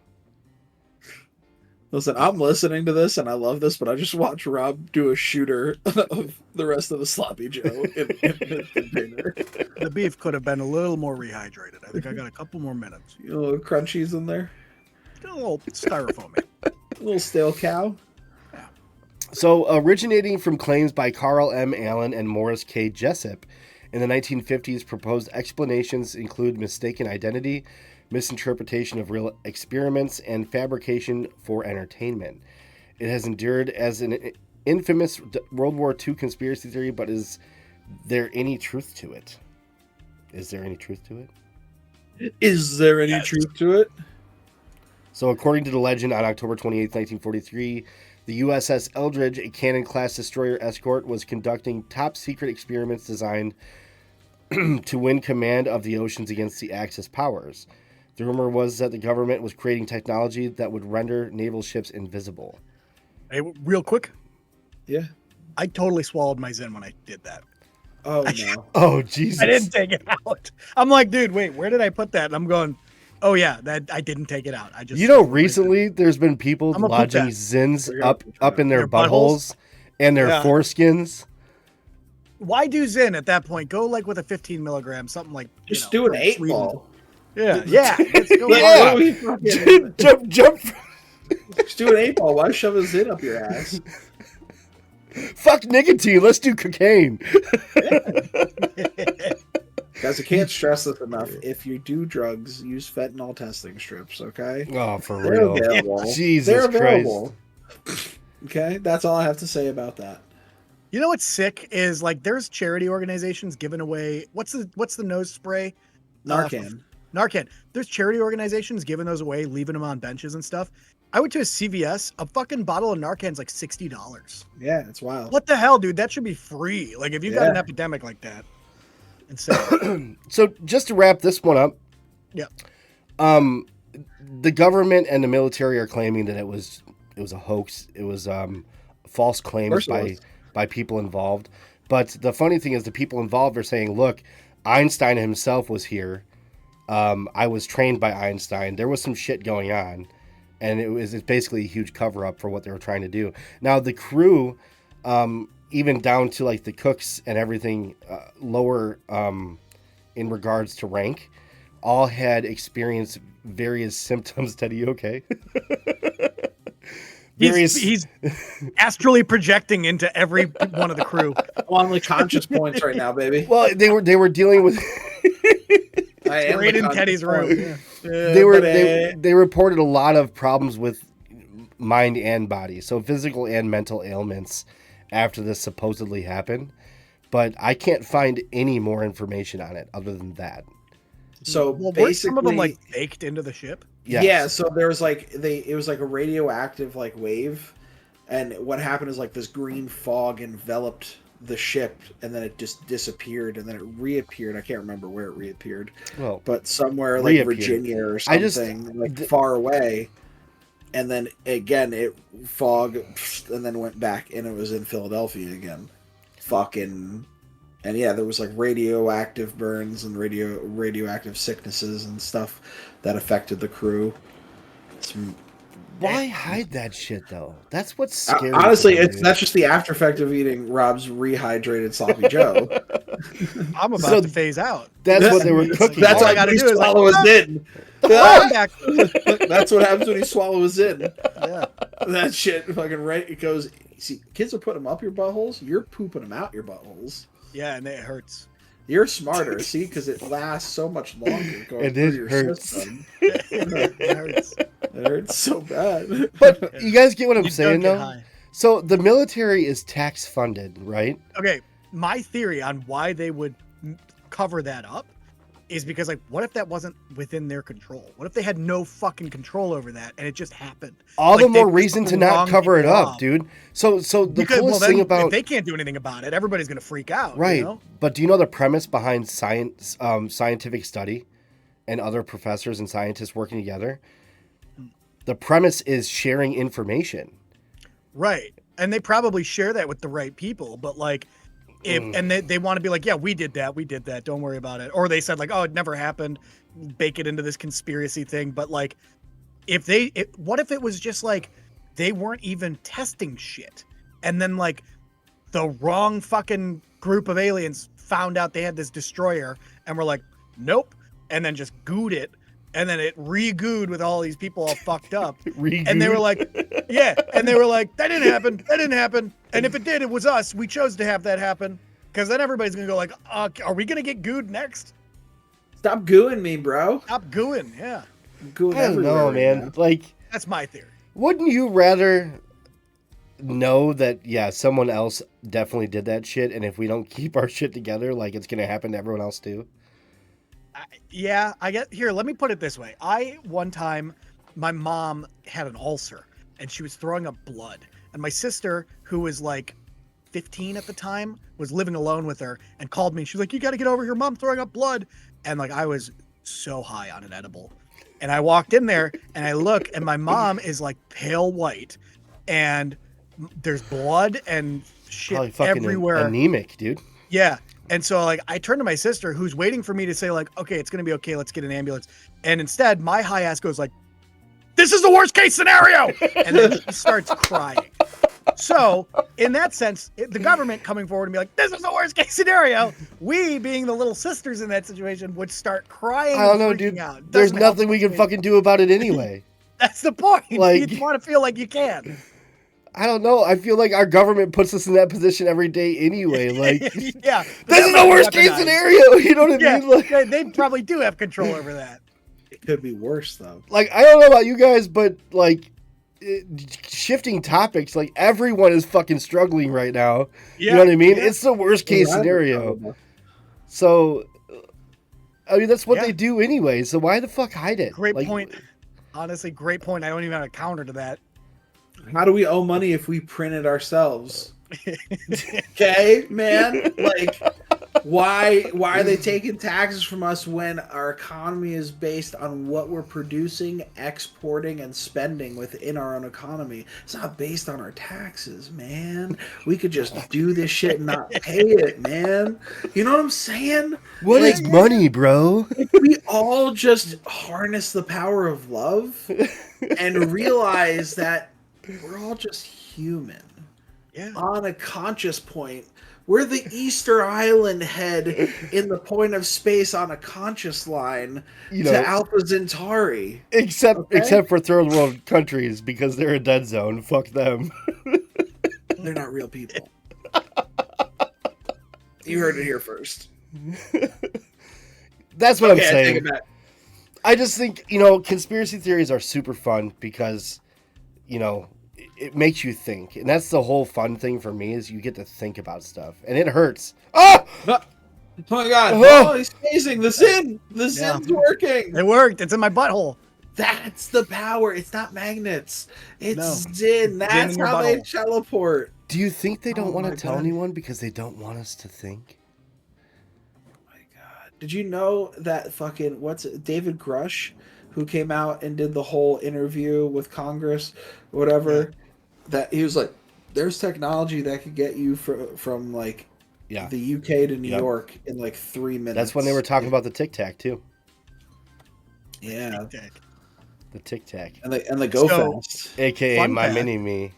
Listen, I'm listening to this and I love this, but I just watched Rob do a shooter of the rest of the sloppy Joe in his container. The beef could have been a little more rehydrated. I think I got a couple more minutes. A little crunchies in there. A little styrofoam. A little stale cow. So, originating from claims by Carl M. Allen and Morris K. Jessup in the 1950s, proposed explanations include mistaken identity, misinterpretation of real experiments, and fabrication for entertainment. It has endured as an infamous World War II conspiracy theory, but is there any truth to it? Is there any truth to it? Is there any truth to it? So, according to the legend, on October 28, 1943, the USS Eldridge, a Cannon-class destroyer escort, was conducting top-secret experiments designed to win command of the oceans against the Axis powers. The rumor was that the government was creating technology that would render naval ships invisible. Hey, real quick. Yeah. I totally swallowed my Zen when I did that. Oh, no. Oh, Jesus. I didn't take it out. I'm like, dude, wait, where did I put that? And I'm going, oh, yeah, that I didn't take it out. I just Recently there's been people lodging Zins up in their buttholes and their foreskins. Why do Zen at that point? Go like with a 15 milligram, something like. Just do an 8-ball. Yeah, yeah. Let's go. Yeah. Jump. Just do an 8-ball. Why shove a Zin up your ass? Fuck nicotine. Let's do cocaine. Guys, I can't stress this enough. If you do drugs, use fentanyl testing strips, okay? Oh, for They're real. available. Jesus They're available. Christ. Okay? That's all I have to say about that. You know what's sick is like there's charity organizations giving away what's the nose spray? Narcan. Narcan. There's charity organizations giving those away, leaving them on benches and stuff. I went to a CVS. A fucking bottle of Narcan's like $60. Yeah, it's wild. What the hell, dude? That should be free. Like if you got an epidemic like that. Insane. So just to wrap this one up. Yeah. The government and the military are claiming that it was a hoax. It was false claims by people involved. But the funny thing is the people involved are saying, look, Einstein himself was here. I was trained by Einstein. There was some shit going on. And it's basically a huge cover-up for what they were trying to do. Now, the crew, even down to like the cooks and everything lower in regards to rank, all had experienced various symptoms. Teddy, you okay? He's astrally projecting into every one of the crew. I'm on the conscious points right now, baby. Well, they were dealing with. I am right in Teddy's room. Yeah. They reported a lot of problems with mind and body, so physical and mental ailments after this supposedly happened. But I can't find any more information on it other than that. So were some of them like baked into the ship? Yes. Yeah, so there was like it was like a radioactive like wave, and what happened is like this green fog enveloped the ship, and then it just disappeared, and then it reappeared. I can't remember where it reappeared, but somewhere like Virginia or something, far away. And then again, it fog, and then went back, and it was in Philadelphia again. And yeah, there was like radioactive burns and radioactive sicknesses and stuff that affected the crew. Why hide that shit though? That's what's scary. Honestly, that's just the after effect of eating Robb's rehydrated sloppy Joe. I'm about to phase out. That's what they were cooking. That's all I gotta do is swallow his in. That's what happens when you swallow his in. Yeah, that shit fucking right. It goes. See, kids are putting them up your buttholes. You're pooping them out your buttholes. Yeah, and it hurts. You're smarter, see, because it lasts so much longer going through your system. It hurts. It hurts so bad. But you guys get what I'm saying, though? High. So the military is tax funded, right? Okay, my theory on why they would cover that up is because, like, what if that wasn't within their control? What if they had no fucking control over that and it just happened? All the more reason to not cover it up, dude. So the coolest thing about if they can't do anything about it, everybody's gonna freak out, right? You know? But do you know the premise behind scientific study and other professors and scientists working together? The premise is sharing information, right? And they probably share that with the right people, but like. And they want to be like, yeah, we did that. Don't worry about it. Or they said like, oh, it never happened. Bake it into this conspiracy thing. But like, what if it was just like they weren't even testing shit. And then like the wrong fucking group of aliens found out they had this destroyer and were like, nope. And then just gooed it. And then it re-gooed with all these people all fucked up. And they were like, yeah. And they were like, that didn't happen. That didn't happen. And if it did, it was us. We chose to have that happen. Because then everybody's going to go like, are we going to get gooed next? Stop gooing me, bro. Stop gooing. Yeah. Gooing I don't know, man. Now. Like, that's my theory. Wouldn't you rather know that, yeah, someone else definitely did that shit, and if we don't keep our shit together, like, it's going to happen to everyone else too? Yeah, I get here. Let me put it this way. One time, my mom had an ulcer and she was throwing up blood. And my sister, who was like 15 at the time, was living alone with her and called me. She's like, you got to get over here. Mom throwing up blood. And like, I was so high on an edible. And I walked in there and I look and my mom is like pale white and there's blood and shit Probably fucking everywhere. Anemic, dude. Yeah. And so like I turned to my sister who's waiting for me to say like, okay, it's going to be okay. Let's get an ambulance. And instead my high ass goes like, this is the worst case scenario. And then she starts crying. So in that sense, the government coming forward and be like, this is the worst case scenario. We being the little sisters in that situation would start crying. I don't know, dude. There's nothing we can fucking do about it anyway. That's the point. Like, you want to feel like you can. I don't know. I feel like our government puts us in that position every day anyway. Like, yeah, this is the worst case scenario. You know what I mean? Like, they probably do have control over that. It could be worse though. Like, I don't know about you guys, but like, shifting topics, like everyone is fucking struggling right now. Yeah, you know what I mean? Yeah. It's the worst case scenario. So, I mean, that's what they do anyway. So why the fuck hide it? Great point. Honestly, great point. I don't even have a counter to that. How do we owe money if we print it ourselves? Okay, man. Like, why are they taking taxes from us when our economy is based on what we're producing, exporting, and spending within our own economy? It's not based on our taxes, man. We could just do this shit and not pay it, man. You know what I'm saying? What is money, bro? If we all just harness the power of love and realize that we're all just human. Yeah. On a conscious point. We're the Easter Island head in the point of space on a conscious line to Alpha Centauri. Except for third world countries because they're a dead zone. Fuck them. They're not real people. You heard it here first. That's what I'm saying. I just think, conspiracy theories are super fun because, it makes you think, and that's the whole fun thing for me is you get to think about stuff, and it hurts. Oh my god! Oh, he's phasing the sin. The sin's working. It worked. It's in my butthole. That's the power. It's not magnets. It's Zin. That's how they teleport. Do you think they don't want to tell anyone because they don't want us to think? Oh my god! Did you know that fucking David Grush, who came out and did the whole interview with Congress, whatever? That he was like, there's technology that could get you from like the UK to New York in like 3 minutes. That's when they were talking about the Tic Tac too. Yeah, the Tic Tac and the Go Fast, aka my mini me.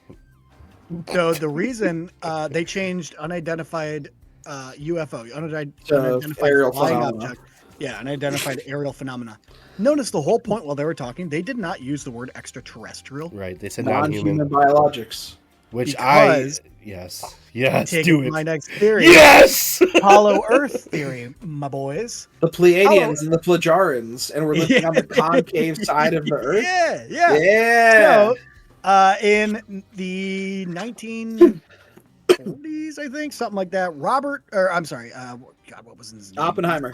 So the reason they changed unidentified UFO, unidentified aerial flying phenomena. object. Yeah, unidentified aerial phenomena. Notice the whole point while they were talking, they did not use the word extraterrestrial. Right, they said non-human biologics. Which yes, take do it. My next theory. Yes, Hollow Earth theory, my boys. The Pleiadians and the Plagiarians, and we're looking on the concave side of the Earth. Yeah. So, in the 1940s, I think, something like that. God, what was his name? Oppenheimer.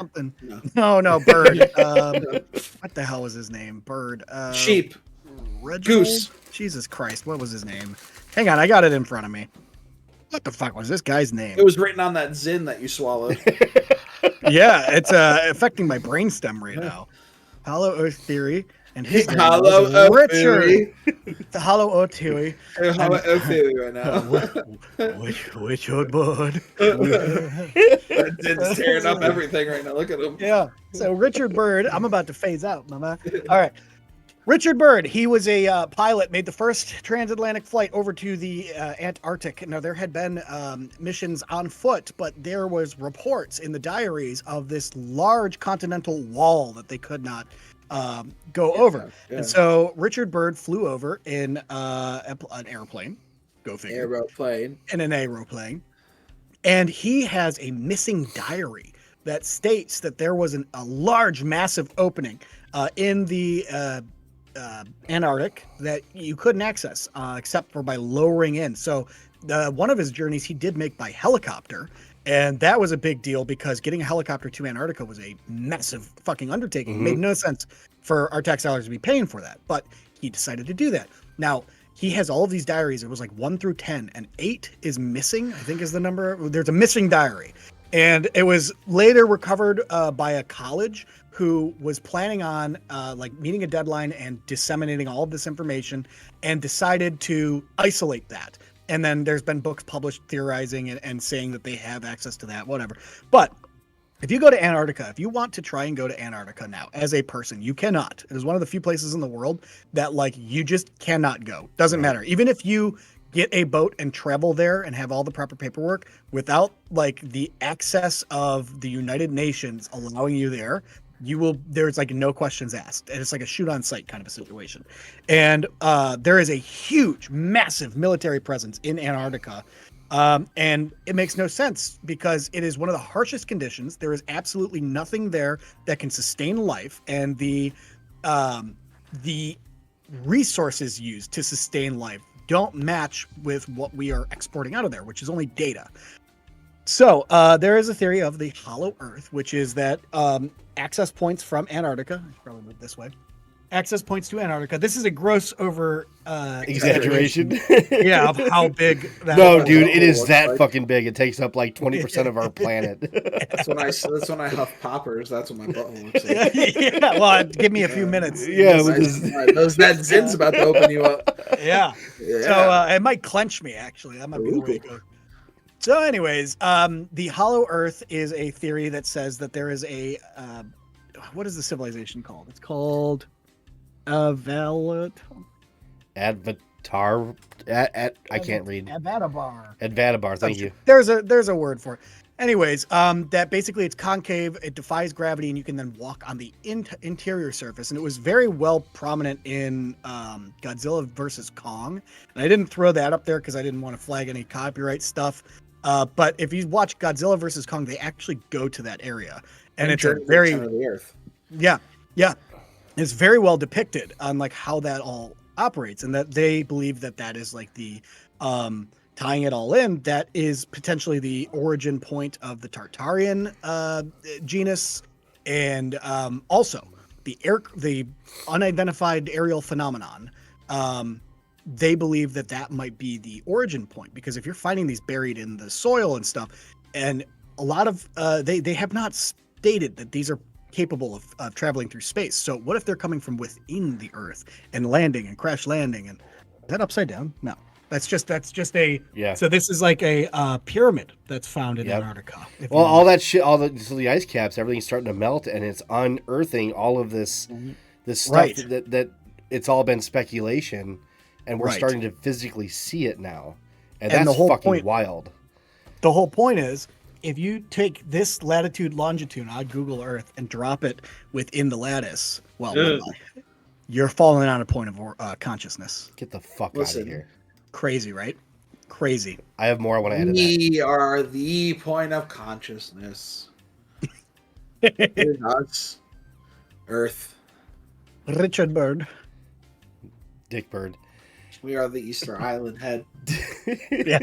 No, Bird. What the hell was his name? Bird. Sheep. Reginald? Goose. Jesus Christ, what was his name? Hang on, I got it in front of me. What the fuck was this guy's name? It was written on that Zin that you swallowed. Yeah, it's affecting my brainstem right now. Hollow Earth theory. And his name Hollow Earth Richard. The Hollow Earth theory. Hollow Earth theory right now. Richard Bird. It's tearing up everything right now. Look at him. Yeah. So Richard Bird, I'm about to phase out, mama. All right. Richard Byrd, he was a pilot, made the first transatlantic flight over to the Antarctic. Now, there had been missions on foot, but there was reports in the diaries of this large continental wall that they could not go over. Yeah. And so Richard Byrd flew over in an airplane, go figure. In an aeroplane. And he has a missing diary that states that there was a large, massive opening in the Antarctic that you couldn't access except for by lowering in. So one of his journeys he did make by helicopter, and that was a big deal because getting a helicopter to Antarctica was a massive fucking undertaking. Mm-hmm. It made no sense for our tax dollars to be paying for that, but he decided to do that. Now, he has all of these diaries. It was like 1 through 10, and 8 is missing, I think is the number. There's a missing diary. And it was later recovered by a college who was planning on meeting a deadline and disseminating all of this information, and decided to isolate that. And then there's been books published theorizing and saying that they have access to that, whatever. But if you go to Antarctica, if you want to try and go to Antarctica now as a person, you cannot. It is one of the few places in the world that you just cannot go. Doesn't matter. Even if you get a boat and travel there and have all the proper paperwork, without the access of the United Nations allowing you there, there's no questions asked. And it's like a shoot on sight kind of a situation. And there is a huge, massive military presence in Antarctica. And it makes no sense because it is one of the harshest conditions. There is absolutely nothing there that can sustain life. And the resources used to sustain life don't match with what we are exporting out of there, which is only data. So there is a theory of the hollow earth, which is that access points from Antarctica, I should probably move this way, access points to Antarctica. This is a gross over exaggeration. Yeah, of how big that No, dude, it is that fucking big. It takes up 20% of our planet. That's when I huff poppers. That's what my butthole looks like. Yeah, well, give me a few minutes. Yeah, that zin's about to open you up. Yeah. So it might clench me, actually. That might be the way to go. So anyways, the hollow earth is a theory that says that there is a what is the civilization called? It's called Avatar. I can't read. Advatabar. Thank you. There's a word for it. Anyways, that basically it's concave, it defies gravity, and you can then walk on the interior surface. And it was very well prominent in Godzilla versus Kong. And I didn't throw that up there because I didn't want to flag any copyright stuff. But if you watch Godzilla versus Kong, they actually go to that area, and it's a very the earth. Yeah. It's very well depicted on how that all operates, and that they believe that is the tying it all in. That is potentially the origin point of the Tartarian genus, and also the unidentified aerial phenomenon. They believe that might be the origin point, because if you're finding these buried in the soil and stuff, and a lot of they have not stated that these are capable of traveling through space. So what if they're coming from within the earth and landing and crash landing? And is that upside down? No, that's just a So this is like a pyramid that's found in Antarctica. Well, all that shit, the ice caps, everything's starting to melt, and it's unearthing all of this stuff that it's all been speculation. And we're starting to physically see it now. And that's the whole fucking wild. The whole point is, if you take this latitude, longitude on Google Earth and drop it within the lattice, you're falling on a point of consciousness. Get the fuck out of here. Crazy, right? Crazy. I have more I want to add to that. We are the point of consciousness. It is us. Earth. Richard Byrd. Dick Bird. We are the Easter Island head. Yeah.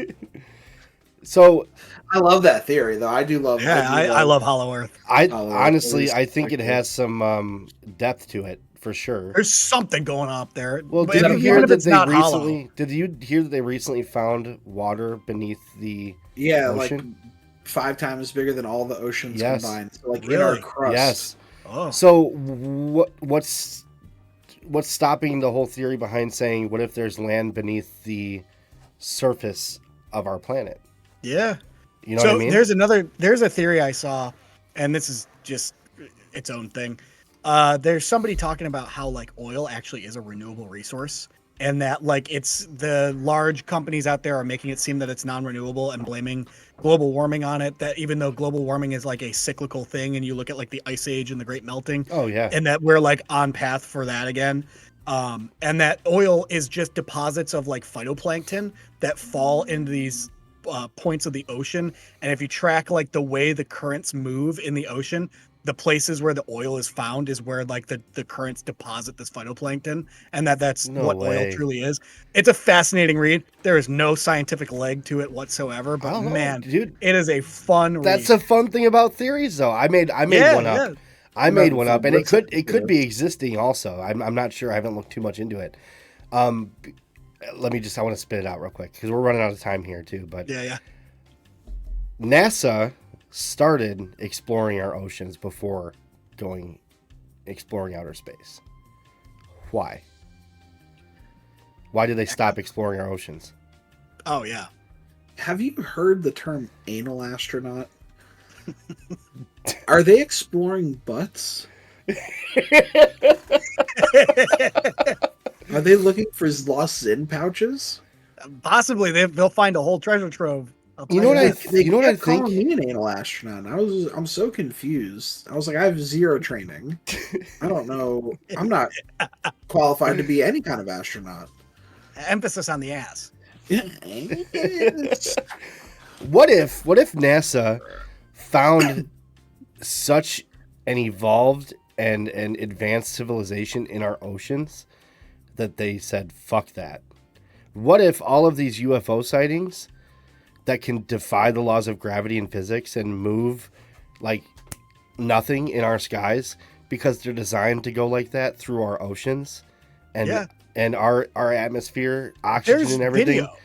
So I love that theory, though. I do love. Yeah, I love Hollow Earth. Honestly, I think it has some depth to it for sure. There's something going on up there. Well, did you hear that they recently? Did you hear that they recently found water beneath the ocean? 5 times bigger than all the oceans combined. So, in our crust. Yes. Oh. So what's stopping the whole theory behind saying, what if there's land beneath the surface of our planet? Yeah. You know what I mean? There's a theory I saw, and this is just its own thing. There's somebody talking about how like oil actually is a renewable resource, and that like it's the large companies out there are making it seem that it's non-renewable and blaming global warming on it. That even though global warming is like a cyclical thing, and you look at like the ice age and the great melting, Oh yeah. and that we're like on path for that again. And that oil is just deposits of like phytoplankton that fall into these points of the ocean. And if you track like the way the currents move in the ocean, the places where the oil is found is where like the currents deposit this phytoplankton, and that's No what way. oil truly is. It's a fascinating read. There is no scientific leg to it whatsoever, but man, dude, it is a fun read. That's a fun thing about theories, though. I made one up. Yeah. I made one up, and it could be existing also. I'm not sure. I haven't looked too much into it. I want to spit it out real quick because we're running out of time here too. But Yeah. NASA started exploring our oceans before going exploring outer space. Why? Why did they stop exploring our oceans? Oh yeah. Have you heard the term anal astronaut? Are they exploring butts? Are they looking for lost Zen pouches? Possibly they'll find a whole treasure trove. You know what I think? Calling me an anal astronaut. I'm so confused. I was like, I have zero training. I don't know. I'm not qualified to be any kind of astronaut. Emphasis on the ass. What if NASA found such an evolved and advanced civilization in our oceans that they said, fuck that? What if all of these UFO sightings that can defy the laws of gravity and physics and move like nothing in our skies because they're designed to go like that through our oceans and our atmosphere, oxygen and everything? Video.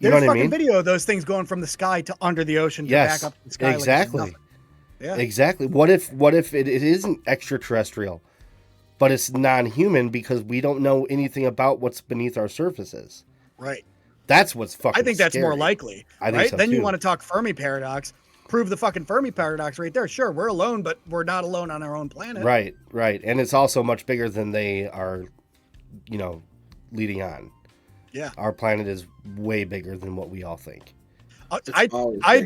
You know what I mean? Video of those things going from the sky to under the ocean to back up the sky. Exactly. Like Exactly. What if it isn't extraterrestrial, but it's non-human because we don't know anything about what's beneath our surfaces? Right. That's what's fucking I think that's scary. more likely. I think so Then too. you want to talk Fermi paradox. Prove the fucking Fermi paradox right there. Sure, we're alone, but we're not alone on our own planet. Right. And it's also much bigger than they are, leading on. Yeah. Our planet is way bigger than what we all think. I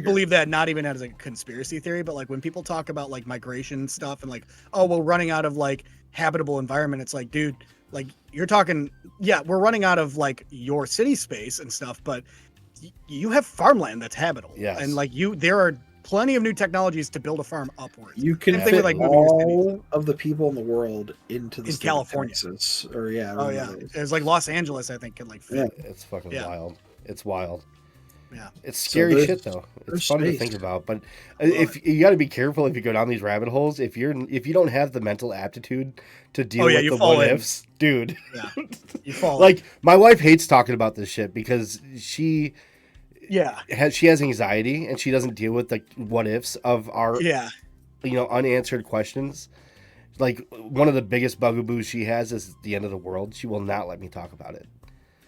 believe that not even as a conspiracy theory, but like when people talk about like migration stuff and like, oh, we're running out of like habitable environment. It's like, dude, like you're talking, we're running out of like your city space and stuff, but you have farmland that's habitable. Yes. And like there are plenty of new technologies to build a farm upwards. You can Same thing fit with, like, moving your cities. all of the people in the world into the In state California. of Texas, or There's like Los Angeles, I think, can like fit. It's fucking wild. It's wild. Yeah. It's scary shit though. It's fun to space. think about, but if you got to be careful if you go down these rabbit holes. If you don't have the mental aptitude to deal with the what ifs, dude. Yeah. You fall like my wife hates talking about this shit because she has anxiety and she doesn't deal with the what ifs of our unanswered questions. Like one of the biggest bugaboos she has is the end of the world. She will not let me talk about it.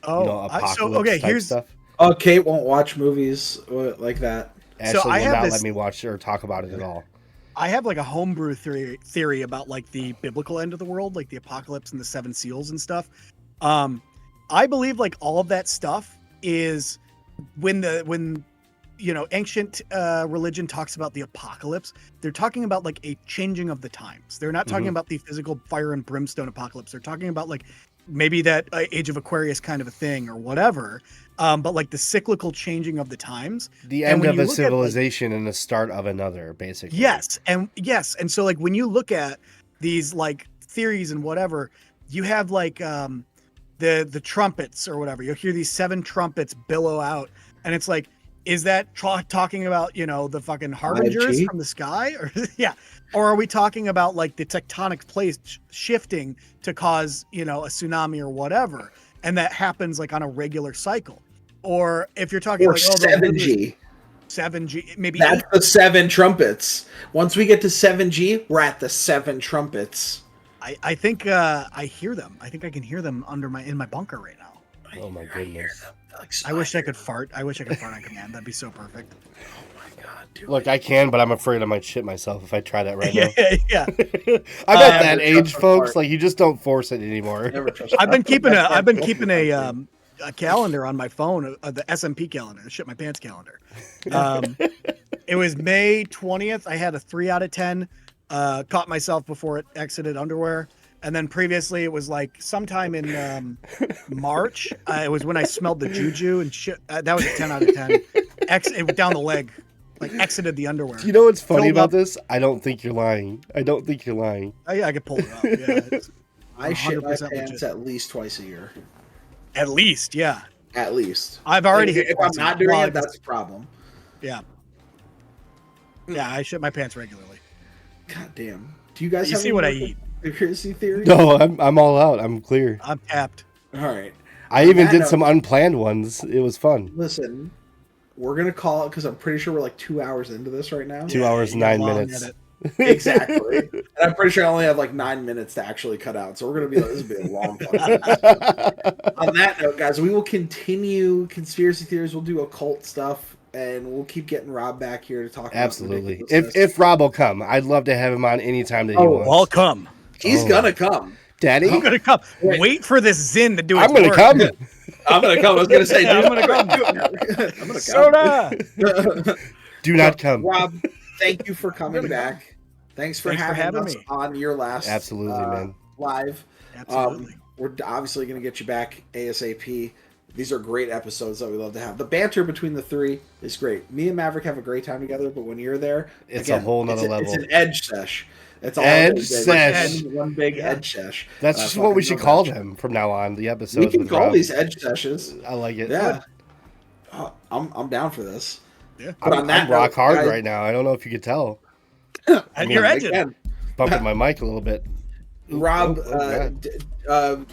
Apocalypse type stuff. Oh, Kate won't watch movies like that. Ashley will not let me watch or talk about it at all. I have like a homebrew theory about like the biblical end of the world, like the apocalypse and the seven seals and stuff. I believe like all of that stuff is when ancient religion talks about the apocalypse, they're talking about like a changing of the times. They're not talking about the physical fire and brimstone apocalypse. They're talking about like maybe that Age of Aquarius kind of a thing or whatever. But like the cyclical changing of the times, the end of a civilization and the start of another, basically. Yes. And so like when you look at these like theories and whatever, you have like the trumpets or whatever. You'll hear these seven trumpets billow out, and it's like, is that talking about the fucking harbingers from the sky, or or are we talking about like the tectonic plates shifting to cause a tsunami or whatever, and that happens like on a regular cycle? Or if you're talking like 7G. 7G, maybe that's the seven trumpets. Once we get to 7G, we're at the seven trumpets. I think I hear them. I think I can hear them in my bunker right now. Oh my goodness. I wish I could fart. I wish I could fart on command. That'd be so perfect. Oh my God, Look, I can, but I'm afraid I might shit myself if I try that right now. Yeah. I'm at that Never age, trust a folks. fart. Like, you just don't force it anymore. Never trust. I've been keeping That's a calendar on my phone, the SMP calendar, the shit my pants calendar. It was May 20th. I had a 3 out of 10. Caught myself before it exited underwear. And then previously it was like sometime in March. It was when I smelled the juju and shit. That was a 10 out of 10. It down the leg, like exited the underwear. You know what's funny Filled about up. this? I don't think you're lying. I don't think you're lying. I could pull it up. Yeah, it's I shit my 100% pants legit. at least twice a year. At least, yeah. At least. I've already If hit I'm twice a not year. doing Well, it, that's a problem. Yeah. Yeah, I shit my pants regularly. God damn. Do you guys You have see any what I more eat. conspiracy theories? No, I'm all out. I'm clear. I'm tapped. All right. I On even that did note, some unplanned ones. It was fun. Listen, we're gonna call it because I'm pretty sure we're like 2 hours into this right now. 2 hours, you got 9 long minutes. edit. Exactly. And I'm pretty sure I only have like 9 minutes to actually cut out. So we're gonna be like, this will be a long podcast. On that note, guys, we will continue conspiracy theories. We'll do occult stuff, and we'll keep getting Rob back here to talk. Absolutely. About If Rob will come, I'd love to have him on anytime that he wants. I'll come. he's gonna come. Daddy, I'm gonna come. Wait. Wait for this Zin to do it. I'm gonna come. I'm gonna come. I was gonna say, Yeah, dude, I'm gonna come. I'm gonna Soda. come. Do not come. Rob, thank you for coming back. Thanks for having us me. on your last Absolutely, man. live. Absolutely. We're obviously going to get you back ASAP. These are great episodes that we love to have. The banter between the three is great. Me and Maverick have a great time together, but when you're there, It's a whole nother level. It's an edge sesh. It's all Edge it is. sesh. One big edge sesh. That's And I just what we fucking should love call that shit. them from now on. The episodes. We can with call Rob. these edge sessions. I like it. Yeah. I'm down for this. Yeah. But on that I'm rock note, hard guys- right now. I don't know if you could tell. And you're edging. Again, Bumping my mic a little bit. Rob, God.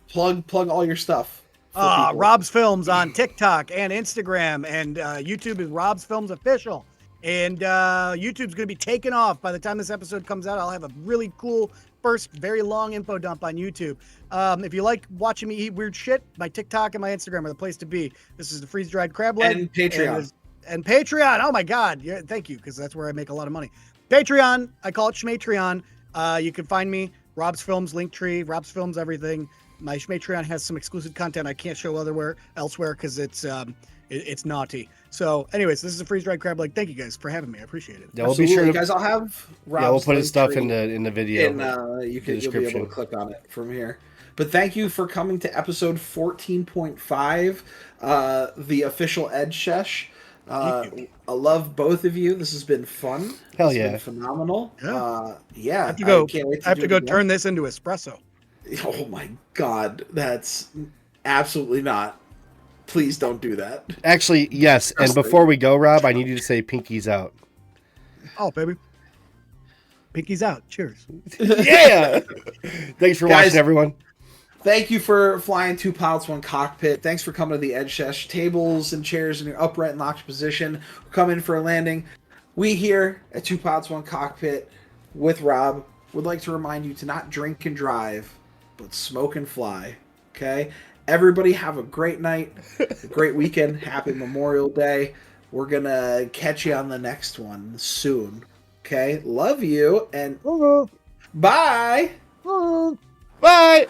plug all your stuff. for people. Robbsfilms on TikTok and Instagram, and YouTube is Robbsfilms Official. And YouTube's going to be taking off by the time this episode comes out. I'll have a really cool first, very long info dump on YouTube. If you like watching me eat weird shit, my TikTok and my Instagram are the place to be. This is the freeze dried crab leg. And Patreon. And Patreon. Oh my God. Yeah, thank you, because that's where I make a lot of money. Patreon. I call it Schmatreon. You can find me, Robb's Films, Linktree, Robb's Films, everything. My Schmatreon has some exclusive content I can't show elsewhere because it's naughty. So, anyways, this is a freeze dried crab leg. Thank you guys for having me. I appreciate it. Yeah, we'll be sure to, guys. I'll have Rob's yeah, we'll put his link stuff tree in the video. and you'll be able description. to click on it from here. But thank you for coming to episode 14.5, the official Edge Sesh. I love both of you. This has been fun. Hell It's yeah. been phenomenal. Yeah. I can't wait I have to do go it again. turn this into espresso. Oh my God, that's absolutely not. Please don't do that. Actually, yes. And before we go, Rob, I need you to say pinkies out. Oh, baby. Pinky's out. Cheers. Yeah. Thanks for Guys, watching, everyone. Thank you for flying 2 pilots, 1 cockpit. Thanks for coming to the Edge Sesh. Tables and chairs in your upright and locked position. Come in for a landing. We here at 2 pilots, 1 cockpit with Rob would like to remind you to not drink and drive, but smoke and fly. Okay? Everybody have a great night, a great weekend. Happy Memorial Day. We're going to catch you on the next one soon. Okay? Love you and bye. Bye.